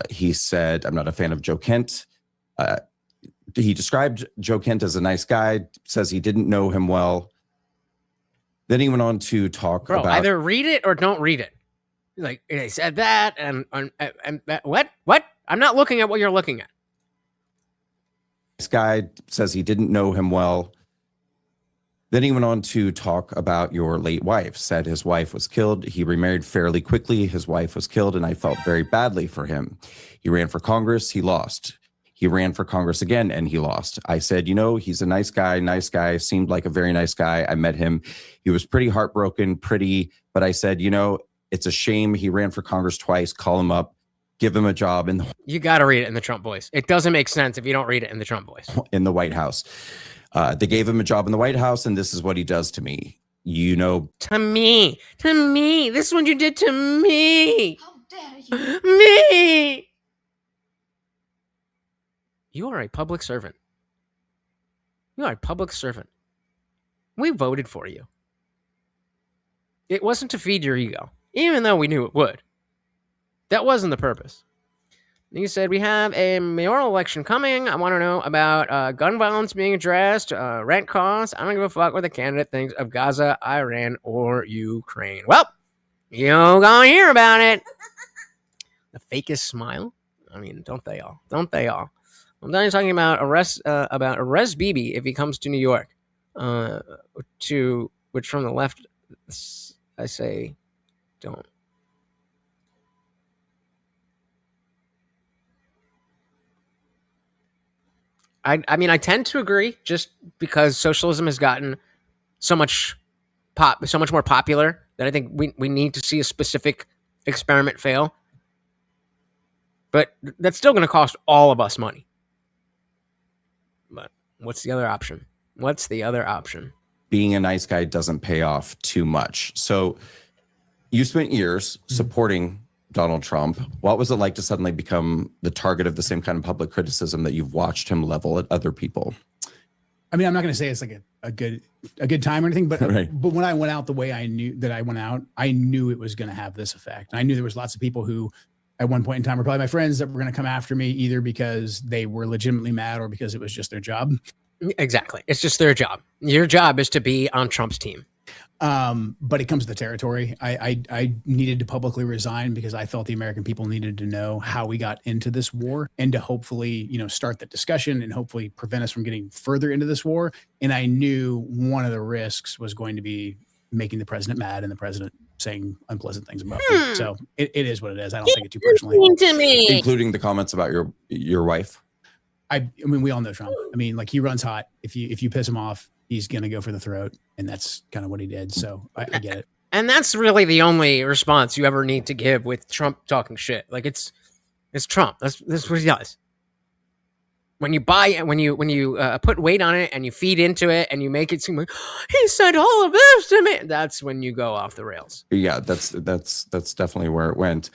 S3: He said, I'm not a fan of Joe Kent. He described Joe Kent as a nice guy, says he didn't know him well. Then he went on to talk
S2: Bro,
S3: about
S2: either read it or don't read it. Like, they said that, and that, what? I'm not looking at what you're looking at.
S3: this guy says he didn't know him well. Then he went on to talk about your late wife, said his wife was killed. He remarried fairly quickly. His wife was killed, and I felt very badly for him. He ran for Congress. He lost. He ran for Congress again, and he lost. I said, you know, he's a nice guy, seemed like a very nice guy. I met him. He was pretty heartbroken, but I said, you know, it's a shame he ran for Congress twice. Call him up, give him a job
S2: You got to read it in the Trump voice. It doesn't make sense if you don't read it in the Trump voice.
S3: in the White House. They gave him a job in the White House, and this is what he does to me. You know,
S2: To me. This is what you did to me.
S6: How dare you?
S2: Me. You are a public servant. You are a public servant. We voted for you. It wasn't to feed your ego, even though we knew it would. That wasn't the purpose. You said, we have a mayoral election coming. I want to know about gun violence being addressed, rent costs. I don't give a fuck what the candidate thinks of Gaza, Iran, or Ukraine. Well, you're going to hear about it. The fakest smile. I mean, don't they all? Don't they all? I'm done talking about arrest Bibi if he comes to New York. Which from the left, I say, don't. I mean, I tend to agree, just because socialism has gotten so much more popular that I think we need to see a specific experiment fail. But that's still going to cost all of us money. But what's the other option? Being
S3: a nice guy doesn't pay off too much. So you spent years supporting Donald Trump. What was it like to suddenly become the target of the same kind of public criticism that you've watched him level at other people?
S4: I mean, I'm not going to say it's like a good time or anything, but
S3: Right.
S4: But when I went out the way I knew that I went out, I knew it was going to have this effect. And I knew there was lots of people who, at one point in time, were probably my friends that were going to come after me, either because they were legitimately mad or because it was just their job.
S2: Exactly, it's just their job. Your job is to be on Trump's team.
S4: But it comes to the territory. I needed to publicly resign because I felt the American people needed to know how we got into this war and to hopefully, start the discussion and hopefully prevent us from getting further into this war. And I knew one of the risks was going to be making the president mad and the president saying unpleasant things about me. So it is what it is. I don't take it too personally.
S2: To me.
S3: Including the comments about your wife?
S4: I mean, we all know Trump. I mean, like, he runs hot. If you piss him off, he's going to go for the throat. And that's kind of what he did. So I get it.
S2: And that's really the only response you ever need to give with Trump talking shit. Like, it's Trump. That's what he does. When you put weight on it and you feed into it and you make it seem like he said all of this to me, that's when you go off the rails.
S3: Yeah, that's definitely where it went.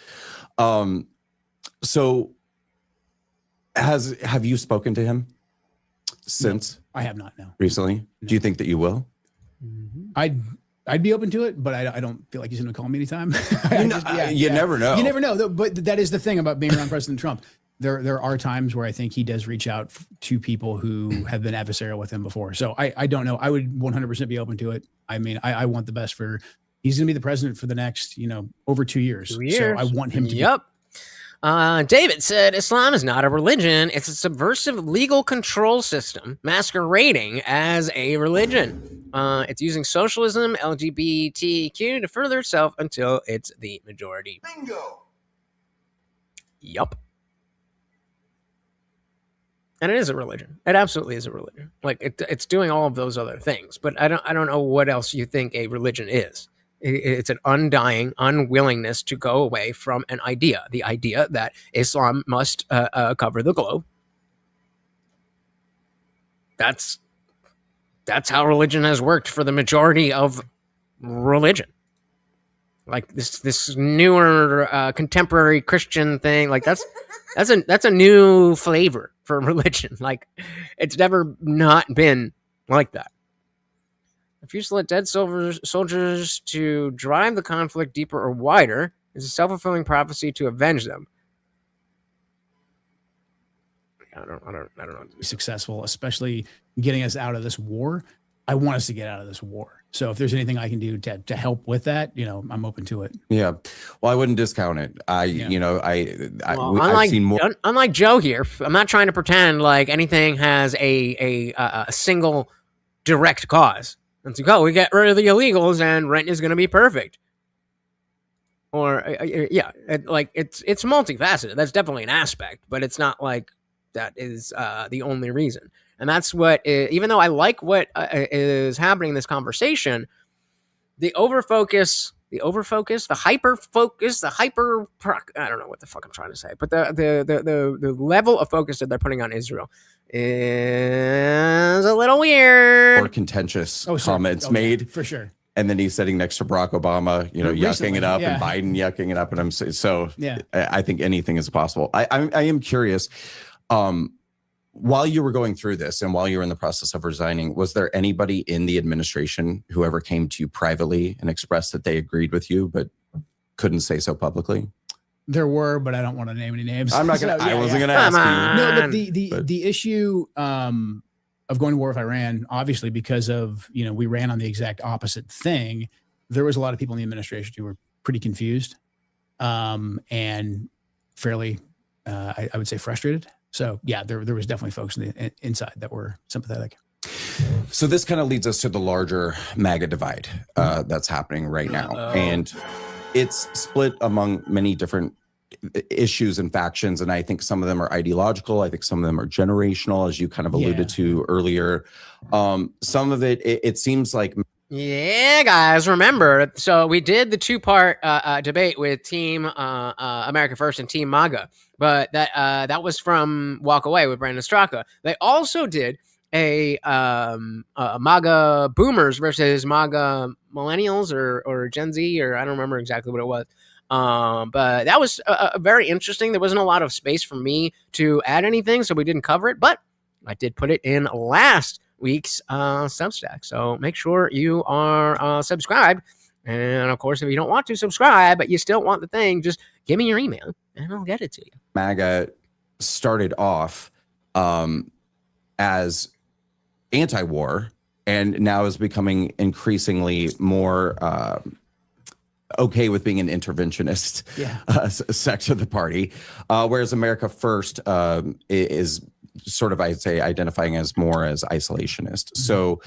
S3: So have you spoken to him since?
S4: No, I have not. No.
S3: Recently?
S4: No.
S3: Do you think that you will?
S4: I'd be open to it, but I don't feel like he's going to call me anytime.
S3: You never know.
S4: You never know. But that is the thing about being around President Trump. There are times where I think he does reach out to people who have been adversarial with him before. So I don't know. I would 100% be open to it. I mean, I want the best he's going to be the president for the next, over 2 years.
S2: 2 years.
S4: So I want him to.
S2: Yep. David said, Islam is not a religion. It's a subversive legal control system masquerading as a religion. It's using socialism, LGBTQ to further itself until it's the majority.
S1: Bingo.
S2: Yup. And it is a religion. It absolutely is a religion. Like, it's doing all of those other things. But I don't know what else you think a religion is. It's an undying unwillingness to go away from an idea, the idea that Islam must cover the globe. That's how religion has worked for the majority of religion. Like this newer contemporary Christian thing, like that's a new flavor for religion. Like, it's never not been like that. Refuse to let dead soldiers to drive the conflict deeper or wider is a self-fulfilling prophecy to avenge them. I don't know.
S4: Successful, especially getting us out of this war. I want us to get out of this war. So if there's anything I can do to help with that, I'm open to it.
S3: Yeah. Well, I wouldn't discount it.
S2: Well,
S3: I've seen more.
S2: Unlike Joe here, I'm not trying to pretend like anything has a single direct cause. It's like, oh, we get rid of the illegals and rent is going to be perfect. Or like it's multifaceted. That's definitely an aspect, but it's not like that is the only reason. And that's what, even though I like what is happening in this conversation, the overfocus, the hyper-focus, I don't know what the fuck I'm trying to say, but the level of focus that they're putting on Israel is a little weird.
S3: Or contentious comments made.
S4: For sure.
S3: And then he's sitting next to Barack Obama, yucking it up, and Biden yucking it up. And I think anything is possible. I am curious, while you were going through this and while you were in the process of resigning, was there anybody in the administration who ever came to you privately and expressed that they agreed with you, but couldn't say so publicly?
S4: There were, but I don't want to name any names.
S3: I'm not going to, I wasn't going to ask you.
S4: No, but the issue of going to war with Iran, obviously, because of, we ran on the exact opposite thing. There was a lot of people in the administration who were pretty confused and fairly, I would say, frustrated. So yeah, there was definitely folks inside that were sympathetic.
S3: So this kind of leads us to the larger MAGA divide that's happening right now. And it's split among many different issues and factions. And I think some of them are ideological. I think some of them are generational, as you kind of alluded to earlier. Some of it seems like...
S2: Yeah, guys, remember, so we did the two-part debate with Team America First and Team MAGA, but that was from Walk Away with Brandon Straka. They also did a MAGA boomers versus MAGA millennials or Gen Z, or I don't remember exactly what it was. But that was very interesting. There wasn't a lot of space for me to add anything, so we didn't cover it, but I did put it in last week's Substack. So make sure you are subscribed. And of course, if you don't want to subscribe, but you still want the thing, just give me your email and I'll get it to you.
S3: MAGA started off as anti-war and now is becoming increasingly more okay with being an interventionist sect of the party, whereas America First is sort of, I'd say, identifying as more as isolationist. So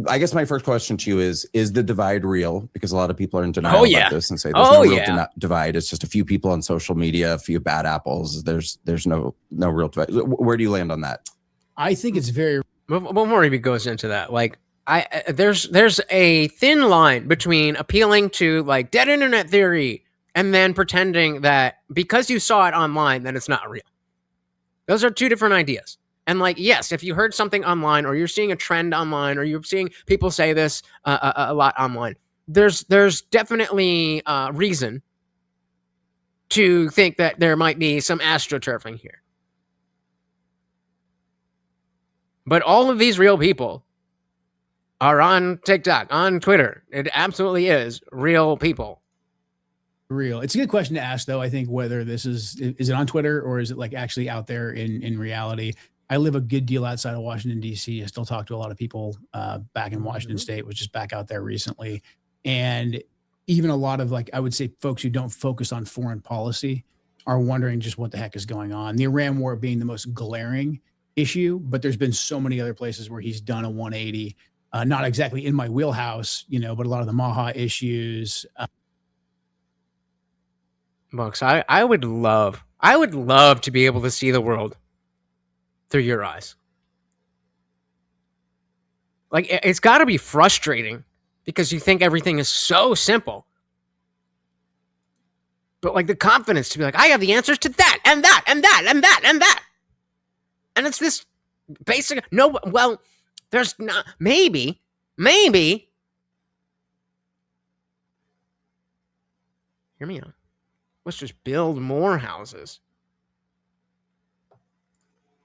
S3: I guess my first question to you is the divide real? Because a lot of people are in denial about this and say there's no real divide. It's just a few people on social media, a few bad apples. There's no real divide. Where do you land on that?
S4: I think it's very...
S2: Before he goes into that, like, there's a thin line between appealing to like dead internet theory and then pretending that because you saw it online, then it's not real. Those are two different ideas. And like, yes, if you heard something online or you're seeing a trend online or you're seeing people say this a lot online, there's definitely reason to think that there might be some astroturfing here. But all of these real people are on TikTok, on Twitter. It absolutely is real people.
S4: Real. It's a good question to ask, though. I think whether this is it on Twitter or is it like actually out there in reality? I live a good deal outside of Washington, D.C. I still talk to a lot of people back in Washington State, was just back out there recently. And even a lot of, like, I would say folks who don't focus on foreign policy are wondering just what the heck is going on. The Iran war being the most glaring issue, but there's been so many other places where he's done a 180. Not exactly in my wheelhouse, but a lot of the Maha issues.
S2: Bucks, I would love to be able to see the world through your eyes. Like, it's got to be frustrating because you think everything is so simple. But like the confidence to be like, I have the answers to that and that and that and that and that. And it's this basic, there's not, maybe, hear me out. Let's just build more houses.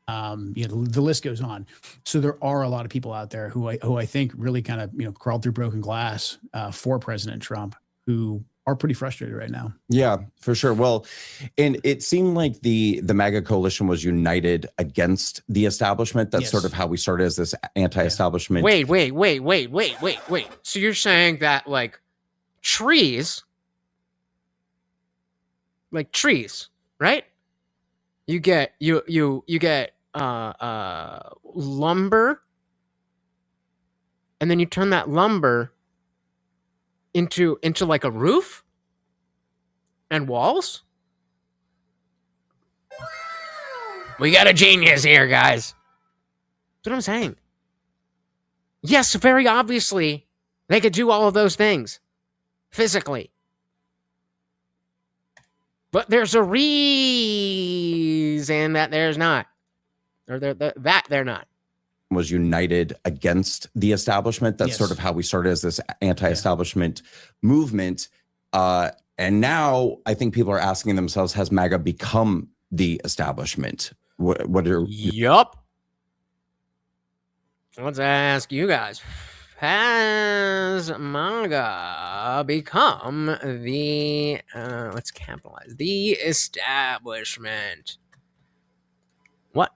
S4: The list goes on. So there are a lot of people out there who I think really kind of, crawled through broken glass for President Trump, who are pretty frustrated right now.
S3: Yeah, for sure. Well, and it seemed like the MAGA coalition was united against the establishment. That's sort of how we started as this anti-establishment.
S2: Wait. So you're saying that like trees, right? You get lumber, and then you turn that lumber into like a roof and walls? We got a genius here, guys. That's what I'm saying. Yes, very obviously, they could do all of those things physically. But there's a reason that there's not. Or that they're not.
S3: Was united against the establishment. That's sort of how we started as this anti-establishment movement. And now I think people are asking themselves, has MAGA become the establishment? What are
S2: Yup. Let's ask you guys. Has MAGA become the let's capitalize the establishment? What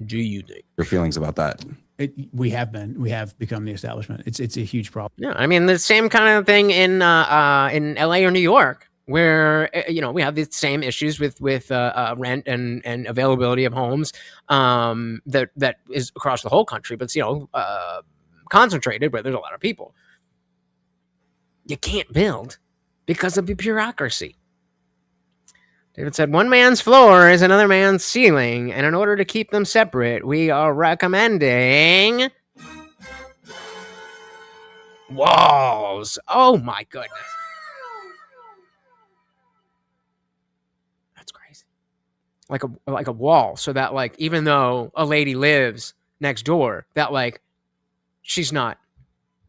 S2: do you think?
S3: your feelings about that?
S4: We have become the establishment. It's a huge problem.
S2: Yeah, I mean the same kind of thing in LA or New York, where we have the same issues with rent and availability of homes that is across the whole country, but it's concentrated where there's a lot of people. You can't build because of the bureaucracy. David said, one man's floor is another man's ceiling, and in order to keep them separate, we are recommending walls. Oh my goodness. That's crazy. Like a wall, so that like even though a lady lives next door, that like she's not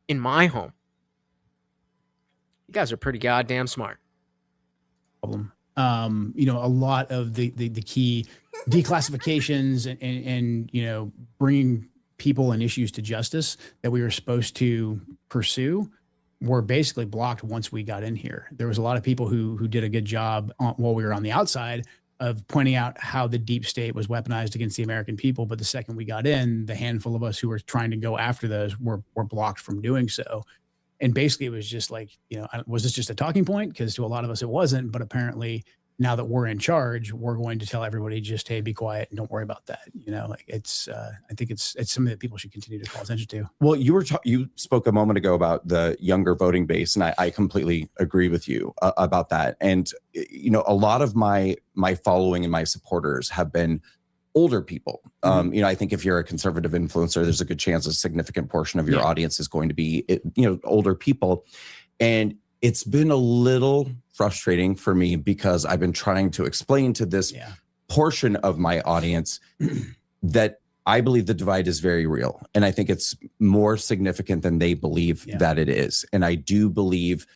S2: in my home. You guys are pretty goddamn smart.
S4: Problem. A lot of the key declassifications and bringing people and issues to justice that we were supposed to pursue were basically blocked once we got in here. There was a lot of people who did a good job while we were on the outside of pointing out how the deep state was weaponized against the American people. But the second we got in, the handful of us who were trying to go after those were blocked from doing so. And basically it was just like, was this just a talking point? Because to a lot of us it wasn't, but apparently now that we're in charge, we're going to tell everybody just, hey, be quiet and don't worry about that. I think it's something that people should continue to call attention to.
S3: Well, you spoke a moment ago about the younger voting base, and I completely agree with you about that. And a lot of my following and my supporters have been older people. I think if you're a conservative influencer, there's a good chance a significant portion of your audience is going to be, older people. And it's been a little frustrating for me because I've been trying to explain to this portion of my audience that I believe the divide is very real. And I think it's more significant than they believe that it is. And I do believe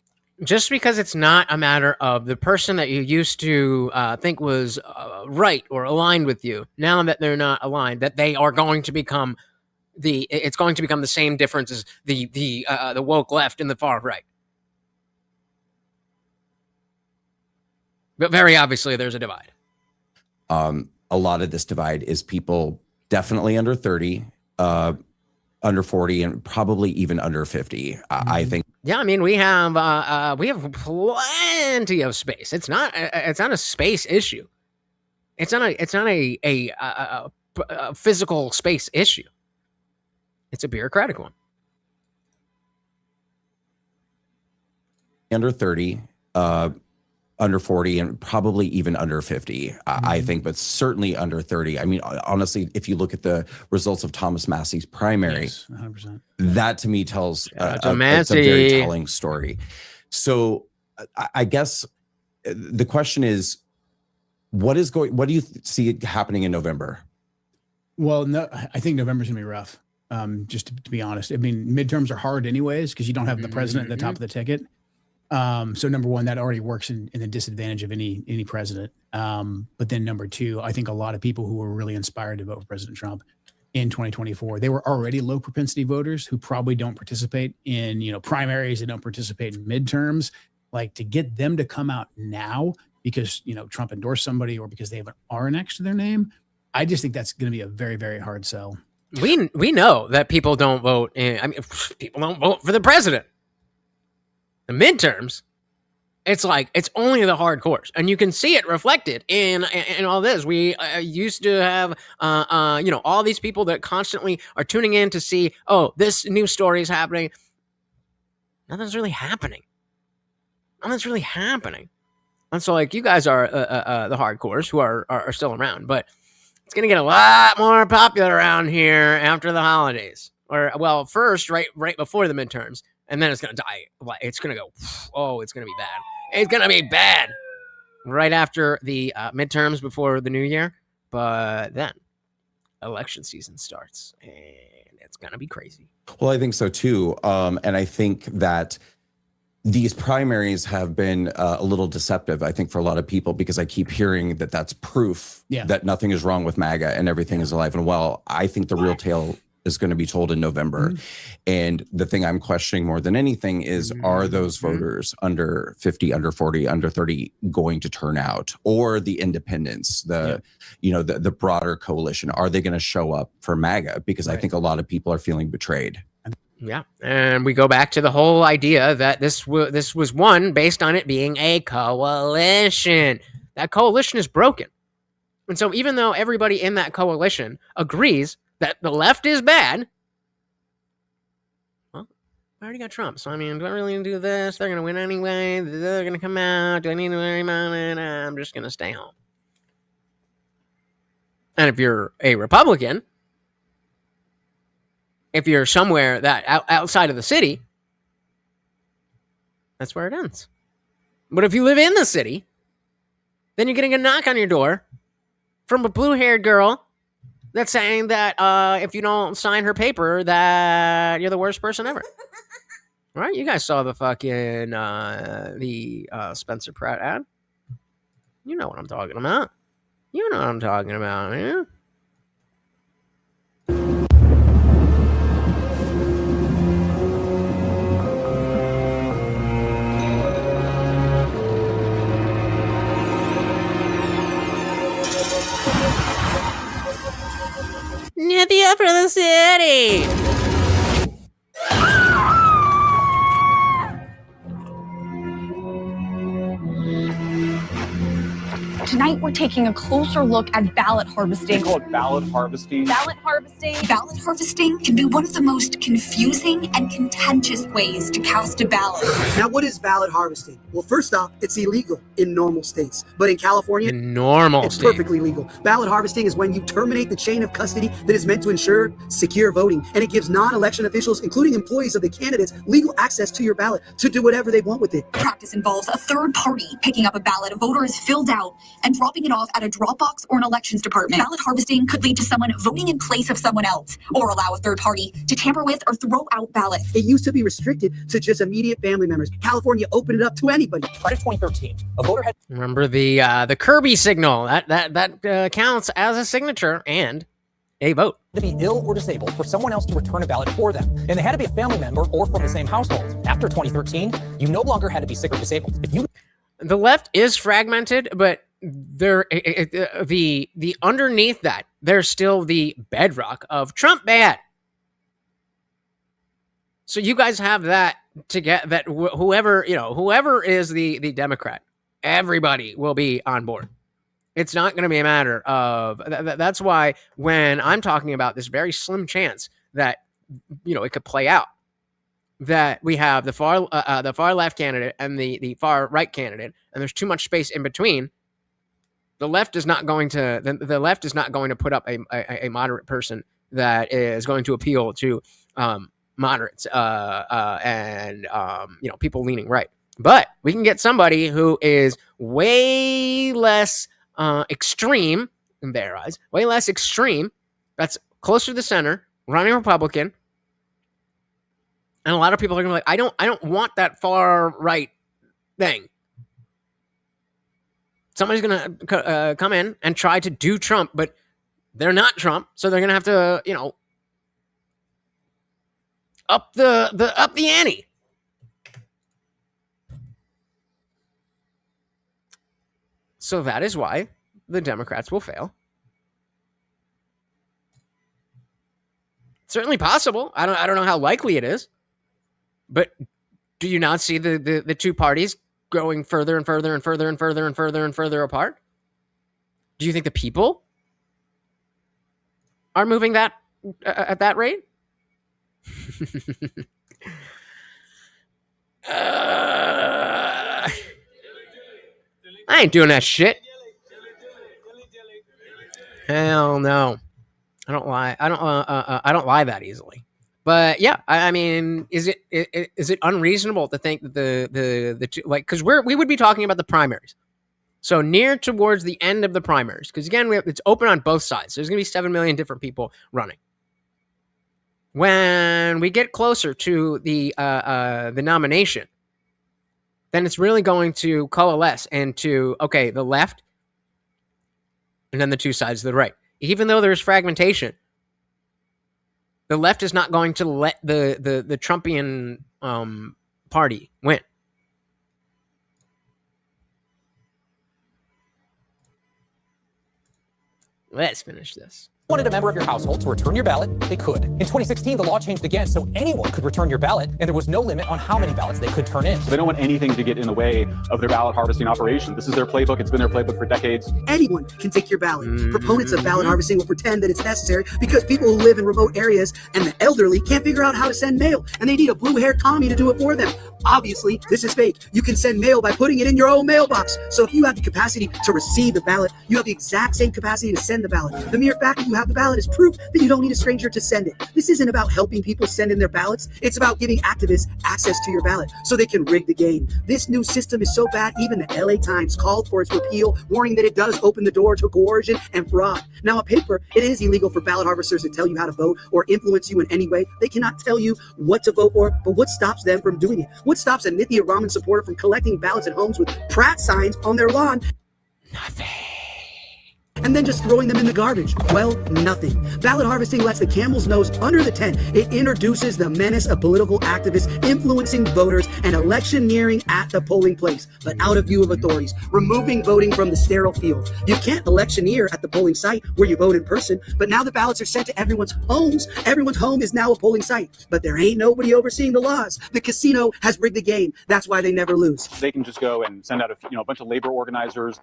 S2: just because it's not a matter of the person that you used to think was right or aligned with you, now that they're not aligned, that they are going to become it's going to become the same difference as the woke left and the far right. But very obviously there's a divide.
S3: A lot of this divide is people definitely under 30, under 40, and probably even under 50. I think.
S2: Yeah, I mean we have plenty of space. It's not a space issue. It's not a physical space issue. It's a bureaucratic one.
S3: Under 30, under 40, and probably even under 50, I think, but certainly under 30. I mean, honestly, if you look at the results of Thomas Massey's primary,
S4: 100%.
S3: That to me tells it's a very telling story. So I guess the question is, what do you see happening in November?
S4: Well, no, I think November's gonna be rough. Just to be honest, I mean, midterms are hard anyways, because you don't have the president at the top of the ticket. So number one, that already works in the disadvantage of any president. But then number two, I think a lot of people who were really inspired to vote for President Trump in 2024, they were already low propensity voters who probably don't participate in, primaries. They don't participate in midterms. Like, to get them to come out now because, you know, Trump endorsed somebody or because they have an R next to their name, I just think that's going to be a very, very hard sell.
S2: We know that people don't vote. People don't vote for the president. The midterms, it's like it's only the hardcores, and you can see it reflected in all this. We used to have, all these people that constantly are tuning in to see, oh, this new story is happening. Nothing's really happening. And so, like, you guys are the hardcores who are still around, but it's going to get a lot more popular around here after the holidays. Or, well, first, right before the midterms, and then it's going to die. It's going to go, oh, it's going to be bad. It's going to be bad right after the midterms before the new year. But then election season starts, and it's going to be crazy.
S3: Well, I think so, too. And I think that these primaries have been a little deceptive, I think, for a lot of people, because I keep hearing that that's proof that nothing is wrong with MAGA and everything is alive and well. I think the real tale is going to be told in November. And the thing I'm questioning more than anything is, are those voters under 50, under 40, under 30 going to turn out? Or the independents, the broader coalition, are they going to show up for MAGA? Because I think a lot of people are feeling betrayed.
S2: Yeah, and we go back to the whole idea that this was won based on it being a coalition. That coalition is broken. And so even though everybody in that coalition agrees that the left is bad, well, I already got Trump. So, I mean, do I really do this? They're going to win anyway. They're going to come out. Do I need to worry about it? I'm just going to stay home. And if you're a Republican, if you're somewhere that outside of the city, that's where it ends. But if you live in the city, then you're getting a knock on your door from a blue-haired girl that's saying that if you don't sign her paper, that you're the worst person ever. Right? You guys saw the fucking Spencer Pratt ad. You know what I'm talking about. Yeah? Near the upper of the city.
S7: Tonight, we're taking a closer look at ballot harvesting.
S8: They call it ballot harvesting.
S7: Ballot harvesting. Ballot harvesting can be one of the most confusing and contentious ways to cast a ballot.
S9: Now, what is ballot harvesting? Well, first off, it's illegal in normal states. But in California, it's perfectly legal. Ballot harvesting is when you terminate the chain of custody that is meant to ensure secure voting. And it gives non-election officials, including employees of the candidates, legal access to your ballot to do whatever they want with it.
S7: Practice involves a third party picking up a ballot a voter has filled out and dropping it off at a drop box or an elections department. Ballot harvesting could lead to someone voting in place of someone else, or allow a third party to tamper with or throw out ballots.
S9: It used to be restricted to just immediate family members. California opened it up to anybody.
S8: By 2013, a voter had...
S2: Remember the Kirby signal. That counts as a signature and a vote.
S8: To be ill or disabled for someone else to return a ballot for them. And they had to be a family member or from the same household. After 2013, you no longer had to be sick or disabled.
S2: The left is fragmented, but the underneath that, there's still the bedrock of Trump bad. So you guys have that to get that whoever is the Democrat, everybody will be on board. It's not going to be a matter of that's why when I'm talking about this very slim chance that it could play out, that we have the far left candidate and the far right candidate, and there's too much space in between. The left is not going to put up a moderate person that is going to appeal to moderates and people leaning right. But we can get somebody who is way less extreme in their eyes, way less extreme. That's closer to the center, running Republican. And a lot of people are going to be like, I don't want that far right thing. Somebody's going to come in and try to do Trump, but they're not Trump, so they're going to have to, up the ante. So that is why the Democrats will fail. Certainly possible. I don't know how likely it is. But do you not see the two parties going further and further and further and further and further and further apart? Do you think the people are moving that at that rate? I ain't doing that shit. Hell no. I don't lie. I don't lie that easily. But yeah, I mean, is it unreasonable to think that the two, like, because we would be talking about the primaries, so near towards the end of the primaries, because again it's open on both sides. There's gonna be 7 million different people running. When we get closer to the nomination, then it's really going to coalesce into, okay, the left and then the two sides of the right. Even though there's fragmentation, the left is not going to let the Trumpian party win. Let's finish this.
S8: Wanted a member of your household to return your ballot, they could. In 2016, the law changed again, so anyone could return your ballot, and there was no limit on how many ballots they could turn in.
S10: So they don't want anything to get in the way of their ballot harvesting operation. This is their playbook. It's been their playbook for decades.
S9: Anyone can take your ballot. Proponents of ballot harvesting will pretend that it's necessary because people who live in remote areas and the elderly can't figure out how to send mail, and they need a blue-haired commie to do it for them. Obviously, this is fake. You can send mail by putting it in your own mailbox. So if you have the capacity to receive the ballot, you have the exact same capacity to send the ballot. The mere fact that you have the ballot is proof that you don't need a stranger to send it. This isn't about helping people send in their ballots. It's about giving activists access to your ballot so they can rig the game. This new system is so bad, even the LA Times called for its repeal, warning that it does open the door to coercion and fraud. Now, on paper, it is illegal for ballot harvesters to tell you how to vote or influence you in any way. They cannot tell you what to vote for, but what stops them from doing it? What stops a Nithya Raman supporter from collecting ballots at homes with Pratt signs on their lawn?
S2: Nothing.
S9: And then just throwing them in the garbage? Well, nothing. Ballot harvesting lets the camel's nose under the tent. It introduces the menace of political activists influencing voters and electioneering at the polling place, but out of view of authorities, removing voting from the sterile field. You can't electioneer at the polling site where you vote in person, but now the ballots are sent to everyone's homes. Everyone's home is now a polling site, but there ain't nobody overseeing the laws. The casino has rigged the game. That's why they never lose.
S10: They can just go and send out a bunch of labor organizers,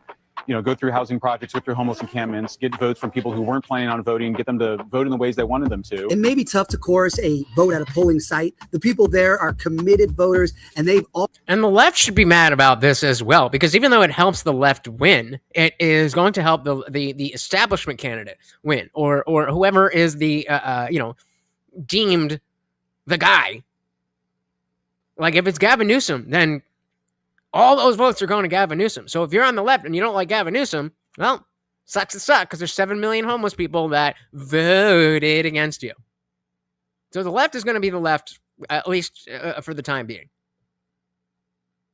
S10: go through housing projects, go through homeless encampments, get votes from people who weren't planning on voting, get them to vote in the ways they wanted them to.
S9: It may be tough to coerce a vote at a polling site. The people there are committed voters, and they've all...
S2: And the left should be mad about this as well, because even though it helps the left win, it is going to help the establishment candidate win, or whoever is the deemed the guy. Like if it's Gavin Newsom, then all those votes are going to Gavin Newsom. So if you're on the left and you don't like Gavin Newsom, well, sucks to suck, because there's 7 million homeless people that voted against you. So the left is going to be the left, at least for the time being.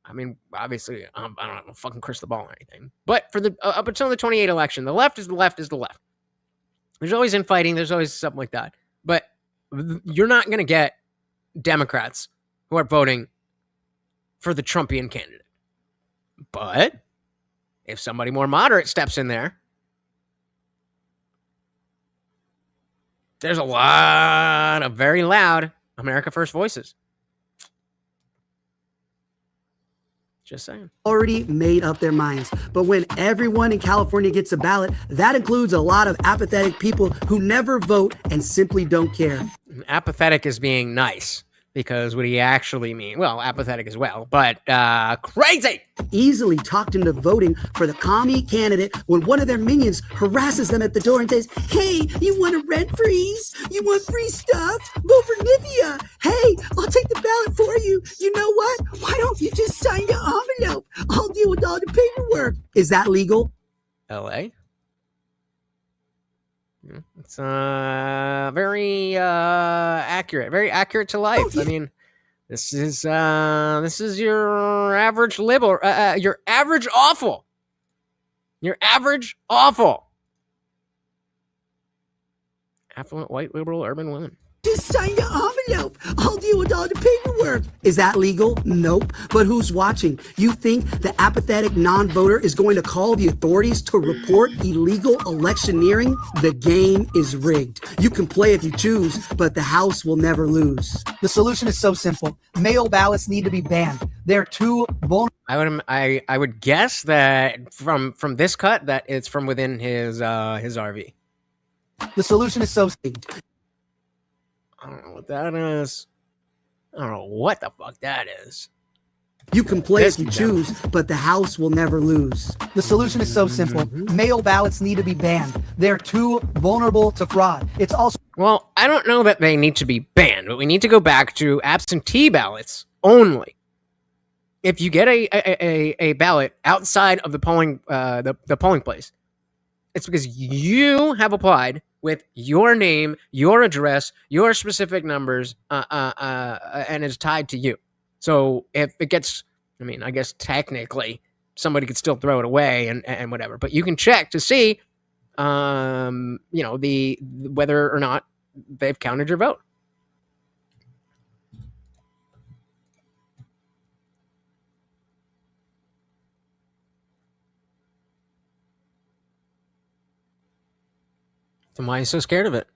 S2: I mean, obviously, I don't have a fucking crystal ball or anything. But for the up until the 28 election, the left is the left is the left. There's always infighting. There's always something like that. But you're not going to get Democrats who are voting for the Trumpian candidate. But if somebody more moderate steps in there, there's a lot of very loud America First voices. Just saying.
S9: Already made up their minds. But when everyone in California gets a ballot, that includes a lot of apathetic people who never vote and simply don't care.
S2: Apathetic is being nice. Because what he actually mean, well, apathetic as well, but crazy.
S9: Easily talked into voting for the commie candidate when one of their minions harasses them at the door and says, "Hey, you want a rent freeze? You want free stuff? Vote for Nithya. Hey, I'll take the ballot for you. You know what? Why don't you just sign the envelope? I'll deal with all the paperwork." Is that legal?
S2: LA? It's very accurate to life. Oh, yeah. I mean, this is your average liberal, your average awful, affluent white liberal urban women.
S9: Just sign the envelope. I'll deal with all the paperwork. Is that legal? Nope. But who's watching? You think the apathetic non-voter is going to call the authorities to report illegal electioneering? The game is rigged. You can play if you choose, but the House will never lose.
S11: The solution is so simple. Mail ballots need to be banned. They're too vulnerable.
S2: I would guess that from this cut that it's from within his RV.
S11: The solution is so
S2: I don't know what that is. I don't know what the fuck that is.
S9: You can play if you choose, but the House will never lose.
S11: The solution is so simple. Mail ballots need to be banned. They're too vulnerable to fraud. It's also...
S2: Well, I don't know that they need to be banned, but we need to go back to absentee ballots only. If you get a ballot outside of the polling place, it's because you have applied with your name, your address, your specific numbers, and it's tied to you. So if it gets, I guess technically somebody could still throw it away and whatever, but you can check to see, whether or not they've counted your vote. Then why are you so scared of it?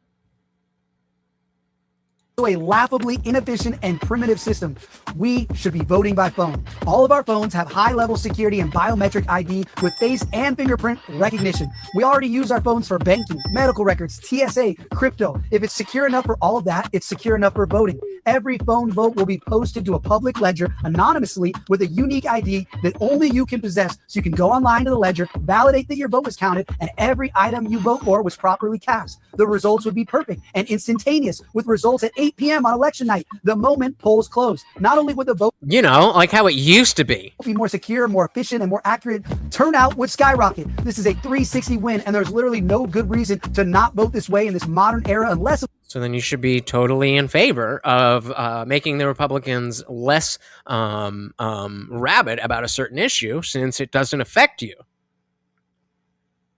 S11: A laughably inefficient and primitive system. We should be voting by phone. All of our phones have high-level security and biometric ID with face and fingerprint recognition. We already use our phones for banking, medical records, TSA, crypto. If it's secure enough for all of that, it's secure enough for voting. Every phone vote will be posted to a public ledger anonymously with a unique ID that only you can possess, so you can go online to the ledger, validate that your vote was counted, and every item you vote for was properly cast. The results would be perfect and instantaneous, with results at 8 p.m. on election night, the moment polls close. Not only would the vote,
S2: like how it used to be
S11: more secure, more efficient, and more accurate, turnout would skyrocket. This is a 360 win, and there's literally no good reason to not vote this way in this modern era unless...
S2: So then you should be totally in favor of making the Republicans less rabid about a certain issue since it doesn't affect you.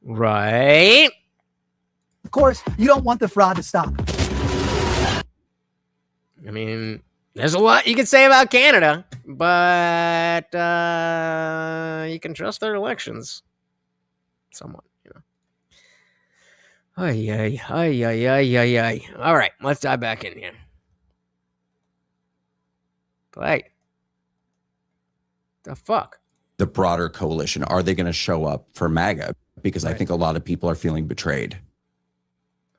S2: Right?
S11: Of course, you don't want the fraud to stop.
S2: There's a lot you can say about Canada, but you can trust their elections somewhat, Ay. All right, let's dive back in here. Right. The fuck?
S3: The broader coalition, are they going to show up for MAGA? Because I think a lot of people are feeling betrayed.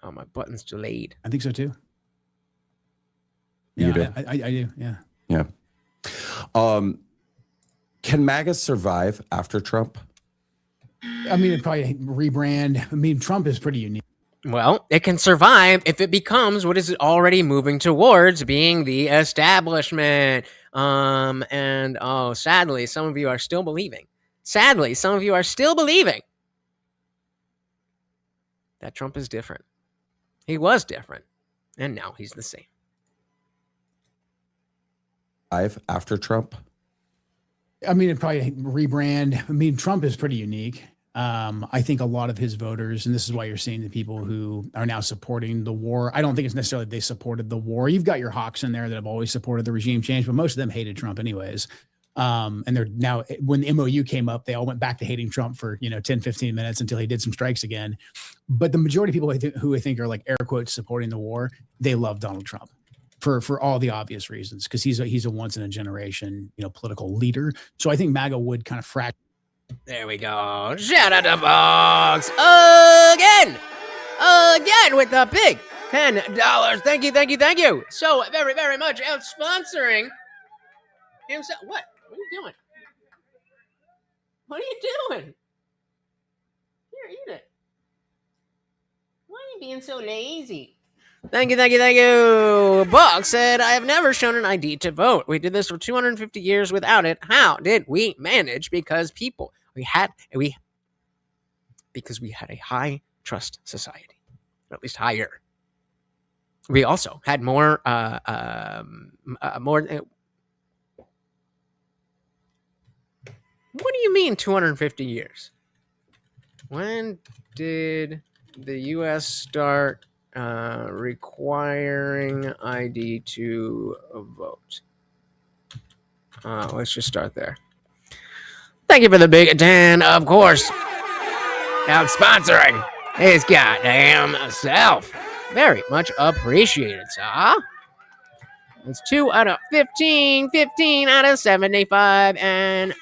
S2: Oh, my button's delayed.
S4: I think so too.
S3: You do?
S4: I do, yeah.
S3: Yeah. Can MAGA survive after Trump?
S4: It'd probably rebrand. Trump is pretty unique.
S2: Well, it can survive if it becomes what is already moving towards being the establishment. Sadly, some of you are still believing. That Trump is different. He was different, and now he's the same.
S3: After Trump?
S4: It'd probably rebrand. Trump is pretty unique. I think a lot of his voters, and this is why you're seeing the people who are now supporting the war. I don't think it's necessarily they supported the war. You've got your hawks in there that have always supported the regime change, but most of them hated Trump anyways. And they're now, when the MOU came up, they all went back to hating Trump for, 10, 15 minutes until he did some strikes again. But the majority of people who I think are like air quotes supporting the war, they love Donald Trump for all the obvious reasons, because he's a once in a generation, political leader. So I think MAGA would kind of fracture.
S2: There we go. Shout out to Box again with the big $10. Thank you so very, very much. Out sponsoring himself. What are you doing? Here, eat it. Why are you being so lazy? Thank you. Box said, I have never shown an ID to vote. We did this for 250 years without it. How did we manage? Because we had a high trust society, at least higher. We also had more. What do you mean 250 years? When did the U.S. start requiring ID to vote. Let's just start there. Thank you for the big 10, of course. Out sponsoring his goddamn self. Very much appreciated, sir. It's 2 out of 15, 15 out of 75, and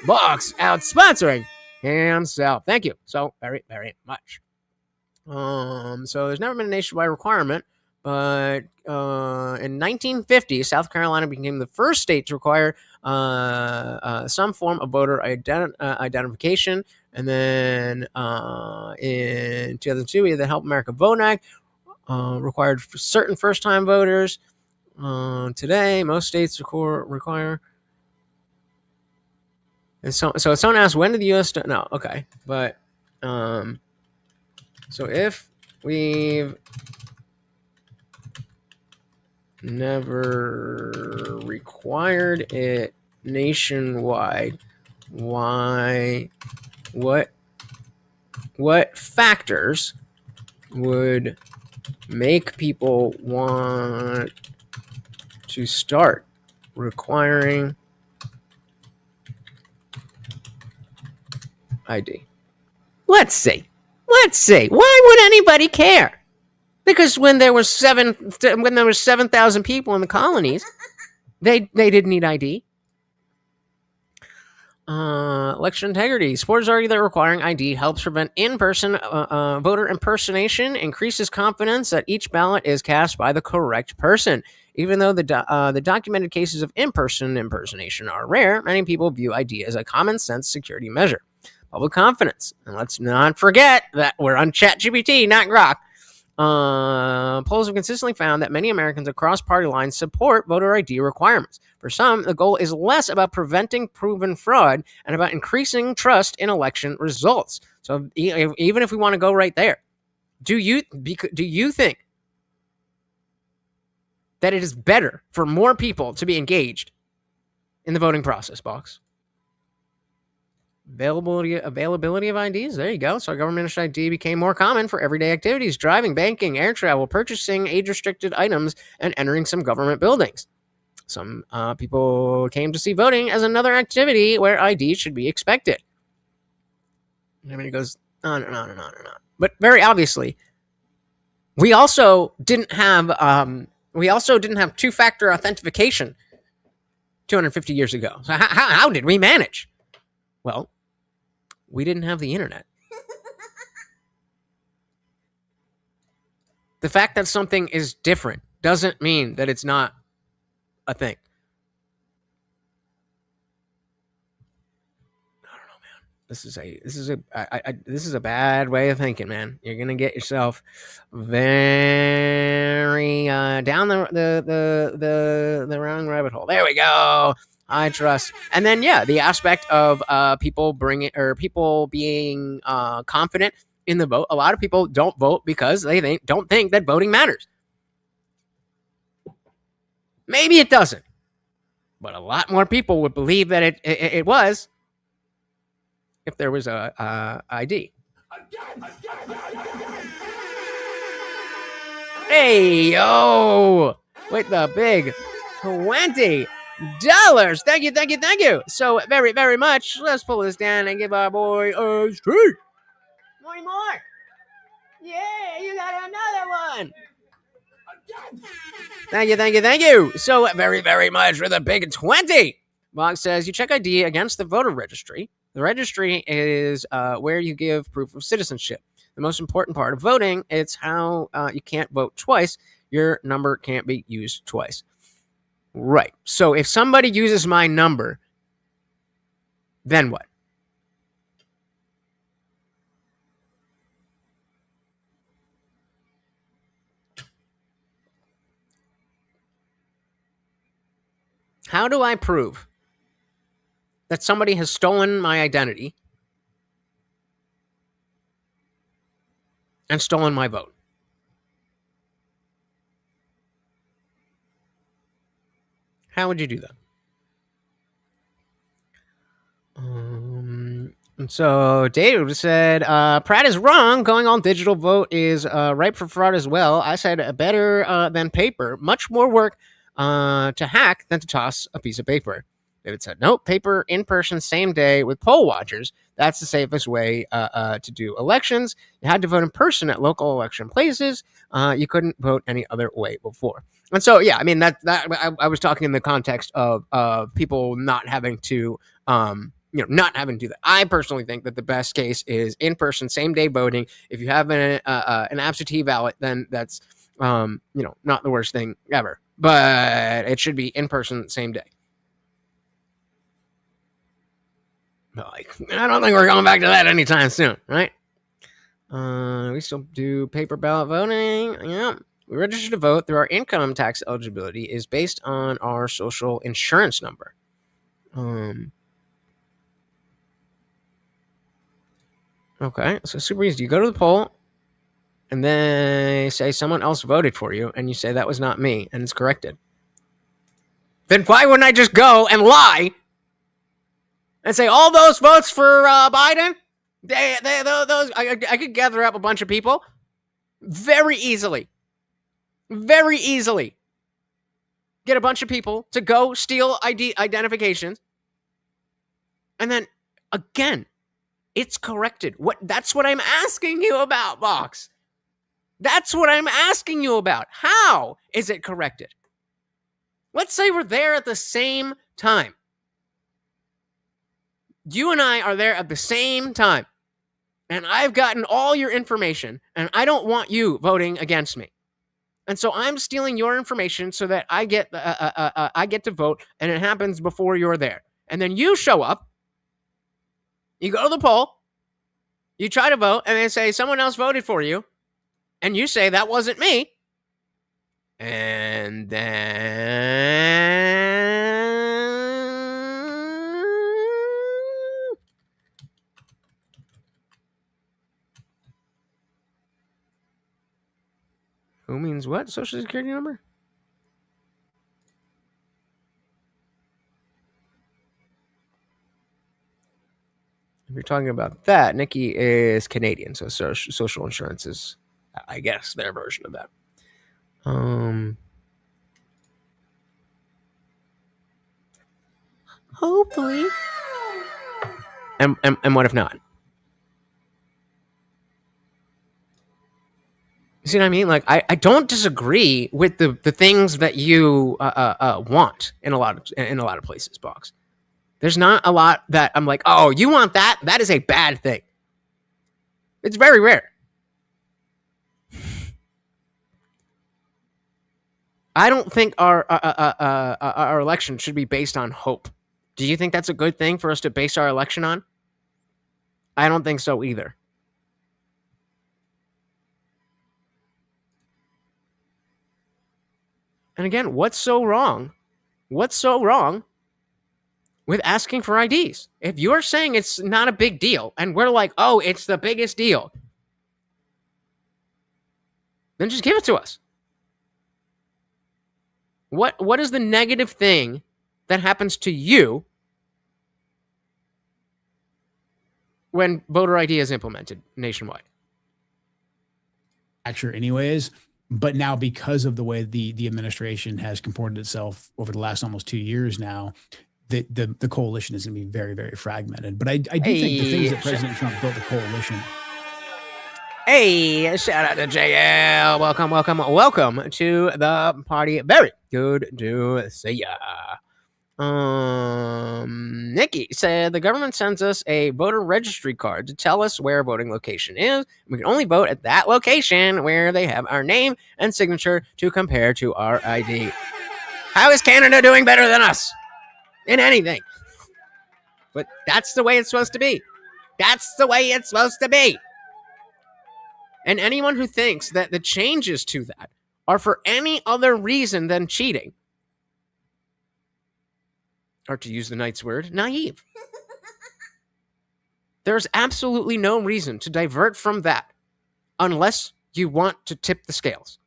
S2: Box out sponsoring himself. Thank you so very, very much. So there's never been a nationwide requirement, but in 1950, South Carolina became the first state to require some form of voter identification. And then in 2002, we had the Help America Vote Act, required for certain first-time voters. Today, most states require. And so someone asked, when did the U.S. No, okay, but so if we've never required it nationwide, why? What factors would make people want to start requiring ID? Let's see. Why would anybody care? Because when there was 7,000 people in the colonies, they didn't need ID. Election integrity. Support has argued that requiring ID helps prevent in-person voter impersonation, increases confidence that each ballot is cast by the correct person. Even though the documented cases of in-person impersonation are rare, many people view ID as a common-sense security measure. Public confidence. And let's not forget that we're on ChatGPT, not Grok. Polls have consistently found that many Americans across party lines support voter ID requirements. For some, the goal is less about preventing proven fraud and about increasing trust in election results. So even if we want to go right there, do you think that it is better for more people to be engaged in the voting process, Box? Availability of IDs. There you go. So government-issued ID became more common for everyday activities: driving, banking, air travel, purchasing age-restricted items, and entering some government buildings. Some people came to see voting as another activity where ID should be expected. I mean, it goes on and on and on and on. But very obviously, we also didn't have two-factor authentication 250 years ago. So how did we manage? Well, we didn't have the internet. The fact that something is different doesn't mean that it's not a thing. I don't know, man. This is a bad way of thinking, man. You're gonna get yourself very down the wrong rabbit hole. There we go. I trust. And then, yeah, the aspect of people being confident in the vote. A lot of people don't vote because they don't think that voting matters. Maybe it doesn't, but a lot more people would believe that it was if there was a ID. Hey, yo, with the big $20. Thank you so very, very much. Let's pull this down and give our boy a streak. More. Yeah, you got another one. Thank you so very, very much for the big 20. Box says you check ID against the voter registry. The registry is where you give proof of citizenship. The most important part of voting, it's how you can't vote twice. Your number can't be used twice. Right. So if somebody uses my number, then what? How do I prove that somebody has stolen my identity and stolen my vote? How would you do that? So Dave said, Pratt is wrong. Going all digital vote is ripe for fraud as well. I said better than paper. Much more work to hack than to toss a piece of paper. David said, nope, paper in person, same day with poll watchers. That's the safest way to do elections. You had to vote in person at local election places. You couldn't vote any other way before. And so, yeah, I mean, I was talking in the context of people not having to not having to do that. I personally think that the best case is in person, same day voting. If you have an absentee ballot, then that's not the worst thing ever. But it should be in person, same day. But I don't think we're going back to that anytime soon, right? We still do paper ballot voting. Yeah, we register to vote through our income tax eligibility is based on our social insurance number. Okay, so super easy. You go to the poll, and then they say someone else voted for you, and you say that was not me, and it's corrected. Then why wouldn't I just go and lie and say all those votes for Biden? Those I could gather up a bunch of people very easily. Get a bunch of people to go steal ID identifications, and then again. It's corrected. That's what I'm asking you about, Box. That's what I'm asking you about. How is it corrected? Let's say we're there at the same time. You and I are there at the same time. And I've gotten all your information, and I don't want you voting against me. And so I'm stealing your information so that I get to vote, and it happens before you're there. And then you show up. You go to the poll, you try to vote, and they say someone else voted for you, and you say that wasn't me. And then who means what? Social Security number? If you're talking about that, Nikki is Canadian, so social insurance is, I guess, their version of that. Hopefully. And what if not? You see what I mean? Like, I don't disagree with the things that you want in a lot of places, Box. There's not a lot that I'm like, oh, you want that? That is a bad thing. It's very rare. I don't think our election should be based on hope. Do you think that's a good thing for us to base our election on? I don't think so either. And again, what's so wrong? What's so wrong with asking for IDs? If you're saying it's not a big deal, and we're like, oh, it's the biggest deal, then just give it to us. What is the negative thing that happens to you when voter ID is implemented nationwide?
S4: Actually, anyways, but now because of the way the administration has comported itself over the last almost 2 years now, the coalition is going to be very, very fragmented. But I do think the things that President Trump built the coalition.
S2: Hey, shout out to JL. Welcome to the party. Very good to see ya. Nikki said the government sends us a voter registry card to tell us where a voting location is. We can only vote at that location where they have our name and signature to compare to our ID. How is Canada doing better than us in anything? But that's the way it's supposed to be. That's the way it's supposed to be. And anyone who thinks that the changes to that are for any other reason than cheating, or to use the Knight's word, naive. There's absolutely no reason to divert from that unless you want to tip the scales.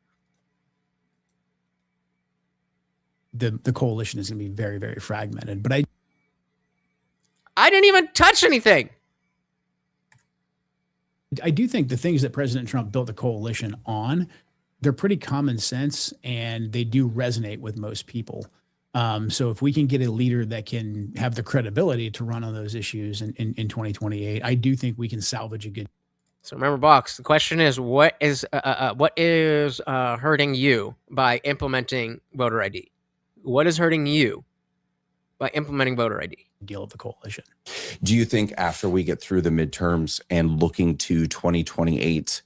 S4: The coalition is going to be very, very fragmented. But I
S2: didn't even touch anything.
S4: I do think the things that President Trump built the coalition on, they're pretty common sense and they do resonate with most people. So if we can get a leader that can have the credibility to run on those issues in 2028, I do think we can salvage a good.
S2: So remember, Box, the question is, what is hurting you by implementing voter ID? What is hurting you by implementing voter ID?
S4: Deal of the coalition.
S3: Do you think after we get through the midterms and looking to 2028,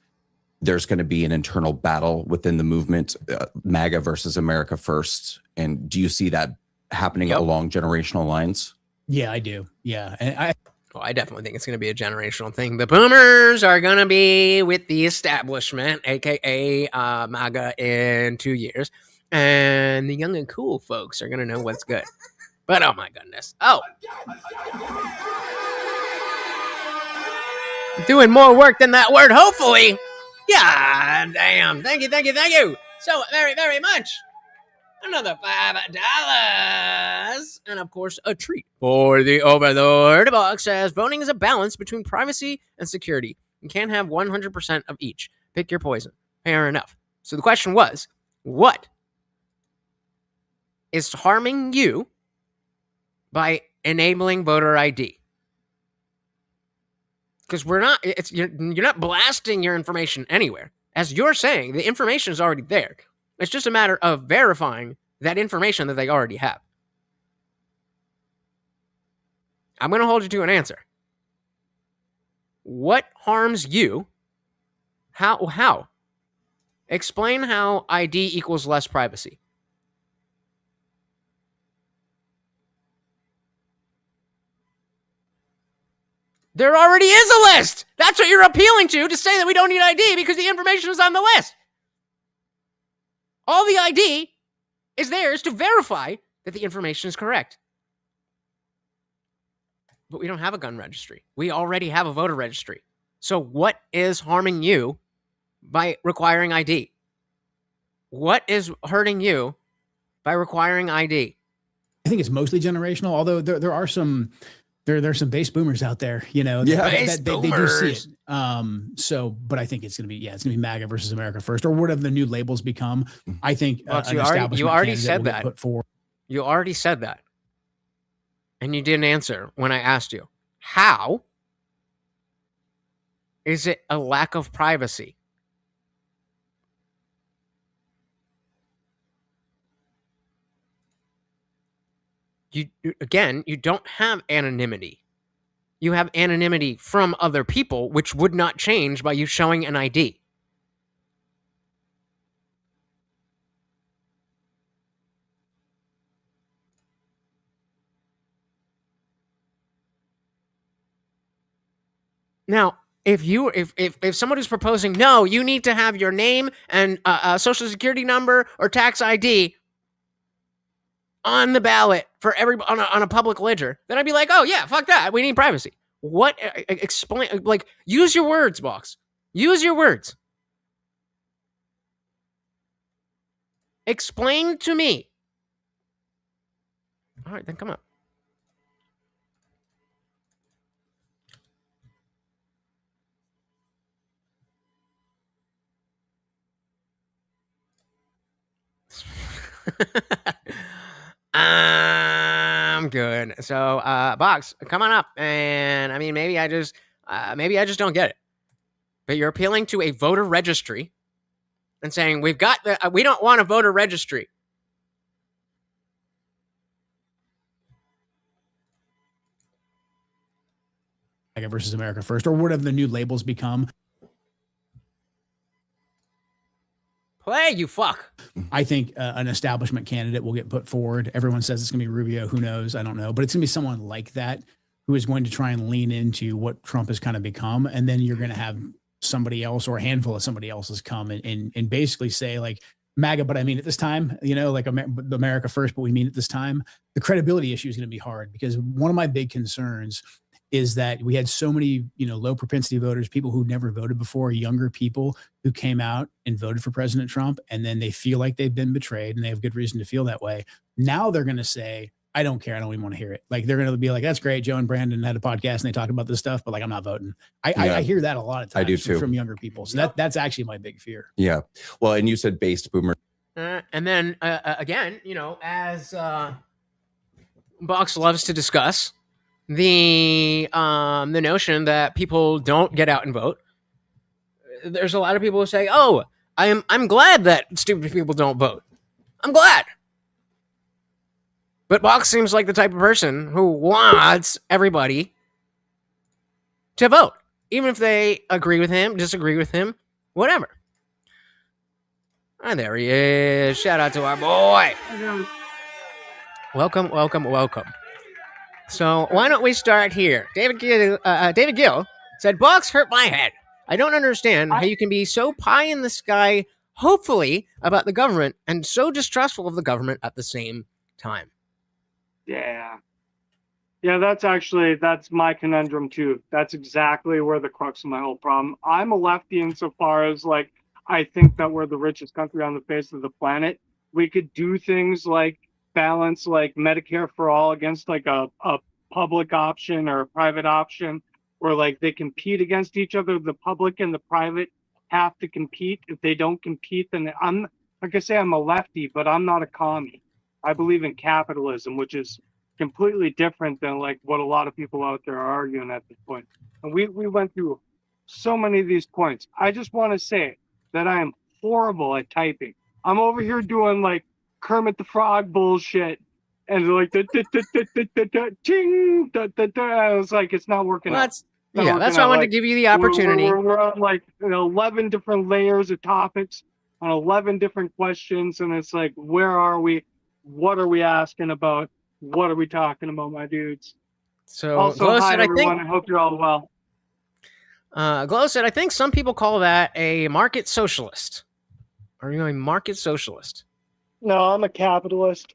S3: there's going to be an internal battle within the movement, MAGA versus America First? And do you see that happening along generational lines?
S4: Yeah, I do. Yeah. And
S2: I definitely think it's going to be a generational thing. The boomers are going to be with the establishment, aka MAGA, in 2 years. And the young and cool folks are going to know what's good. But oh my goodness. Oh. Doing more work than that word, hopefully. Yeah, damn. Thank you, thank you, thank you so very, very much. Another $5. And of course, a treat for the Overlord. Box says voting is a balance between privacy and security. You can't have 100% of each. Pick your poison. Fair enough. So the question was, what is harming you by enabling voter ID? Because you're not blasting your information anywhere. As you're saying, the information is already there. It's just a matter of verifying that information that they already have. I'm going to hold you to an answer. What harms you? How? Explain how ID equals less privacy. There already is a list. That's what you're appealing to say that we don't need ID because the information is on the list. All the ID is there is to verify that the information is correct. But we don't have a gun registry. We already have a voter registry. So what is harming you by requiring ID? What is hurting you by requiring ID?
S4: I think it's mostly generational, although there are some... There's some base boomers out there, you know, that they do see it. So, but I think it's going to be MAGA versus America First, or whatever the new labels become. I think
S2: you already said that.
S4: Put forward.
S2: You already said that, and you didn't answer when I asked you. How is it a lack of privacy? You don't have anonymity. You have anonymity from other people, which would not change by you showing an ID. Now, if someone is proposing, no, you need to have your name and a social security number or tax ID on the ballot for everybody on a public ledger, then I'd be like, oh yeah, fuck that. We need privacy. What? Explain, like, use your words, Box. Use your words. Explain to me. All right, then come up. I'm good. So, Box, come on up. And I mean, maybe I just don't get it. But you're appealing to a voter registry and saying we don't want a voter registry.
S4: MAGA versus America First, or whatever the new labels become.
S2: Play, you fuck.
S4: I think an establishment candidate will get put forward. Everyone says it's going to be Rubio. Who knows? I don't know. But it's going to be someone like that who is going to try and lean into what Trump has kind of become. And then you're going to have somebody else or a handful of somebody else's come and basically say, like, MAGA, but I mean at this time, you know, like America First, but we mean at this time. The credibility issue is going to be hard because one of my big concerns is that we had so many, you know, low propensity voters, people who never voted before, younger people who came out and voted for President Trump, and then they feel like they've been betrayed and they have good reason to feel that way. Now they're going to say, I don't care. I don't even want to hear it. Like they're going to be like, that's great. Joe and Brandon had a podcast and they talked about this stuff, but like, I'm not voting. I hear that a lot of times.
S3: I do too.
S4: From younger people. So that's actually my big fear.
S3: Yeah. Well, and you said based boomer.
S2: And then again, as Box loves to discuss the notion that people don't get out and vote. There's a lot of people who say, "Oh, I'm glad that stupid people don't vote. I'm glad." But Box seems like the type of person who wants everybody to vote, even if they agree with him, disagree with him, whatever. And there he is. Shout out to our boy. Welcome, welcome, welcome. So why don't we start here? David Gill said, Box hurt my head. I don't understand how you can be so pie in the sky, hopefully, about the government and so distrustful of the government at the same time.
S12: Yeah, that's my conundrum too. That's exactly where the crux of my whole problem. I'm a lefty insofar as like I think that we're the richest country on the face of the planet. We could do things like balance like Medicare for all against like a public option or a private option, where like they compete against each other. The public and the private have to compete. If they don't compete, then I'm like I say, I'm a lefty, but I'm not a commie. I believe in capitalism, which is completely different than like what a lot of people out there are arguing at this point. And we went through so many of these points. I just want to say that I am horrible at typing. I'm over here doing like Kermit the Frog bullshit, and like ting, I was like, it's not working out.
S2: That's why I wanted to give you the opportunity.
S12: We're on like 11 different layers of topics on 11 different questions, and it's like, where are we? What are we asking about? What are we talking about, my dudes?
S2: So,
S12: also,
S2: Glow
S12: hi
S2: said,
S12: everyone. I hope you're all well.
S2: Glow said, I think some people call that a market socialist. Are you a market socialist?
S12: No, I'm a capitalist.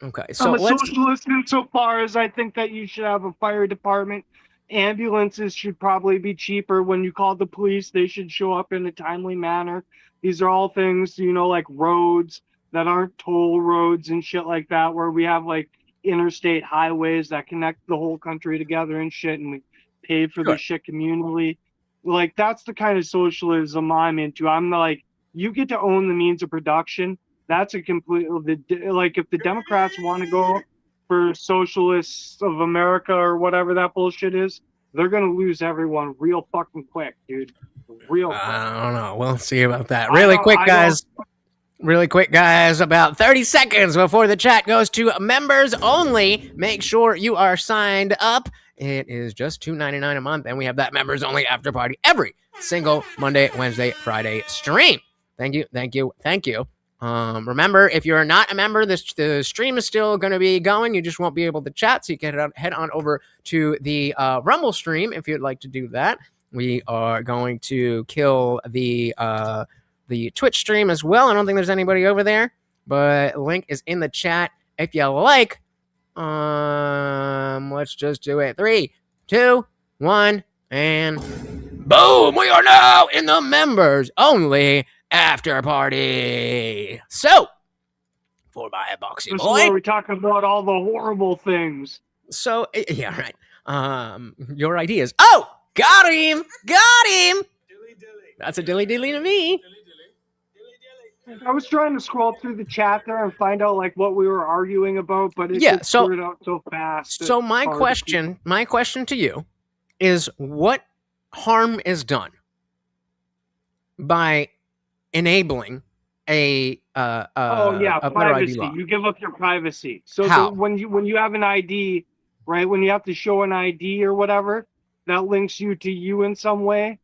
S2: Okay, so
S12: I'm a socialist insofar as I think that you should have a fire department. Ambulances should probably be cheaper. When you call the police, they should show up in a timely manner. These are all things, like roads that aren't toll roads and shit like that, where we have like interstate highways that connect the whole country together and shit, and we pay for the shit communally. Like, that's the kind of socialism I'm into. I'm like, you get to own the means of production. That's a complete, like, if the Democrats want to go for socialists of America or whatever that bullshit is, they're going to lose everyone real fucking quick, dude. Real quick.
S2: I don't know. We'll see about that. Really quick, guys. About 30 seconds before the chat goes to members only. Make sure you are signed up. It is just $2.99 a month, and we have that members only after party every single Monday, Wednesday, Friday stream. Thank you. Remember, if you're not a member, the stream is still going to be going. You just won't be able to chat, so you can head on over to the Rumble stream if you'd like to do that. We are going to kill the Twitch stream as well. I don't think there's anybody over there, but link is in the chat if you like. Let's just do it. 3, 2, 1, and boom! We are now in the members only after party. So, for my boxy
S12: This
S2: boy,
S12: is where we talk about all the horrible things.
S2: So yeah, right. Your ideas. Oh, got him. That's a dilly to me.
S12: I was trying to scroll through the chat there and find out like what we were arguing about, but it gets screwed out so fast.
S2: So my question to you is, what harm is done by enabling a
S12: privacy? You give up your privacy. So when you have an ID, right? When you have to show an ID or whatever that links you to you in some way,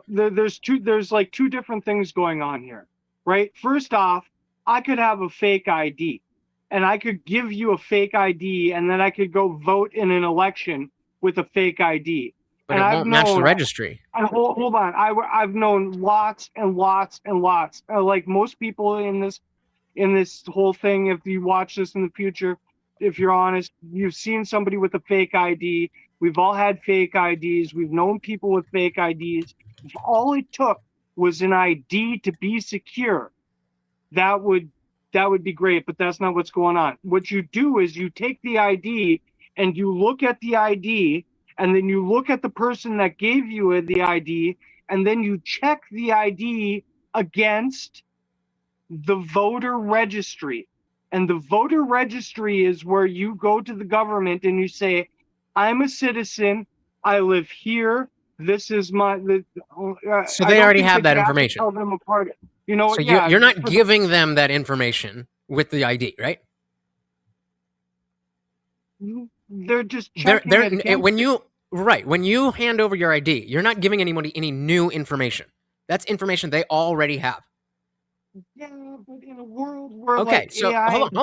S12: there's like two different things going on here. Right? First off, I could have a fake ID and I could give you a fake ID and then I could go vote in an election with a fake ID.
S2: But it won't match the registry.
S12: Hold on. I've known lots and lots and lots. Like most people in this whole thing, if you watch this in the future, if you're honest, you've seen somebody with a fake ID. We've all had fake IDs. We've known people with fake IDs. All it took was an ID to be secure. That would that would be great, but that's not what's going on. What you do is you take the ID and you look at the ID, and then you look at the person that gave you the ID, and then you check the ID against the voter registry. And the voter registry is where you go to the government and you say, I'm a citizen, I live here, this is my...
S2: So they already have that information.
S12: Tell them apart. You know,
S2: so you're not giving them that information with the ID, right?
S12: They're just checking
S2: when you hand over your ID, you're not giving anybody any new information. That's information they already have.
S12: Yeah, but in a world where
S2: okay,
S12: like
S2: so
S12: AI
S2: hold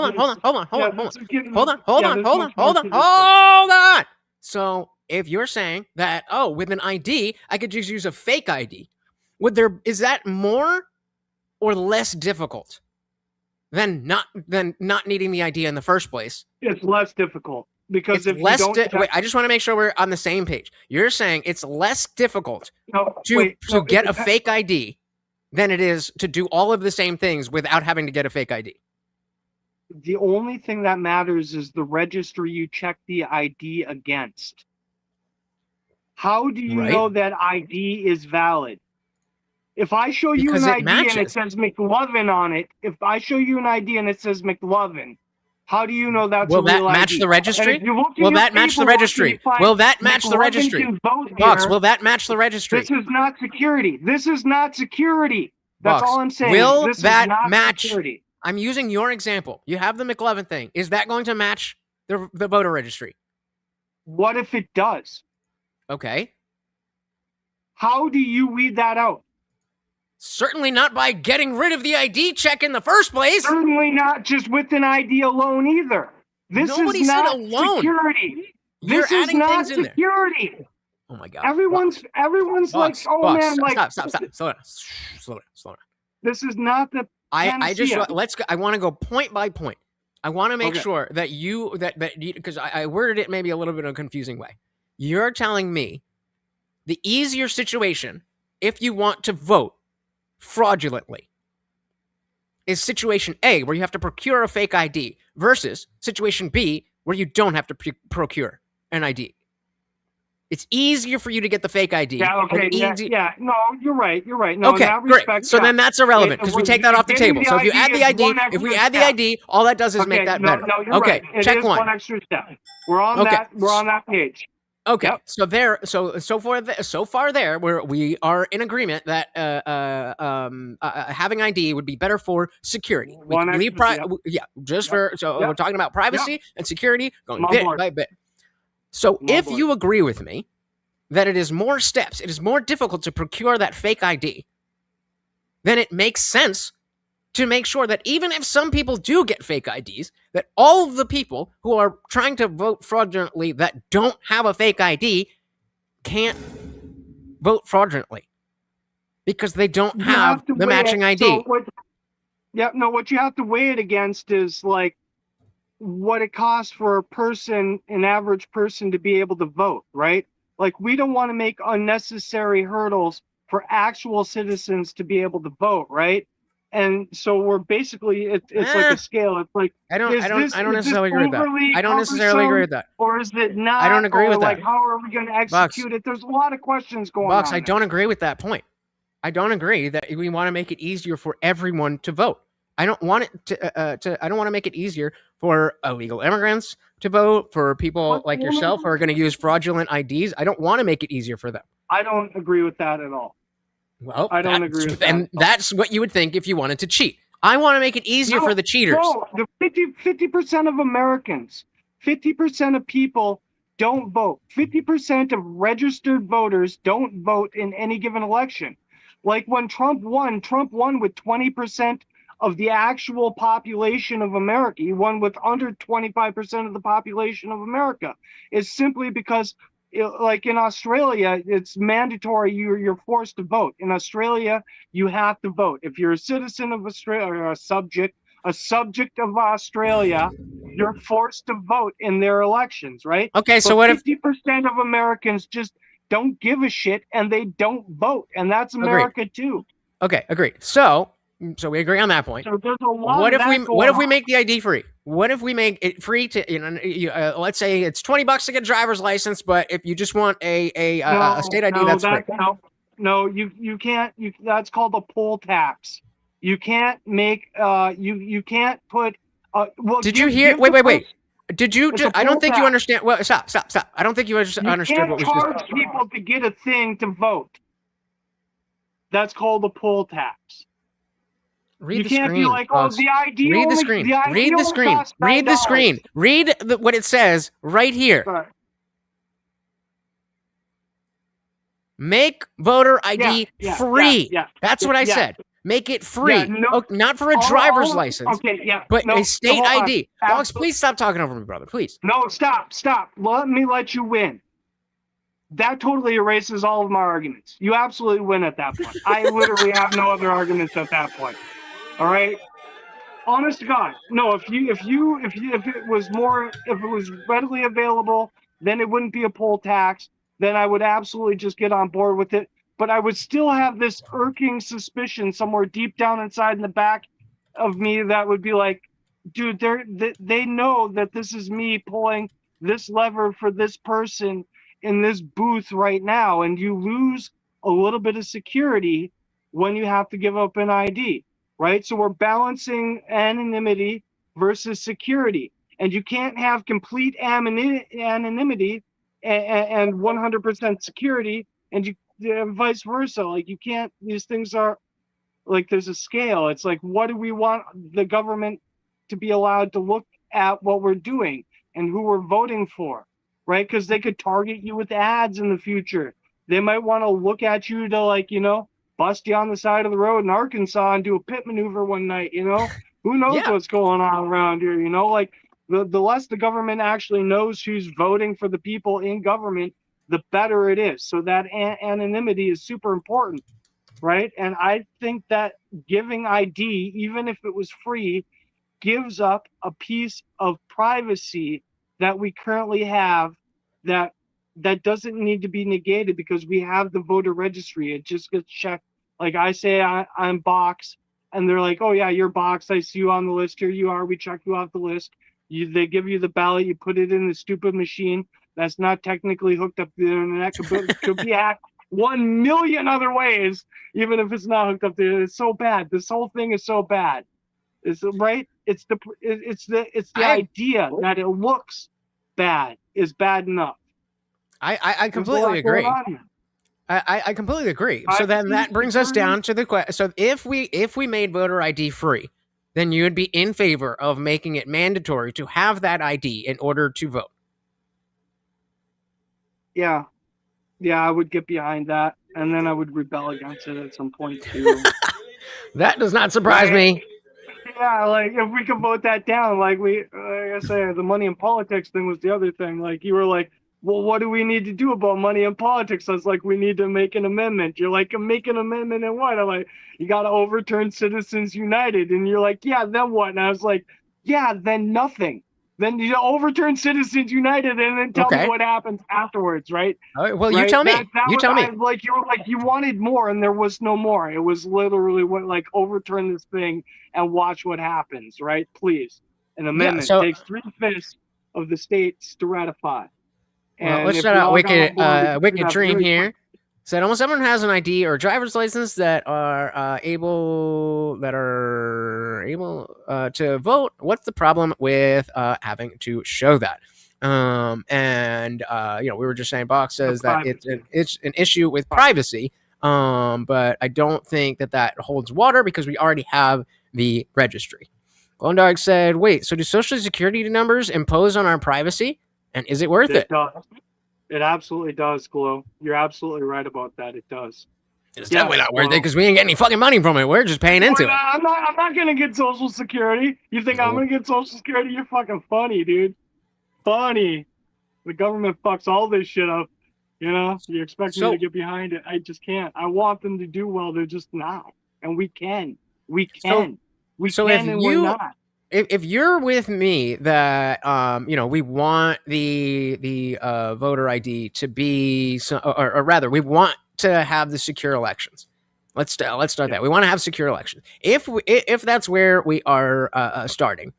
S2: on. So if you're saying that, oh, with an ID, I could just use a fake ID, is that more or less difficult than not needing the ID in the first place?
S12: It's less difficult because
S2: it's less. Wait, I just want to make sure we're on the same page. You're saying it's less difficult to get a fake ID than it is to do all of the same things without having to get a fake ID.
S12: The only thing that matters is the registry you check the ID against. How do you know that ID is valid? If I show you an ID and it says McLovin on it, if I show you an ID and it says McLovin, how do you know that's a real ID?
S2: Will that match the registry? Will that match the registry? Will that match the registry? Box, will that match the registry?
S12: This is not security. This is not security. That's all I'm saying.
S2: Will that match? I'm using your example. You have the McLovin thing. Is that going to match the voter registry?
S12: What if it does?
S2: Okay.
S12: How do you weed that out?
S2: Certainly not by getting rid of the ID check in the first place.
S12: Certainly not just with an ID alone either. Nobody is not security. This is not security.
S2: Oh my God.
S12: Everyone's like, oh man, like
S2: stop. Slow down.
S12: This is not the
S2: I want to go point by point. I want to make sure that because I worded it maybe a little bit in a confusing way. You're telling me the easier situation if you want to vote fraudulently is situation A, where you have to procure a fake ID, versus situation B, where you don't have to procure an ID. It's easier for you to get the fake ID.
S12: Yeah, okay, no, you're right. No,
S2: okay, great. So then that's irrelevant because we take that off the table. So if you add the ID, all that does is make that better.
S12: No, you're right. Check one. One extra step. We're on that page.
S2: Okay, yep. So far there, we are in agreement that having ID would be better for security. We're talking about privacy and security going bit by bit. So if you agree with me that it is more steps, it is more difficult to procure that fake ID, then it makes sense to make sure that even if some people do get fake IDs, that all of the people who are trying to vote fraudulently that don't have a fake ID can't vote fraudulently because they don't have the matching ID.
S12: What you have to weigh it against is like what it costs for an average person to be able to vote, right? Like we don't want to make unnecessary hurdles for actual citizens to be able to vote, right? And so we're basically it's like a scale. It's like
S2: I don't necessarily agree with that. I don't necessarily agree with that.
S12: Or is it not?
S2: I don't agree with that.
S12: Like how are we going to execute it? There's a lot of questions going on.
S2: I don't agree with that point. I don't agree that we want to make it easier for everyone to vote. I don't want it to. I don't want to make it easier for illegal immigrants to vote, for people like yourself who are going to use fraudulent IDs. I don't want to make it easier for them.
S12: I don't agree with that at all.
S2: Well,
S12: I don't agree with that.
S2: And that's what you would think if you wanted to cheat. I want to make it easier for the cheaters.
S12: No, the 50% of Americans, 50% of people don't vote. 50% of registered voters don't vote in any given election. Like when Trump won with 20% of the actual population of America. He won with under 25% of the population of America. It's simply because, like in Australia, it's mandatory. You're forced to vote. In Australia, you have to vote. If you're a citizen of Australia or a subject of Australia, you're forced to vote in their elections, right?
S2: Okay, so what if
S12: 50% of Americans just don't give a shit and they don't vote, and that's America too.
S2: Okay, agreed. So So we agree on that point.
S12: So there's a lot
S2: What
S12: of
S2: if we
S12: that
S2: what if
S12: going
S2: we
S12: on.
S2: make the ID free? What if we make it free to let's say it's $20 to get a driver's license, but if you just want a state ID, that's free.
S12: No, you can't. That's called a poll tax. You can't make you can't put. Well,
S2: Did you hear? Wait. Did you?
S12: It's a
S2: I don't
S12: poll
S2: think you
S12: tax.
S2: understand. Well, stop. I don't think you understood
S12: You
S2: what
S12: can't
S2: was
S12: charge
S2: just.
S12: people to get a thing to vote. That's called a poll tax.
S2: Read
S12: you
S2: the
S12: can't
S2: screen.
S12: be like, oh, the ID.
S2: Read
S12: only,
S2: the screen.
S12: The ID
S2: Read the
S12: only
S2: screen.
S12: costs
S2: Read the
S12: $9.
S2: screen. Read what it says right here.
S12: Sorry.
S2: Make voter ID free. That's what I said. Make it free. Not for a driver's license.
S12: Okay, yeah.
S2: But
S12: no,
S2: a state
S12: hold on.
S2: ID. Dogs, please stop talking over me, brother. Please.
S12: No, stop. Let me let you win. That totally erases all of my arguments. You absolutely win at that point. I literally have no other arguments at that point. All right. Honest to God, no. If it was readily available, then it wouldn't be a poll tax. Then I would absolutely just get on board with it. But I would still have this irking suspicion somewhere deep down inside in the back of me that would be like, dude, they know that this is me pulling this lever for this person in this booth right now, and you lose a little bit of security when you have to give up an ID, right? So we're balancing anonymity versus security, and you can't have complete anonymity and 100% security, and vice versa. Like, you can't. These things are like, there's a scale. It's like, what do we want the government to be allowed to look at what we're doing and who we're voting for, right? Because they could target you with ads in the future. They might want to look at you to, like, bust you on the side of the road in Arkansas and do a pit maneuver one night, Who knows what's going on around here, Like, the less the government actually knows who's voting for the people in government, the better it is. So that anonymity is super important, right? And I think that giving ID, even if it was free, gives up a piece of privacy that we currently have that doesn't need to be negated, because we have the voter registry. It just gets checked. Like, I say I'm Box, and they're like, oh yeah, you're Box. I see you on the list. Here you are. We check you off the list. They give you the ballot. You put it in the stupid machine that's not technically hooked up to the internet. Could be hacked 1 million other ways, even if it's not hooked up to it. It's so bad. This whole thing is so bad. Is right? It's the idea that it looks bad is bad enough.
S2: I completely agree. I completely agree. So then that brings us down to the question. So if we made voter ID free, then you would be in favor of making it mandatory to have that ID in order to vote.
S12: Yeah, I would get behind that, and then I would rebel against it at some point too.
S2: That does not surprise me.
S12: Yeah, like, if we could vote that down, like I say, the money in politics thing was the other thing. Like, you were like, well, what do we need to do about money in politics? I was like, we need to make an amendment. You're like, make an amendment and what? I'm like, you got to overturn Citizens United. And you're like, yeah, then what? And I was like, yeah, then nothing. Then you overturn Citizens United and then tell me what happens afterwards, right?
S2: Well, right? You tell me. You tell me.
S12: Like, you were like, you wanted more, and there was no more. It was literally like, overturn this thing and watch what happens, right? Please. An amendment takes 3/5 of the states to ratify.
S2: Well, let's shout out Wicked Dream here. Said almost everyone has an ID or a driver's license that are able to vote. What's the problem with having to show that? We were just saying, Box says that it's an issue with privacy. But I don't think that holds water, because we already have the registry. Lone Dog said, wait, so do social security numbers impose on our privacy? And is it worth it?
S12: It absolutely does, Glow. You're absolutely right about that. It does.
S2: It's definitely not worth it, because we ain't getting any fucking money from it. We're just paying into it.
S12: I'm not gonna get Social Security. You think I'm gonna get Social Security? You're fucking funny, dude. Funny. The government fucks all this shit up. You expect me to get behind it. I just can't. I want them to do well. They're just not. And we can. We can. We're not.
S2: If you're with me that we want the voter ID to be, or rather, we want to have the secure elections. Let's start that. We want to have secure elections. If that's where we are starting,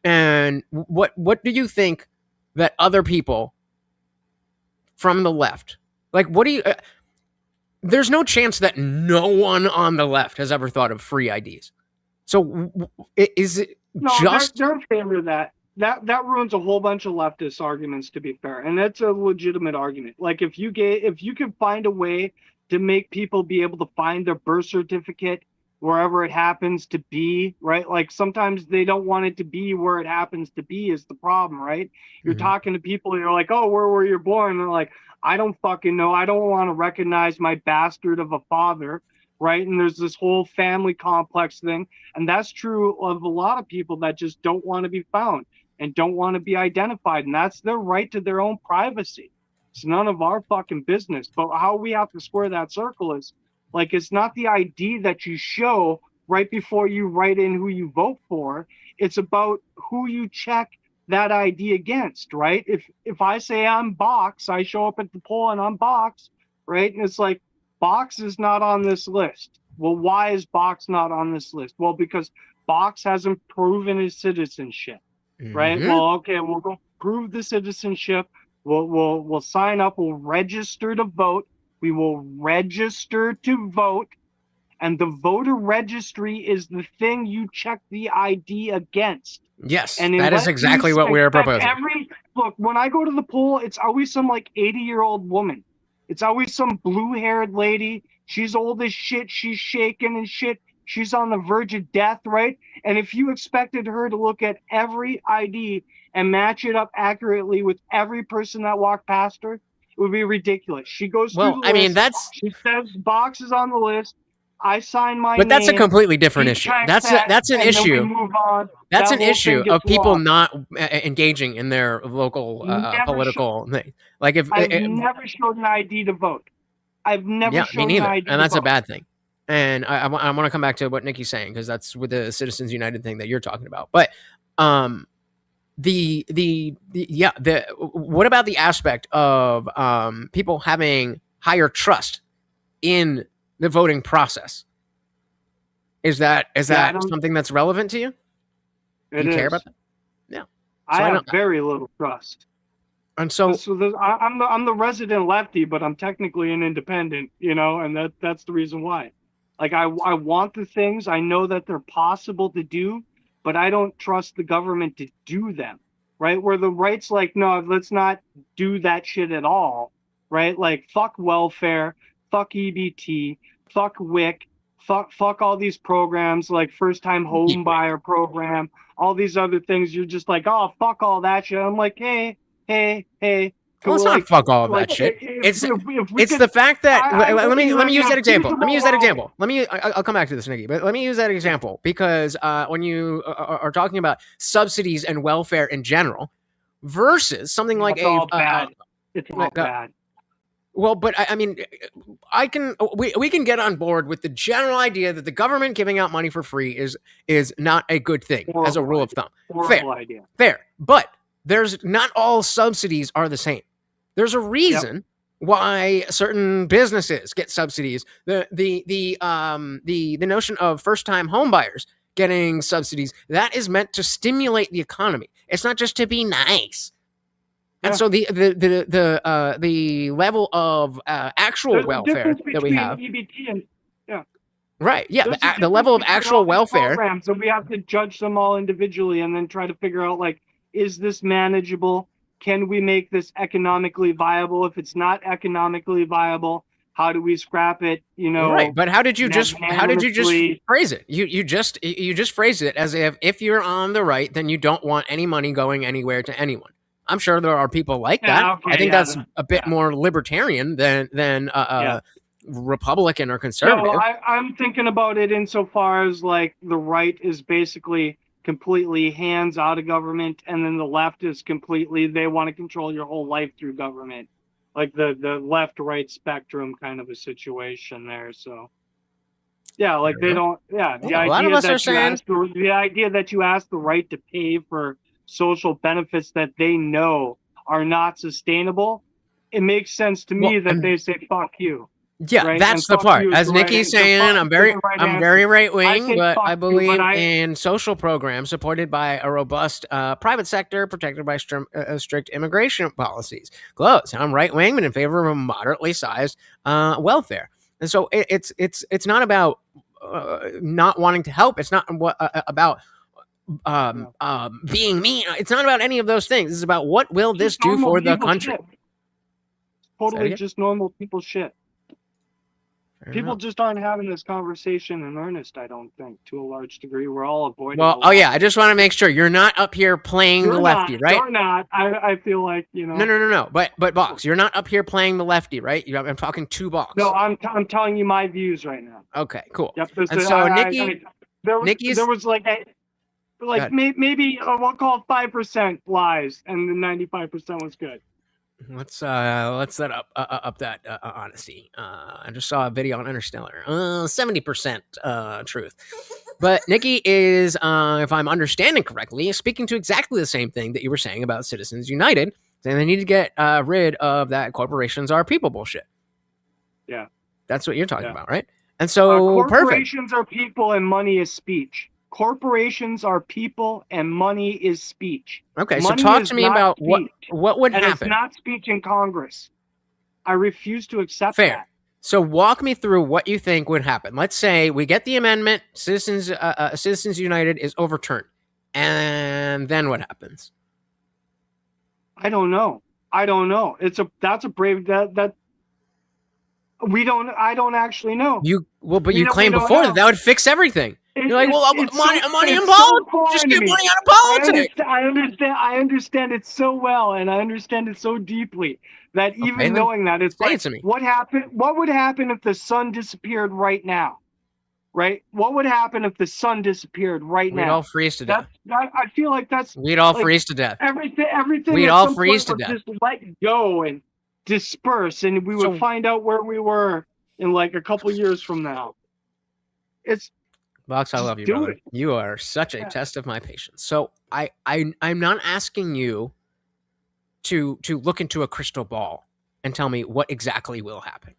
S2: and what do you think that other people from the left, like, what do you? There's no chance that no one on the left has ever thought of free IDs. So is it just?
S12: They're in favor of that. That ruins a whole bunch of leftist arguments, to be fair, and that's a legitimate argument. Like if you can find a way to make people be able to find their birth certificate wherever it happens to be, right? Like sometimes they don't want it to be where it happens to be is the problem, right? You're talking to people, you're like, oh, where were you born? And they're like, I don't fucking know. I don't want to recognize my bastard of a father, right? And there's this whole family complex thing. And that's true of a lot of people that just don't want to be found and don't want to be identified. And that's their right to their own privacy. It's none of our fucking business. But how we have to square that circle is, like, it's not the ID that you show right before you write in who you vote for. It's about who you check that ID against, right? If I say I'm Box, I show up at the poll and I'm Box, right? And it's like, Box is not on this list. Well, why is Box not on this list? Well, because Box hasn't proven his citizenship, right? Well, okay, we'll go prove the citizenship. We'll sign up. We'll register to vote. We will register to vote. And the voter registry is the thing you check the ID against.
S2: Yes,
S12: and
S2: that is exactly what we're proposing.
S12: Look, when I go to the poll, it's always some like 80-year-old woman. It's always some blue-haired lady. She's old as shit. She's shaking and shit. She's on the verge of death, right? And if you expected her to look at every ID and match it up accurately with every person that walked past her, it would be ridiculous. She goes through the list. She says Box is on the list. I sign my name.
S2: But that's a completely different issue. That's an issue. That's an issue of people not engaging in their local political thing. Like
S12: I've never showed an ID to vote. I've never shown an ID
S2: and that's
S12: to
S2: a bad thing. And I want to come back to what Nikki's saying, because that's with the Citizens United thing that you're talking about. But what about the aspect of people having higher trust in the voting process? Is that something that's relevant to you? Do you care about that? Yeah.
S12: I have very little trust.
S2: And so
S12: I'm the resident lefty, but I'm technically an independent, and that's the reason why. Like I want the things, I know that they're possible to do, but I don't trust the government to do them, right? Where the right's like, no, let's not do that shit at all, right? Like fuck welfare, fuck EBT, fuck WIC, fuck all these programs like first time home buyer program, all these other things. You're just like, oh, fuck all that shit. I'm like, hey.
S2: Well, it's not fuck all of that shit. It's the fact that let me use that example. I'll come back to this, Nikki, but let me use that example because when you are talking about subsidies and welfare in general versus something like
S12: it's all bad.
S2: Well, but I mean, we can get on board with the general idea that the government giving out money for free is not a good thing as a rule of thumb. Fair, but there's not all subsidies are the same. There's a reason why certain businesses get subsidies. The notion of first-time home buyers getting subsidies, that is meant to stimulate the economy. It's not just to be nice. And so the level of actual welfare that we have.
S12: EBT and,
S2: right. Yeah. The level of actual welfare.
S12: So we have to judge them all individually and then try to figure out, like, is this manageable? Can we make this economically viable? If it's not economically viable, how do we scrap it?
S2: Right. But how did you just phrase it? You just phrased it as if you're on the right, then you don't want any money going anywhere to anyone. I'm sure there are people like that. I think that's a bit more libertarian than Republican or conservative.
S12: No, I'm thinking about it insofar as like the right is basically completely hands out of government, and then the left is completely they want to control your whole life through government, like the left-right spectrum kind of a situation there. So yeah, like they don't. Yeah, the idea that you ask the right to pay for social benefits that they know are not sustainable, it makes sense to me that they say fuck you.
S2: Yeah,
S12: right?
S2: that's
S12: And
S2: the
S12: fuck
S2: part.
S12: you is
S2: As
S12: the
S2: Nikki's
S12: right,
S2: saying,
S12: fuck
S2: I'm
S12: is
S2: very,
S12: the right
S2: I'm very
S12: answer.
S2: right
S12: I
S2: wing,
S12: say
S2: but
S12: fuck
S2: I
S12: you,
S2: believe
S12: but
S2: in social programs supported by a robust private sector, protected by strict immigration policies. Close. I'm right wing, but in favor of a moderately sized welfare. And so it's not about not wanting to help. It's not about being mean. It's not about any of those things. It's about what will this
S12: just
S2: do
S12: normal
S2: for the
S12: people
S2: country.
S12: shit. Totally just normal people shit. People just aren't having this conversation in earnest, I don't think, to a large degree. We're all avoiding.
S2: Well, oh yeah, I just want to make sure you're not up here playing the lefty, right?
S12: You're not. I feel like, you know.
S2: No. But Box, you're not up here playing the lefty, right? I'm talking to Box.
S12: No, I'm telling you my views right now.
S2: Okay, cool.
S12: Yep.
S2: And so
S12: There was like maybe we'll call 5% lies, and the 95% was good.
S2: Let's set up that honesty. I just saw a video on Interstellar. 70% truth. But Nikki is, if I'm understanding correctly, speaking to exactly the same thing that you were saying about Citizens United, saying they need to get rid of that corporations are people bullshit.
S12: Yeah.
S2: That's what you're talking about, right? And so
S12: corporations are people and money is speech. Corporations are people and money is speech.
S2: Okay,
S12: money
S2: so talk to me about
S12: speech.
S2: what would
S12: and
S2: happen.
S12: It's not speech in Congress. I refuse to accept
S2: Fair.
S12: that.
S2: So walk me through what you think would happen. Let's say we get the amendment, Citizens United is overturned, and then what happens?
S12: I don't know. That's a brave that we don't. I don't actually know.
S2: You claimed before that would fix everything. You're like, well, money in politics. Just get money out of politics.
S12: I understand it so well, and I understand it so deeply that even knowing that, it's like, what happened? What would happen if the sun disappeared right now? Right? What would happen if the sun disappeared right now?
S2: We'd all freeze to death.
S12: I feel like
S2: we'd all freeze to death.
S12: Everything.
S2: We'd all freeze to death.
S12: Just let go and disperse, and we would find out where we were in like a couple years from now. It's
S2: Box, I love you, brother. You are such a test of my patience. So I'm not asking you to look into a crystal ball and tell me what exactly will happen.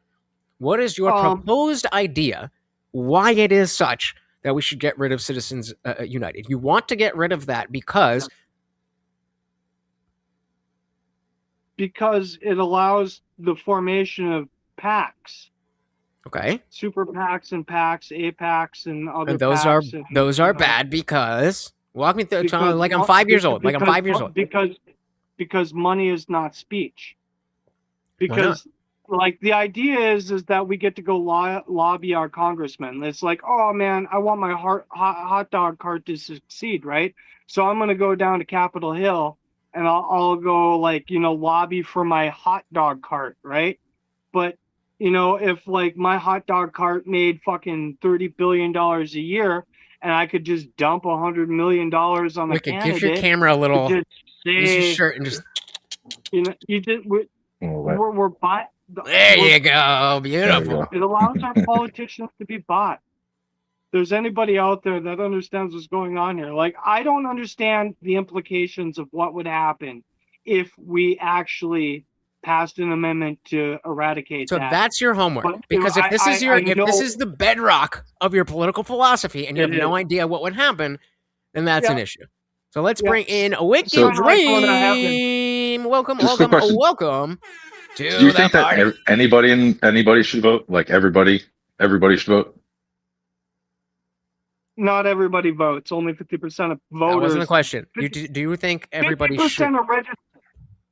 S2: What is your proposed idea? Why it is such that we should get rid of Citizens United? You want to get rid of that because
S12: it allows the formation of PACs.
S2: Okay.
S12: Super PACs and PACs, APACs, and other.
S2: And those are bad because walk me through. Like I'm 5 years old.
S12: Because money is not speech. Because like the idea is that we get to go lobby our congressmen. It's like, oh man, I want my hot dog cart to succeed, right? So I'm gonna go down to Capitol Hill and I'll go like, lobby for my hot dog cart, right? But if like my hot dog cart made fucking $30 billion a year and I could just dump $100 million on the candidate.
S2: Give your camera a little.
S12: Use
S2: your shirt and just.
S12: We're bought.
S2: There you go. Beautiful.
S12: It allows our politicians to be bought. There's anybody out there that understands what's going on here. Like, I don't understand the implications of what would happen if we actually passed an amendment to eradicate that.
S2: So that's your homework. Because if this is the bedrock of your political philosophy and you have no idea what would happen, then that's an issue. So let's bring in a Wicked Dream. Welcome.
S13: Do you think that anybody should vote? Like everybody should vote?
S12: Not everybody votes. Only 50% of voters.
S2: That wasn't the question. Do you think everybody should?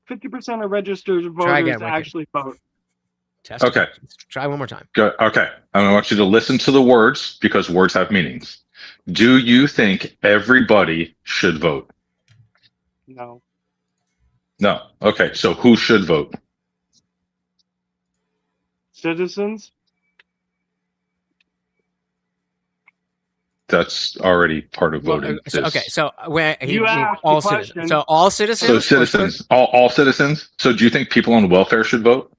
S12: 50% of registered voters actually vote.
S13: Okay.
S2: Try one more time.
S13: Good. Okay. I want you to listen to the words because words have meanings. Do you think everybody should vote?
S12: No.
S13: No. Okay. So who should vote?
S12: Citizens.
S13: That's already part of voting.
S2: So
S12: you asked
S2: all citizens. So all citizens.
S13: So citizens, all citizens. So do you think people on welfare should vote?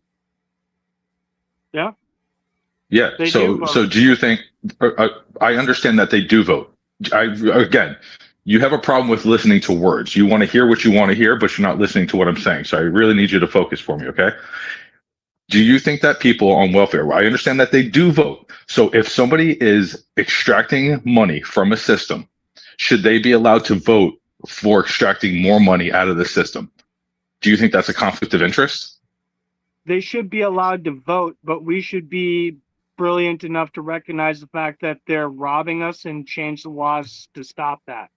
S12: Yeah.
S13: Yeah. So do you think? I understand that they do vote. Again, you have a problem with listening to words. You want to hear what you want to hear, but you're not listening to what I'm saying. So I really need you to focus for me, okay? Do you think that people on welfare, I understand that they do vote. So if somebody is extracting money from a system, should they be allowed to vote for extracting more money out of the system? Do you think that's a conflict of interest?
S12: They should be allowed to vote, but we should be brilliant enough to recognize the fact that they're robbing us and change the laws to stop that.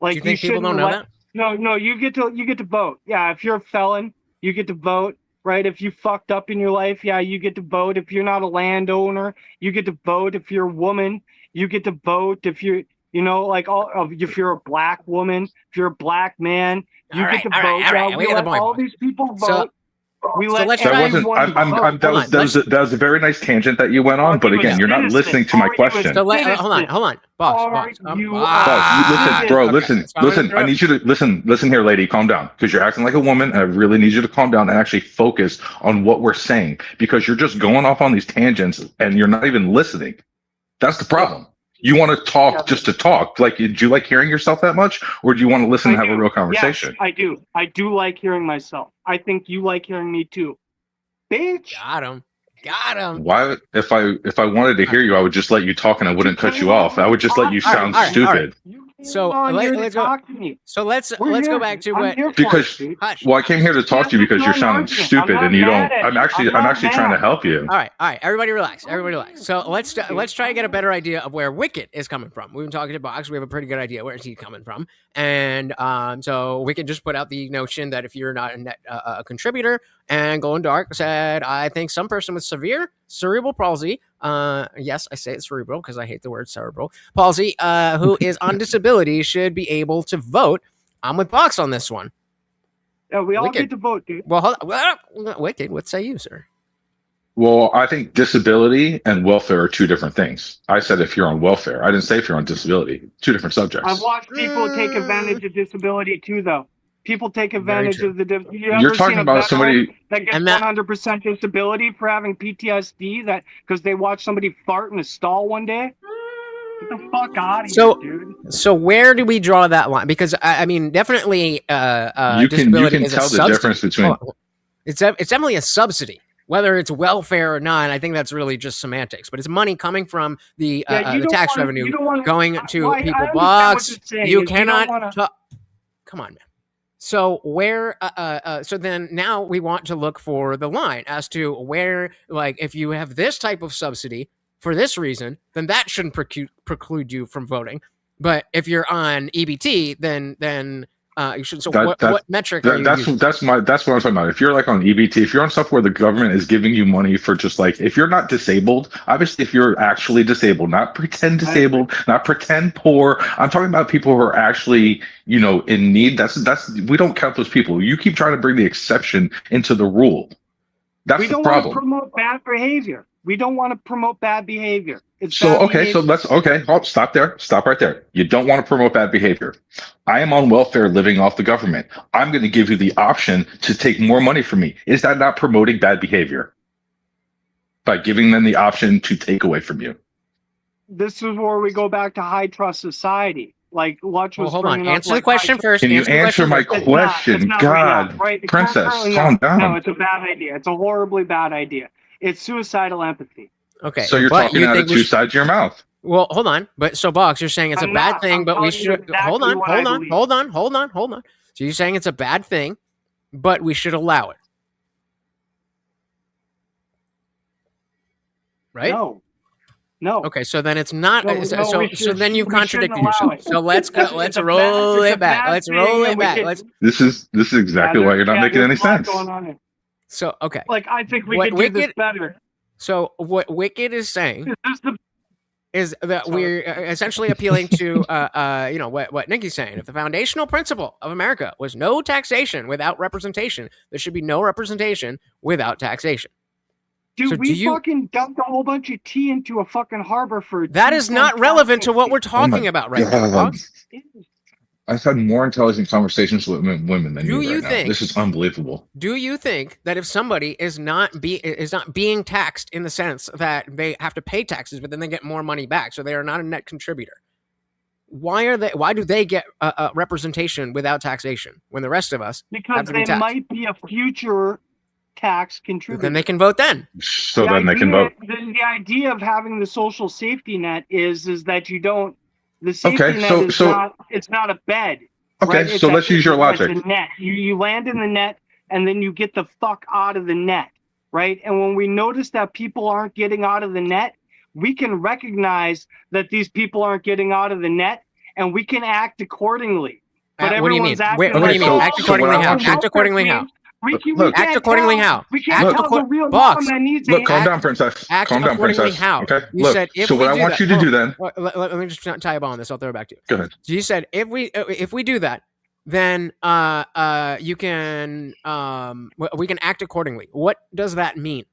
S12: Like,
S2: do you think people don't know that?
S12: No, you get to vote. Yeah, if you're a felon, you get to vote. Right? If you fucked up in your life, yeah, you get to vote. If you're not a landowner, you get to vote. If you're a woman, you get to vote. If you're, if you're a black woman, if you're a black man, you get to vote. We let all these people vote. We let everyone vote.
S13: That was a very nice tangent that you went on, but again, you're not listening to my question.
S2: Hold on. Boss.
S13: Listen. I need you to listen here, lady. Calm down, because you're acting like a woman, and I really need you to calm down and actually focus on what we're saying, because you're just going off on these tangents and you're not even listening. That's the problem. You want to talk just to talk. Like, do you like hearing yourself that much, or do you want to listen and have a real conversation?
S12: Yes, I do. I do like hearing myself. I think you like hearing me too. Bitch.
S2: Got him.
S13: Why? If I wanted to hear you, I would just let you talk and I wouldn't cut you off. I would just let you sound stupid.
S2: So let's go back to what,
S13: because I came here to talk to you because you're sounding stupid and you don't. I'm actually trying to help you.
S2: All right, everybody relax. So let's try to get a better idea of where Wicked is coming from. We've been talking to Box. We have a pretty good idea where he's coming from, and so Wicked just put out the notion that if you're not a net contributor, and Golden Dark said, I think some person with severe cerebral palsy, yes, I say it's cerebral because I hate the word cerebral palsy, who is on disability should be able to vote. I'm with Box on this one.
S12: Yeah, we all get to vote, dude.
S2: Well, hold on. Wicked, what say you, sir?
S13: Well, I think disability and welfare are two different things. I said if you're on welfare. I didn't say if you're on disability. Two different subjects.
S12: I've watched people take advantage of disability too, though. People take advantage of the.
S13: You're talking about somebody
S12: that gets 100% disability for having PTSD, that because they watched somebody fart in a stall one day. Get the fuck out of here, dude.
S2: So where do we draw that line? Because I mean, definitely,
S13: you can tell the difference between.
S2: It's definitely a subsidy, whether it's welfare or not. I think that's really just semantics. But it's money coming from the tax revenue going to people. Box, you cannot. Come on, man. So where, so then now we want to look for the line as to where, like, if you have this type of subsidy for this reason, then that shouldn't preclude you from voting. But if you're on EBT, then you should. So what metric are you using?
S13: That's what I'm talking about. If you're like on EBT, if you're on stuff where the government is giving you money for just like, if you're not disabled, obviously if you're actually disabled, not pretend disabled, not pretend poor. I'm talking about people who are actually, in need. That's we don't count those people. You keep trying to bring the exception into the rule. That's the problem.
S12: We don't want to promote bad behavior. We don't want to promote bad behavior.
S13: Stop there. Stop right there. You don't want to promote bad behavior. I am on welfare living off the government. I'm going to give you the option to take more money from me. Is that not promoting bad behavior? By giving them the option to take away from you.
S12: This is where we go back to high trust society. Like, watch what's
S2: hold on. Answer the question first.
S13: Can you answer my question? God, princess, calm down.
S12: No, it's a bad idea. It's a horribly bad idea. It's suicidal empathy.
S2: Okay.
S13: So you're talking out of two sides of your mouth.
S2: Well, hold on. But so, Box, you're saying it's a bad thing, but we should hold on. So you're saying it's a bad thing, but we should allow it. Right?
S12: No.
S2: Okay, so then it's not. So then you contradicted yourself. So let's go. Let's roll it back. Let's roll it back.
S13: This is exactly why you're not making any sense.
S2: So okay.
S12: Like, I think we could do this better.
S2: So what Wicked is saying is that we're essentially appealing to what Nikki's saying. If the foundational principle of America was no taxation without representation, there should be no representation without taxation.
S12: Dude, so fucking dumped a whole bunch of tea into a fucking harbor for...
S2: That is not relevant to what we're talking about right now.
S13: I've had more intelligent conversations with women than you right now. This is unbelievable.
S2: Do you think that if somebody is not being taxed in the sense that they have to pay taxes, but then they get more money back, so they are not a net contributor, why do they get representation without taxation when the rest of us
S12: because they might be a future tax contributors.
S2: Then they can vote then.
S13: So then they can vote.
S12: The idea of having the social safety net is that you don't. The safety
S13: Okay,
S12: net is not. It's not a bed.
S13: Okay,
S12: right?
S13: so let's use your logic.
S12: It's a net. You land in the net and then you get the fuck out of the net, right? And when we notice that people aren't getting out of the net, we can recognize that these people aren't getting out of the net, and we can act accordingly. But
S2: what do you mean?
S12: acting
S2: What do you mean?
S12: like,
S2: Act accordingly how? Act accordingly how? Act accordingly how?
S12: We can't tell the real
S2: Box.
S12: mom that needs
S13: Look,
S12: a
S13: calm down, princess.
S2: Act
S13: Calm down,
S2: accordingly
S13: princess.
S2: how?
S13: Okay.
S2: You
S13: Look,
S2: said if
S13: so
S2: we
S13: what I
S2: do
S13: want
S2: that-
S13: you to
S2: hold
S13: do
S2: on.
S13: then.
S2: Let me just tie a bow on this. I'll throw it back to you.
S13: Go ahead.
S2: So you said if we do that, then you can we can act accordingly. What does that mean?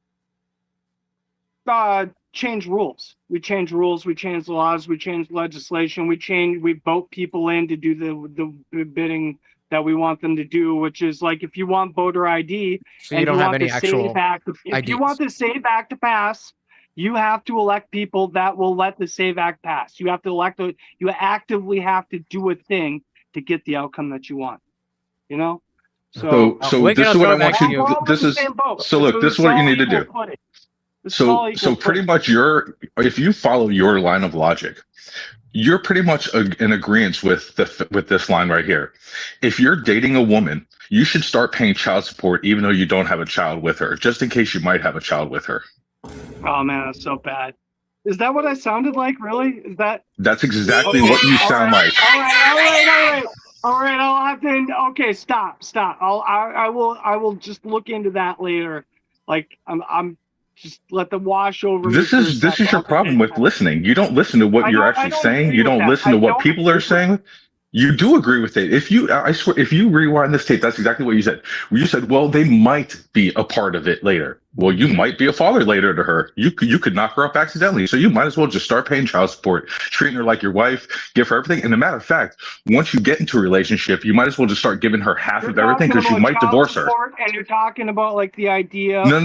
S12: Change rules. We change rules. We change laws. We change legislation. We vote people in to do the bidding that we want them to do, which is like if you want voter ID
S2: So you don't have any actual
S12: if you want the SAVE Act to pass, you have to elect people that will let the SAVE Act pass. You have to you actively have to do a thing to get the outcome that you want. You know?
S13: So this is what I want you to this is what you need to do. So pretty much if you follow your line of logic, you're pretty much in agreement with this line right here. If you're dating a woman, you should start paying child support even though you don't have a child with her, just in case you might have a child with her.
S12: Oh man, that's so bad. Is that what I sounded like? Really? Is that?
S13: That's exactly what you sound like.
S12: All right. I'll have to. Okay, stop. I will just look into that later. Like I'm just let them wash over.
S13: This is your problem with listening. You don't listen to what you're actually saying. You don't listen to what people are saying. You do agree with it. I swear, if you rewind this tape, that's exactly what you said. You said, well, they might be a part of it later. Well, you might be a father later to her. You could knock her up accidentally. So you might as well just start paying child support, treating her like your wife, give her everything. And a matter of fact, once you get into a relationship, you might as well just start giving her half of everything because you might divorce her.
S12: And you're talking about like the idea.
S13: No.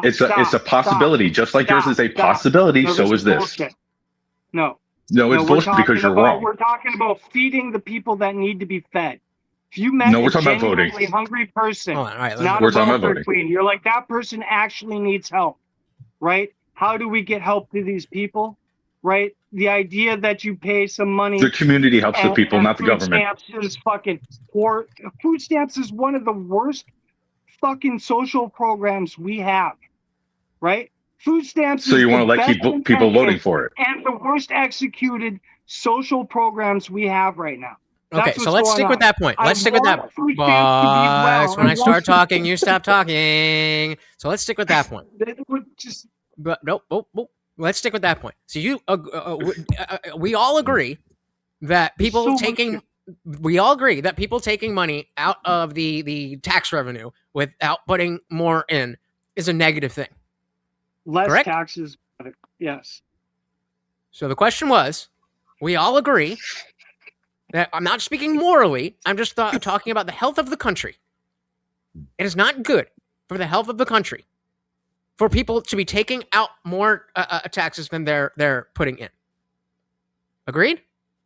S13: It's a possibility. Just like yours is a possibility, so is this.
S12: No,
S13: it's bullshit because you're wrong.
S12: We're talking about feeding the people that need to be fed. If you met
S13: we're
S12: a
S13: talking about voting.
S12: genuinely hungry person,
S13: we're talking about voting.
S12: Queen, you're like, that person actually needs help, right? How do we get help to these people, right? The idea that you pay some money.
S13: The community helps the people, not the government.
S12: Food stamps is fucking poor. Food stamps is one of the worst fucking social programs we have, right? Food stamps.
S13: So you want to let people voting for it?
S2: Mm-hmm.
S12: And the worst executed social programs we have right now.
S2: Okay, so let's stick with that point. Let's stick with that. Boss, when I start talking, you stop talking. So let's stick with that point. But nope. Let's stick with that point. So we all agree that people taking money out of the tax revenue without putting more in is a negative thing.
S12: Less
S2: correct?
S12: Taxes, yes.
S2: So the question was, we all agree that I'm not speaking morally. I'm just talking about the health of the country. It is not good for the health of the country for people to be taking out more taxes than they're putting in. Agreed?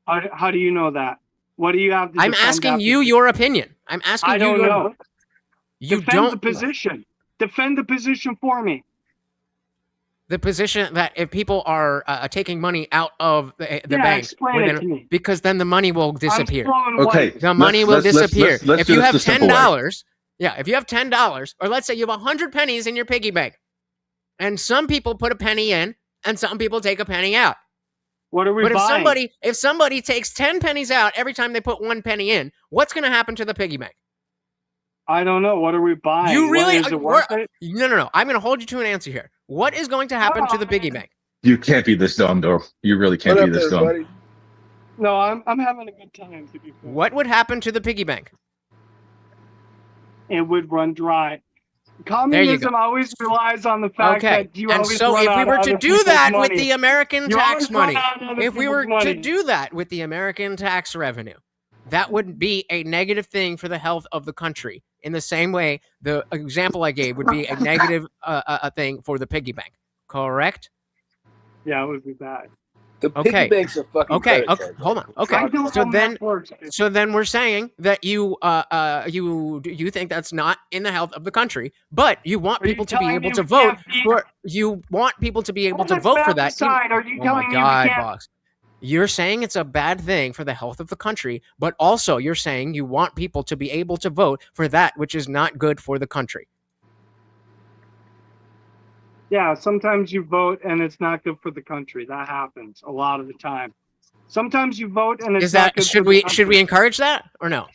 S12: How do you know that? What do you have to
S2: I'm asking you your opinion. I'm asking you.
S12: I don't know.
S2: You
S12: Defend
S2: don't
S12: the position. Defend the position for me.
S2: The position that if people are taking money out of the bank, because then the money will disappear.
S13: Okay,
S2: the money will disappear.
S13: Let's
S2: if you have $10,
S13: way.
S2: If you have $10, or let's say you have 100 pennies in your piggy bank, and some people put a penny in, and some people take a penny out.
S12: What are we
S2: but
S12: buying?
S2: if somebody takes 10 pennies out every time they put one penny in, what's going to happen to the piggy bank?
S12: I don't know. What are we buying?
S2: You really?
S12: Is it worth it?
S2: No. I'm going to hold you to an answer here. What is going to happen to the piggy bank?
S13: You can't be this dumb, though. You really can't be this dumb.
S12: Buddy? No, I'm having a good time. To be fair.
S2: What would happen to the piggy bank?
S12: It would run dry. Communism always relies on the fact that you always
S2: so
S12: run
S2: if we
S12: out
S2: were
S12: of
S2: to
S12: other
S2: do that
S12: people's
S2: with
S12: money.
S2: the American
S12: You
S2: tax
S12: always run
S2: money,
S12: out of other
S2: if we were
S12: people's
S2: to
S12: money.
S2: do that with the American tax revenue, that would be a negative thing for the health of the country. In the same way, the example I gave would be a negative thing for the piggy bank. Correct?
S12: Yeah, it would be bad.
S14: The piggy bank's a fucking
S2: okay,
S14: credit card.
S2: hold on. Okay, so then we're saying that you think that's not in the health of the country, but you want people to be able to vote for. You want people to be able to vote for that.
S12: Are you telling me we can't?
S2: Box. You're saying it's a bad thing for the health of the country, but also you're saying you want people to be able to vote for that which is not good for the country.
S12: Yeah, sometimes you vote and it's not good for the country. That happens a lot of the time. Sometimes you vote and it's not good
S2: should
S12: for the
S2: should we encourage that or no?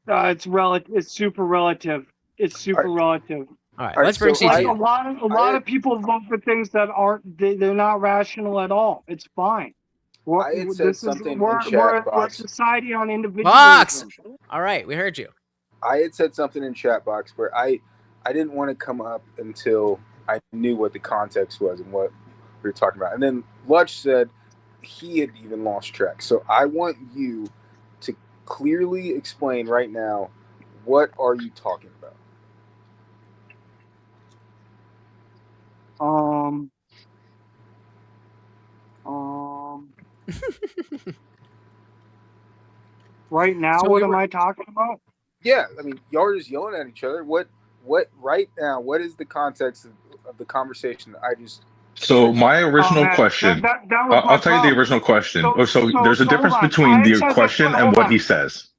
S12: It's relative. It's super relative. It's super relative.
S2: All right, let's bring CT.
S12: A lot of people vote for things that aren't. They're not rational at all. It's fine.
S14: We're a
S12: society on individualism.
S2: Box. All right, we heard you.
S14: I had said something in chat box where I didn't want to come up until I knew what the context was and what we were talking about. And then Lutch said he had even lost track. So I want you to clearly explain right now, what are you talking about?
S12: Right now,
S14: So
S12: what am I talking about?
S14: Yeah, I mean, y'all are just yelling at each other. What right now, what is the context of the conversation that I just...
S13: So my original question, I'll tell you the original question. So there's a difference between the question and what he says.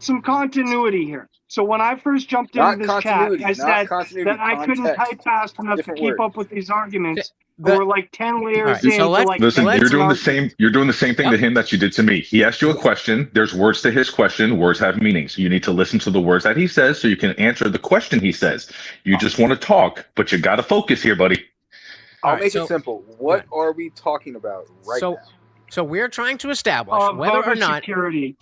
S12: Some continuity here. So when I first jumped into this chat, I said that I couldn't type fast enough to keep up with these arguments. There were like 10 layers in.
S13: Listen, you're doing the same. You're doing the same thing to him that you did to me. He asked you a question. There's words to his question. Words have meanings. You need to listen to the words that he says so you can answer the question he says. You just want to talk, but you got to focus here, buddy.
S14: I'll make it simple. What are we talking about now?
S2: So we're trying to establish whether or not
S12: security.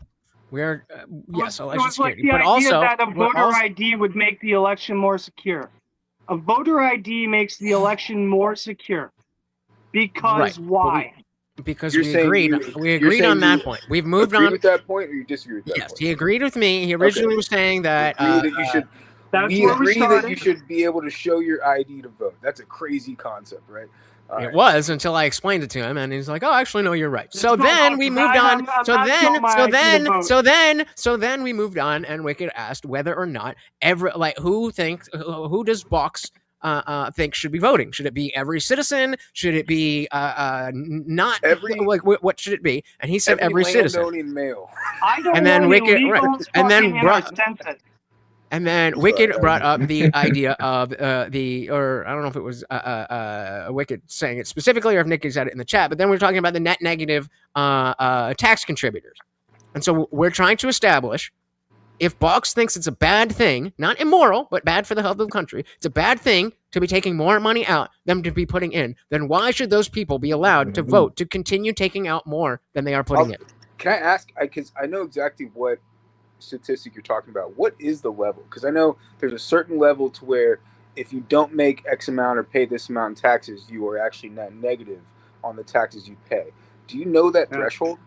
S2: We're yes, election
S12: It's like
S2: security,
S12: the
S2: but
S12: idea
S2: also
S12: that a voter ID would make the election more secure. A voter ID makes the election more secure. Because why?
S2: Because we agreed on that point. We've moved on.
S14: With that point, or you disagree with that point?
S2: Yes, he agreed with me. He originally was saying that
S14: you should. We agree that you should be able to show your ID to vote. That's a crazy concept, right?
S2: It was until I explained it to him, and he's like, "Oh, actually, no, you're right." So then we moved on. So then we moved on, and Wicked asked whether or not who does Box think should be voting? Should it be every citizen? Should it be not every? Like what should it be? And he said every citizen.
S14: Male.
S12: I don't
S2: and then Wicked, and then
S12: And
S2: then Wicked brought up the idea of or I don't know if it was Wicked saying it specifically or if Nikki said it in the chat, but then we're talking about the net negative tax contributors. And so we're trying to establish if Box thinks it's a bad thing, not immoral, but bad for the health of the country, it's a bad thing to be taking more money out than to be putting in, then why should those people be allowed to vote to continue taking out more than they are putting in?
S14: Can I ask, because I know exactly what statistic you're talking about. What is the level? Because I know there's a certain level to where if you don't make X amount or pay this amount in taxes, you are actually net negative on the taxes you pay. Do you know that threshold?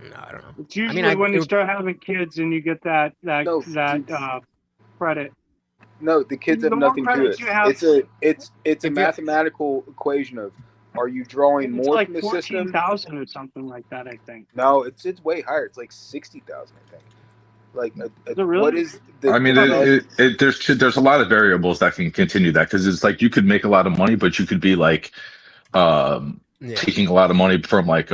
S2: No, I don't know.
S12: It's usually when you start having kids and you get that credit.
S14: No, the kids have nothing to do with it. It's a mathematical equation of, are you drawing more from the system?
S12: 14,000 or something like that, I think.
S14: No, it's way higher. It's like 60,000, I think. Like,
S12: really?
S14: What is the?
S13: I mean, there's a lot of variables that can continue that, because it's like you could make a lot of money, but you could be like taking a lot of money from like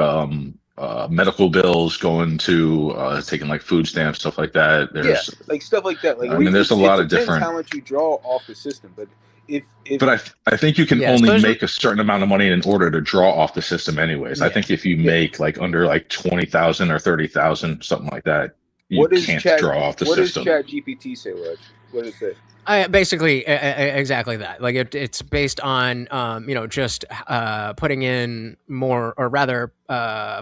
S13: medical bills, going to taking like food stamps, stuff like that. There's
S14: like stuff like that. Like,
S13: I mean, there's a lot of different.
S14: How much you draw off the system, but
S13: but I think you can only make a certain amount of money in order to draw off the system, anyways. I think if you make like under like 20,000 or 30,000, something like that, you can't draw off the system.
S14: What does ChatGPT say, Reg? What does it say?
S2: Basically, exactly that. Like it's based on, just putting in more, or rather,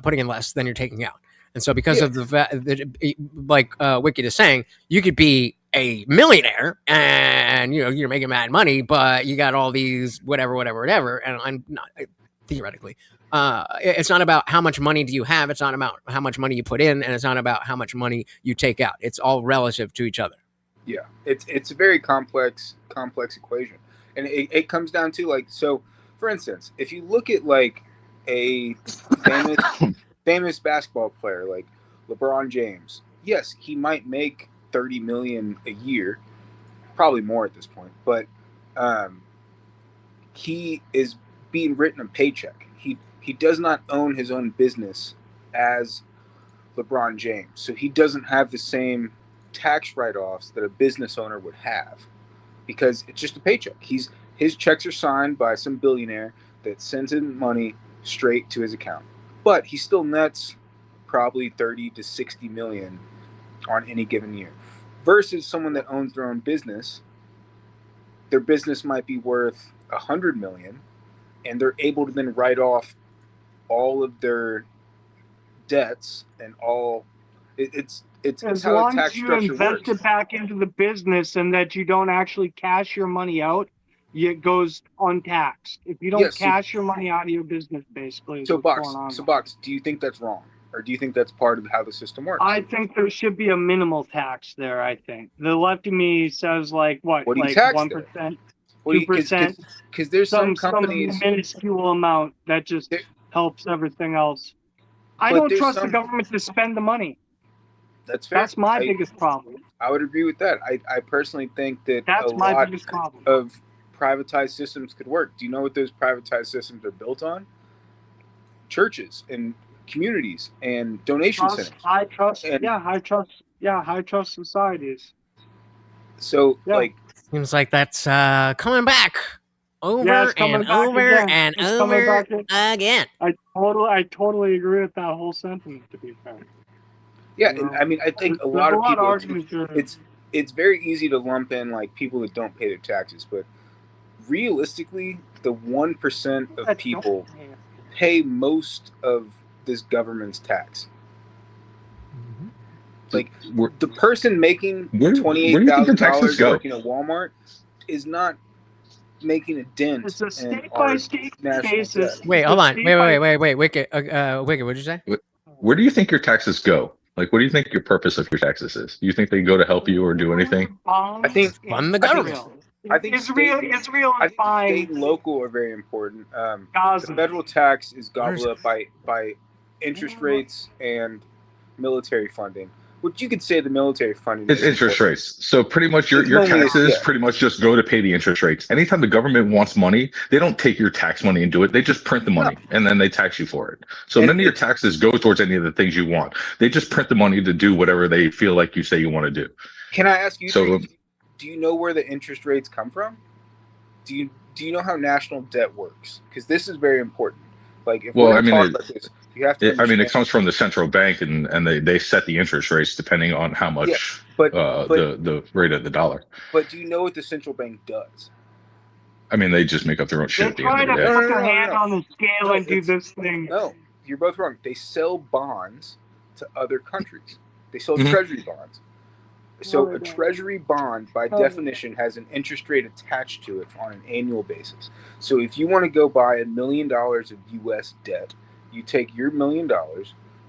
S2: putting in less than you're taking out. And so, because of the fact that, like Wicked is saying, you could be a millionaire and you're making mad money, but you got all these whatever. And I'm not theoretically. It's not about how much money do you have. It's not about how much money you put in, and it's not about how much money you take out. It's all relative to each other.
S14: Yeah, it's a very complex equation, and it comes down to, like, so for instance, if you look at like a famous basketball player like LeBron James, yes, he might make $30 million a year, probably more at this point, but he is being written a paycheck. He does not own his own business as LeBron James, so he doesn't have the same tax write-offs that a business owner would have, because it's just a paycheck. His checks are signed by some billionaire that sends him money straight to his account, but he still nets probably 30 to 60 million on any given year. Versus someone that owns their own business, their business might be worth 100 million, and they're able to then write off all of their debts and all. It's
S12: as
S14: how
S12: long
S14: the tax
S12: as you
S14: structure
S12: invest
S14: works.
S12: it back into the business and that you don't actually cash your money out, it goes untaxed. If you don't cash your money out of your business, basically.
S14: So Box, do you think that's wrong, or do you think that's part of how the system works?
S12: I think there should be a minimal tax there. I think the left of me says like what
S14: do you
S12: like
S14: tax
S12: 1%,
S14: What do you-
S12: 2%,
S14: because there's some companies
S12: some minuscule amount that just helps everything else. I
S14: But
S12: don't
S14: there's
S12: trust the
S14: some-
S12: government to spend the money.
S14: That's fair.
S12: That's my biggest problem.
S14: I would agree with that. I personally think that
S12: That's
S14: a
S12: my
S14: lot
S12: biggest problem.
S14: of privatized systems could work. Do you know what those privatized systems are built on? Churches and communities and donation centers.
S12: High trust societies.
S14: So like,
S2: seems like that's coming back over
S12: Yeah, it's coming
S2: and
S12: back
S2: over
S12: again.
S2: and
S12: It's coming
S2: over
S12: back
S2: again.
S12: I totally agree with that whole sentiment, to be fair.
S14: yeah,
S12: You
S14: and
S12: know,
S14: I mean, I think a
S12: there's
S14: lot of people.
S12: arguments here.
S14: It's very easy to lump in like people that don't pay their taxes, but realistically, the 1% of people pay most of this government's tax. Like the person making
S13: where do you think your taxes
S14: $28,000
S13: go?
S14: working at Walmart is not making a dent.
S12: It's a
S14: in
S12: state
S14: our
S12: by state
S14: national
S12: basis.
S14: debt.
S2: Wait, hold on. Wait, Wicked, what'd you say?
S13: Where do you think your taxes go? Like, what do you think your purpose of your taxes is? Do you think they go to help you or do anything?
S14: I think
S2: fund the government.
S14: I think
S12: Israel is buying.
S14: State and local are very important. The federal tax is gobbled up by interest rates and military funding. Which you could say the military funding
S13: It's
S14: is
S13: interest
S14: important.
S13: rates. So pretty much your
S14: Mainly,
S13: taxes
S14: yeah.
S13: pretty much just go to pay the interest rates. Anytime the government wants money, they don't take your tax money and do it. They just print the money and then they tax you for it. So none of your taxes go towards any of the things you want. They just print the money to do whatever they feel like you say you want to do.
S14: Can I ask you?
S13: So
S14: do you know where the interest rates come from? Do you know how national debt works? Because this is very important. Like, if we're talking about this, you have to.
S13: it comes from the central bank, and they set the interest rates depending on how much the rate of the dollar.
S14: But do you know what the central bank does?
S13: I mean, they just make up their own shit at the end of the day.
S12: Put their hand on the scale and do this thing.
S14: No, you're both wrong. They sell bonds to other countries. They sell
S13: Mhm.
S14: treasury bonds. So a treasury bond, by definition, has an interest rate attached to it on an annual basis. So if you want to go buy $1 million of U.S. debt, you take your $1 million,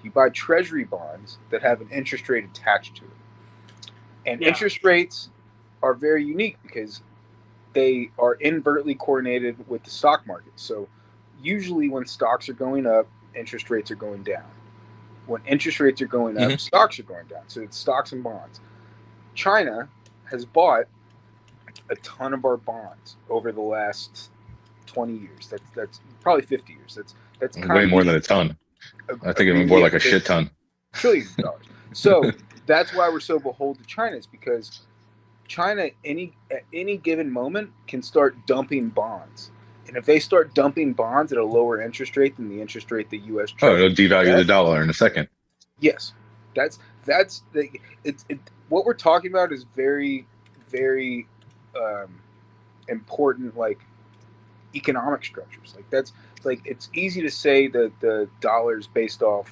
S14: you buy treasury bonds that have an interest rate attached to it. And interest rates are very unique because they are invertly coordinated with the stock market. So usually when stocks are going up, interest rates are going down. When interest rates are going up, stocks are going down. So it's stocks and bonds. China has bought a ton of our bonds over the last 20 years. That's probably 50 years. That's kind
S13: way
S14: of
S13: more than a ton. I think it's more like a shit ton.
S14: Trillions of dollars. So that's why we're so beholden to China, is because China at any given moment can start dumping bonds. And if they start dumping bonds at a lower interest rate than the interest rate the U.S. Treasury,
S13: it'll devalue the dollar in a second.
S14: Yes, what we're talking about is very, very important, like economic structures. It's easy to say that the dollar's based off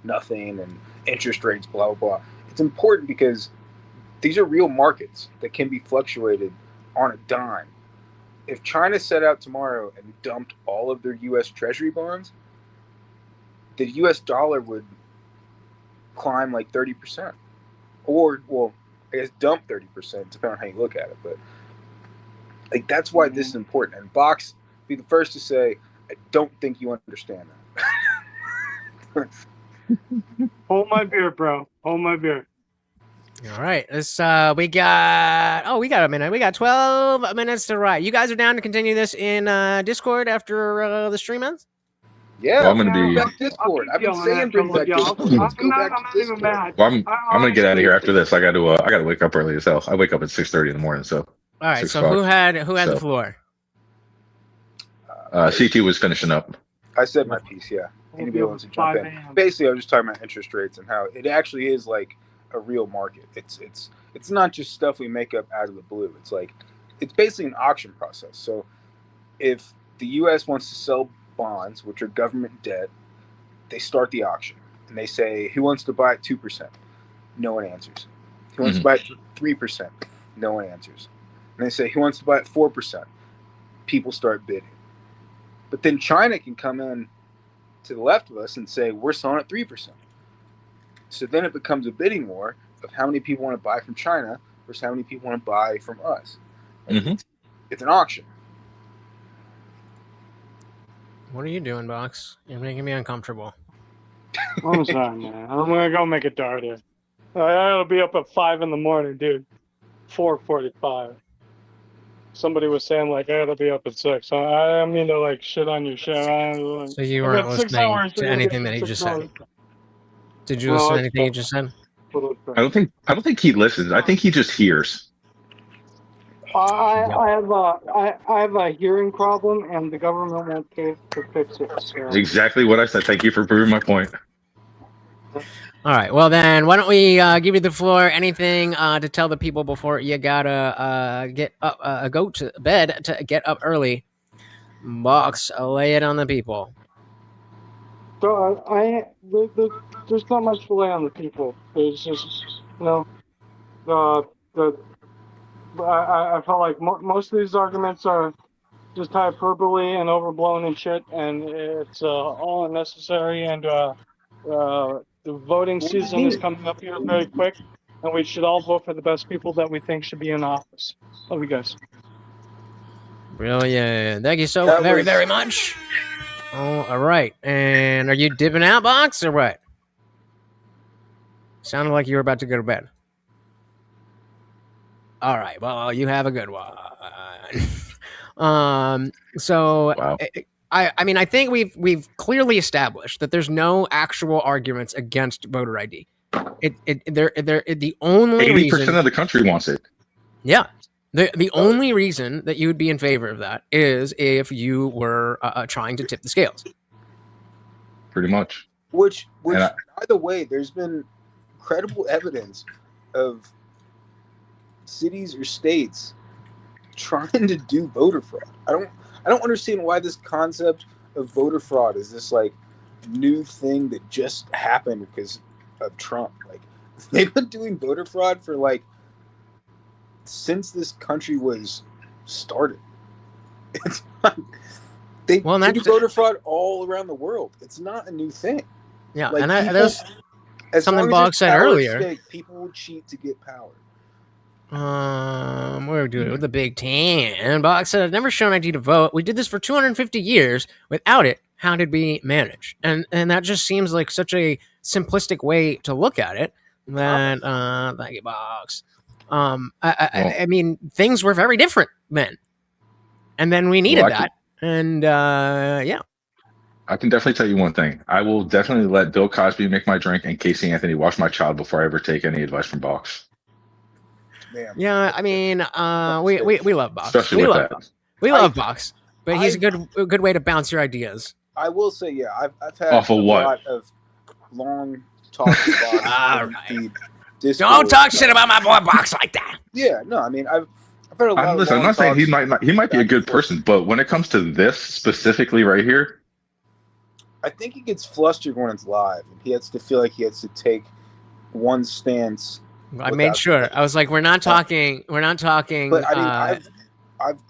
S14: nothing and interest rates, blah blah blah. It's important because these are real markets that can be fluctuated on a dime. If China set out tomorrow and dumped all of their U.S. Treasury bonds, the U.S. dollar would climb like 30%. Or, well, I guess dump 30%, depending on how you look at it. But like, that's why this is important. And Box, be the first to say, I don't think you understand that.
S12: Hold my beer, bro. Hold my beer.
S2: All right. This we got a minute. We got 12 minutes to write. You guys are down to continue this in Discord after the stream ends?
S14: Yeah,
S13: Well, I'm gonna be.
S14: back Discord. I've been saying bring back Discord. Let's go back to Discord.
S13: Well, I'm gonna get out of here after this. I got to wake up early as hell. I wake up at 6:30 in the morning. So.
S2: All right. So who had the floor?
S13: CT was finishing up.
S14: I said my piece. Yeah. Anybody wants to jump in? Basically, I was just talking about interest rates and how it actually is like a real market. It's not just stuff we make up out of the blue. It's basically an auction process. So if the U.S. wants to sell bonds, which are government debt, they start the auction and they say, who wants to buy at 2%? No one answers. Who wants to buy at 3%? No one answers. And they say, who wants to buy at 4%? People start bidding. But then China can come in to the left of us and say, we're selling at 3%. So then it becomes a bidding war of how many people want to buy from China versus how many people want to buy from us. It's an auction.
S2: What are you doing, Box? You're making me uncomfortable.
S12: I'm sorry, man. I'm gonna go make a dart here. I gotta be up at 5 in the morning, dude. 4:45. Somebody was saying like I gotta be up at 6. I mean to like shit on your shit.
S2: So you weren't listening to anything that he just said. Did you listen to anything he just said?
S13: I don't think he listens. I think he just hears.
S12: I have a hearing problem, and the government won't pay to fix it. So.
S13: Exactly what I said. Thank you for proving my point.
S2: All right. Well, then, why don't we give you the floor? Anything to tell the people before you gotta get up, go to bed to get up early? Box, lay it on the people.
S12: So there's not much to lay on the people. It's just I felt like most of these arguments are just hyperbole and overblown and shit, and it's all unnecessary. And the voting season is coming up here very quick, and we should all vote for the best people that we think should be in office. Love you guys.
S2: Brilliant. Thank you so very much. Oh, all right. And are you dipping out, Box, or what? Sounded like you were about to go to bed. All right. Well, you have a good one. So wow. I mean, I think we've clearly established that there's no actual arguments against voter ID. They're the only
S13: 80% of the country wants it.
S2: Yeah. The only reason that you would be in favor of that is if you were trying to tip the scales.
S13: Pretty much.
S14: Which by the way, there's been credible evidence of cities or states trying to do voter fraud. I don't understand why this concept of voter fraud is this like new thing that just happened because of Trump. Like they've been doing voter fraud for like since this country was started. It's not, they do voter fraud all around the world. It's not a new thing.
S2: Yeah,
S14: like
S2: and there's something Box said earlier.
S14: Stake, people will cheat to get power.
S2: We're doing it with the Big Ten. Box said, I've never shown ID to vote. We did this for 250 years. Without it, how did we manage? And that just seems like such a simplistic way to look at it. That thank you, Box. I mean, things were very different then, and then we needed that. And yeah,
S13: I can definitely tell you one thing. I will definitely let Bill Cosby make my drink and Casey Anthony wash my child before I ever take any advice from Box.
S14: Damn.
S2: Yeah, I mean, we love Box.
S13: Especially with that.
S2: We love Box, but he's a good way to bounce your ideas.
S14: I will say, yeah, I've had a lot of long talks about Box.
S2: Don't talk shit about my boy Box like that.
S14: Yeah, no, I mean, I've heard a lot of
S13: listen, I'm not saying he might be a good person, but when it comes to this specifically right here,
S14: I think he gets flustered when it's live, and he has to feel like he has to take one stance.
S2: I made sure. I was like, we're not talking. But
S14: I mean,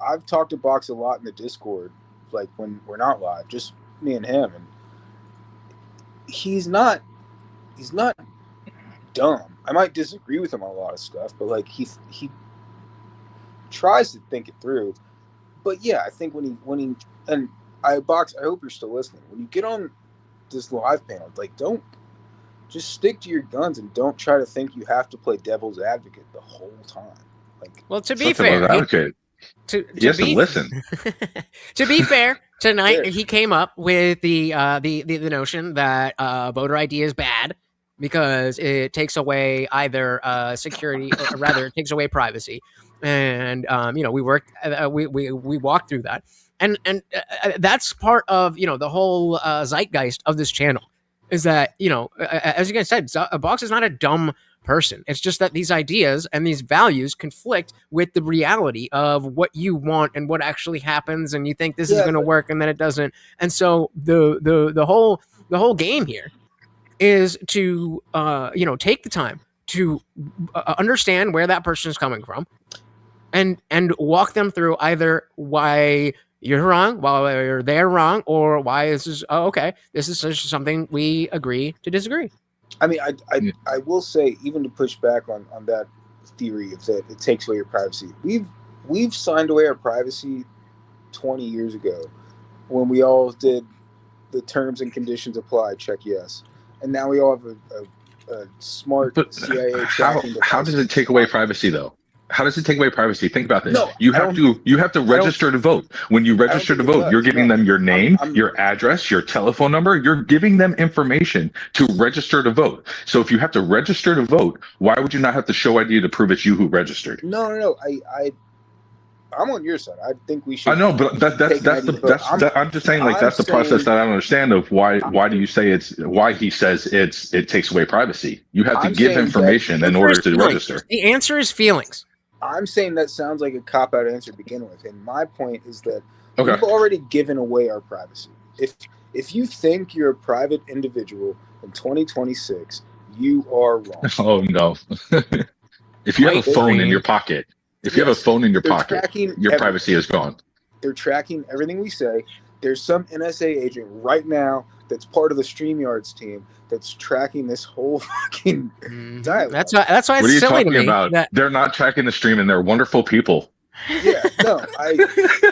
S14: I've talked to Box a lot in the Discord, like when we're not live, just me and him, and he's not dumb. I might disagree with him on a lot of stuff, but like he tries to think it through. But yeah, I think when he and Box, I hope you're still listening. When you get on this live panel, like, don't just stick to your guns and don't try to think you have to play devil's advocate the whole time. Like,
S2: well, to be fair, to
S13: listen.
S2: To be fair, tonight he came up with the notion that voter ID is bad because it takes away either security or rather it takes away privacy, and we walked through that, and that's part of the whole zeitgeist of this channel is that as you guys said, Box is not a dumb person. It's just that these ideas and these values conflict with the reality of what you want and what actually happens, and you think this is going to work and then it doesn't. And so the whole game here is to take the time to understand where that person is coming from and walk them through either why you're wrong, why they're wrong, or why this is this is just something we agree to disagree.
S14: I mean, I will say, even to push back on that theory of that it takes away your privacy. We've signed away our privacy 20 years ago when we all did the terms and conditions apply, check yes, and now we all have a smart CIA tracking device.
S13: How does it take away privacy though? How does it take away privacy? Think about this.
S14: No,
S13: you have to register to vote. When you register to vote, you're giving them your name, your address, your telephone number. You're giving them information to register to vote. So if you have to register to vote, why would you not have to show ID to prove it's you who registered?
S14: No. I'm on your side. I think we should.
S13: I know, but I'm just saying, like, that's the process that I don't understand of why do you say why he says it takes away privacy? You have to give information in order to register.
S2: The answer is feelings.
S14: I'm saying that sounds like a cop-out answer to begin with, and my point is that we've already given away our privacy. If you think you're a private individual in 2026, you are wrong.
S13: Oh no! If you have a phone in your pocket, your privacy is gone.
S14: They're tracking everything we say. There's some NSA agent right now that's part of the StreamYards team that's tracking this whole fucking dialogue.
S2: That's why it's
S13: what are you
S2: silly
S13: talking
S2: to me
S13: about?
S2: that
S13: They're not tracking the stream, and they're wonderful people.
S14: Yeah, no,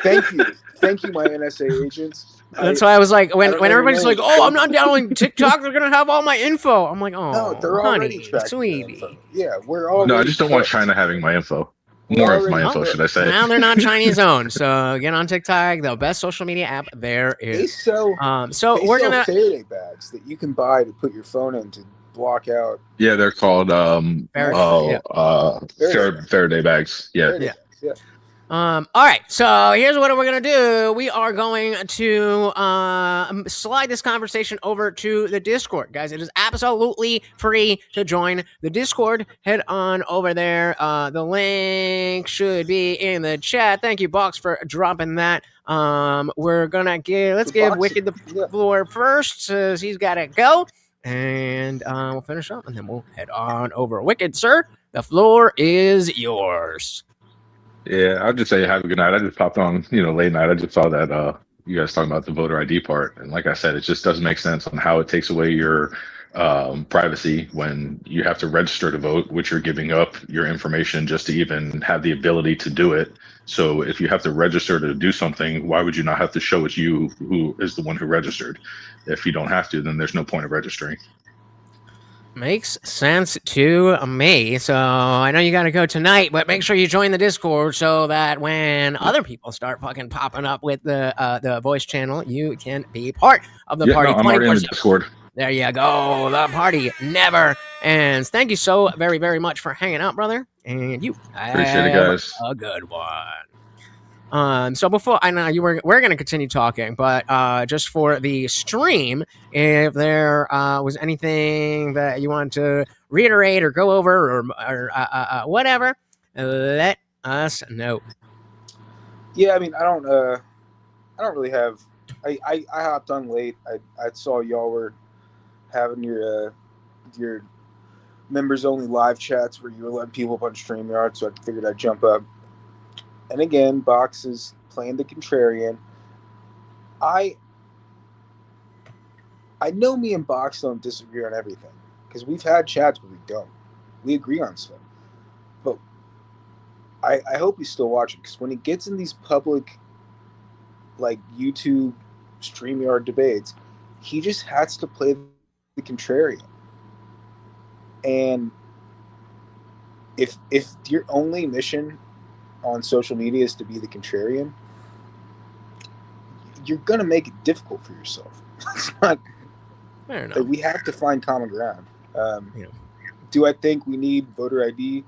S14: thank you, my NSA agents.
S2: That's why I was like, when everybody's like, "Oh, I'm not downloading TikTok. They're gonna have all my info." I'm like, "Oh,
S14: no, they're already tracking
S2: sweetie."
S14: Yeah, we're all.
S13: No, I just don't want China having my info. More of my info, should I say?
S2: Now they're not Chinese owned, so get on TikTok, the best social media app there is.
S14: They sell.
S2: We're gonna
S14: Faraday bags that you can buy to put your phone in to block out.
S13: Yeah, they're called Faraday bags. Yeah.
S14: Faraday bags, yeah.
S2: All right, so here's what we're gonna do. We are going to slide this conversation over to the Discord, guys. It is absolutely free to join the Discord. Head on over there. The link should be in the chat. Thank you, Box, for dropping that. We're gonna give Wicked the floor first, since he's gotta go, and we'll finish up, and then we'll head on over. Wicked, sir, the floor is yours.
S13: Yeah, I'll just say have a good night. I just popped on, late night. I just saw that you guys talking about the voter ID part, and like I said, it just doesn't make sense on how it takes away your privacy when you have to register to vote, which you're giving up your information just to even have the ability to do it. So if you have to register to do something, why would you not have to show it's you who is the one who registered? If you don't have to, then there's no point of registering.
S2: Makes sense to me. So I know you got to go tonight, but make sure you join the Discord so that when other people start fucking popping up with the voice channel, you can be part of the party.
S13: No, I'm already in the Discord.
S2: There you go. The party never ends. Thank you so very, very much for hanging out, brother. And you
S13: appreciate it, guys.
S2: A good one. So before I know we're going to continue talking, but just for the stream, if there was anything that you want to reiterate or go over or whatever, let us know.
S14: Yeah, I mean, I don't really have. I hopped on late. I saw y'all were having your members only live chats where you were letting people up on StreamYard, so I figured I'd jump up. And again, Box is playing the contrarian. I know me and Box don't disagree on everything, because we've had chats where we don't. We agree on stuff. But I hope he's still watching, because when he gets in these public like YouTube, StreamYard debates. He just has to play the contrarian. And if your only mission on social media is to be the contrarian, you're gonna make it difficult for yourself. It's not.
S2: Fair enough.
S14: Like, we have to find common ground. Do I think we need voter ID?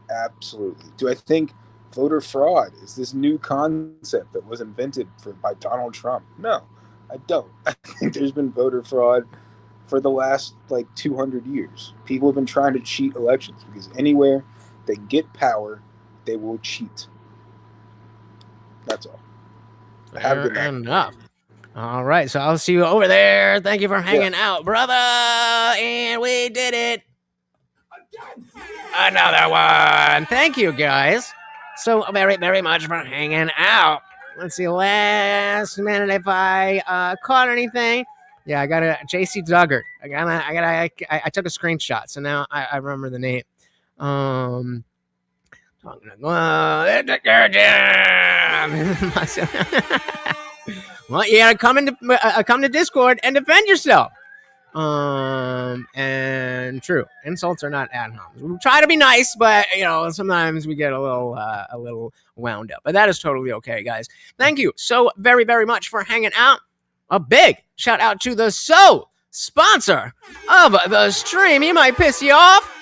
S14: Absolutely. Do I think voter fraud is this new concept that was invented by Donald Trump? No, I don't. I think there's been voter fraud for the last 200 years. People have been trying to cheat elections because anywhere they get power, they will cheat. That's all. Have a good night.
S2: Enough. All right, so I'll see you over there. Thank you for hanging out, brother. And we did it. Another one. Thank you, guys, so very, very much for hanging out. Let's see, last minute if I caught anything. Yeah, I got a JC Duggar. I took a screenshot, so now I remember the name. Well, you gotta come to Discord and defend yourself. And true, insults are not ad homs. We try to be nice, but sometimes we get a little wound up. But that is totally okay, guys. Thank you so very, very much for hanging out. A big shout out to the sponsor of the stream. He might piss you off,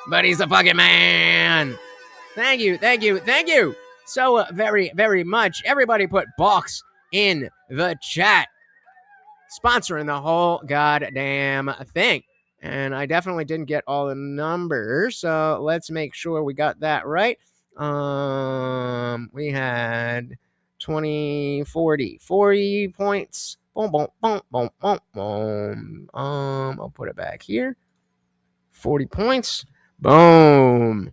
S2: but he's the fucking man. Thank you, thank you, thank you so very, very much. Everybody put box in the chat. Sponsoring the whole goddamn thing. And I definitely didn't get all the numbers, so let's make sure we got that right. We had 20, 40 points. Boom, boom, boom, boom, boom, boom. I'll put it back here. 40 points. Boom.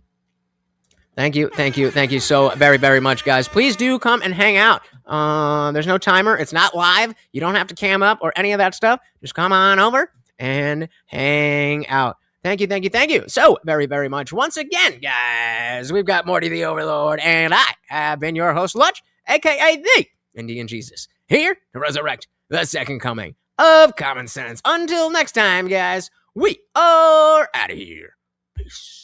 S2: Thank you so very, very much, guys. Please do come and hang out. There's no timer. It's not live. You don't have to cam up or any of that stuff. Just come on over and hang out. Thank you so very, very much. Once again, guys, we've got Morty the Overlord, and I have been your host, Lutch, a.k.a. the Indian Jesus, here to resurrect the second coming of common sense. Until next time, guys, we are out of here. Peace.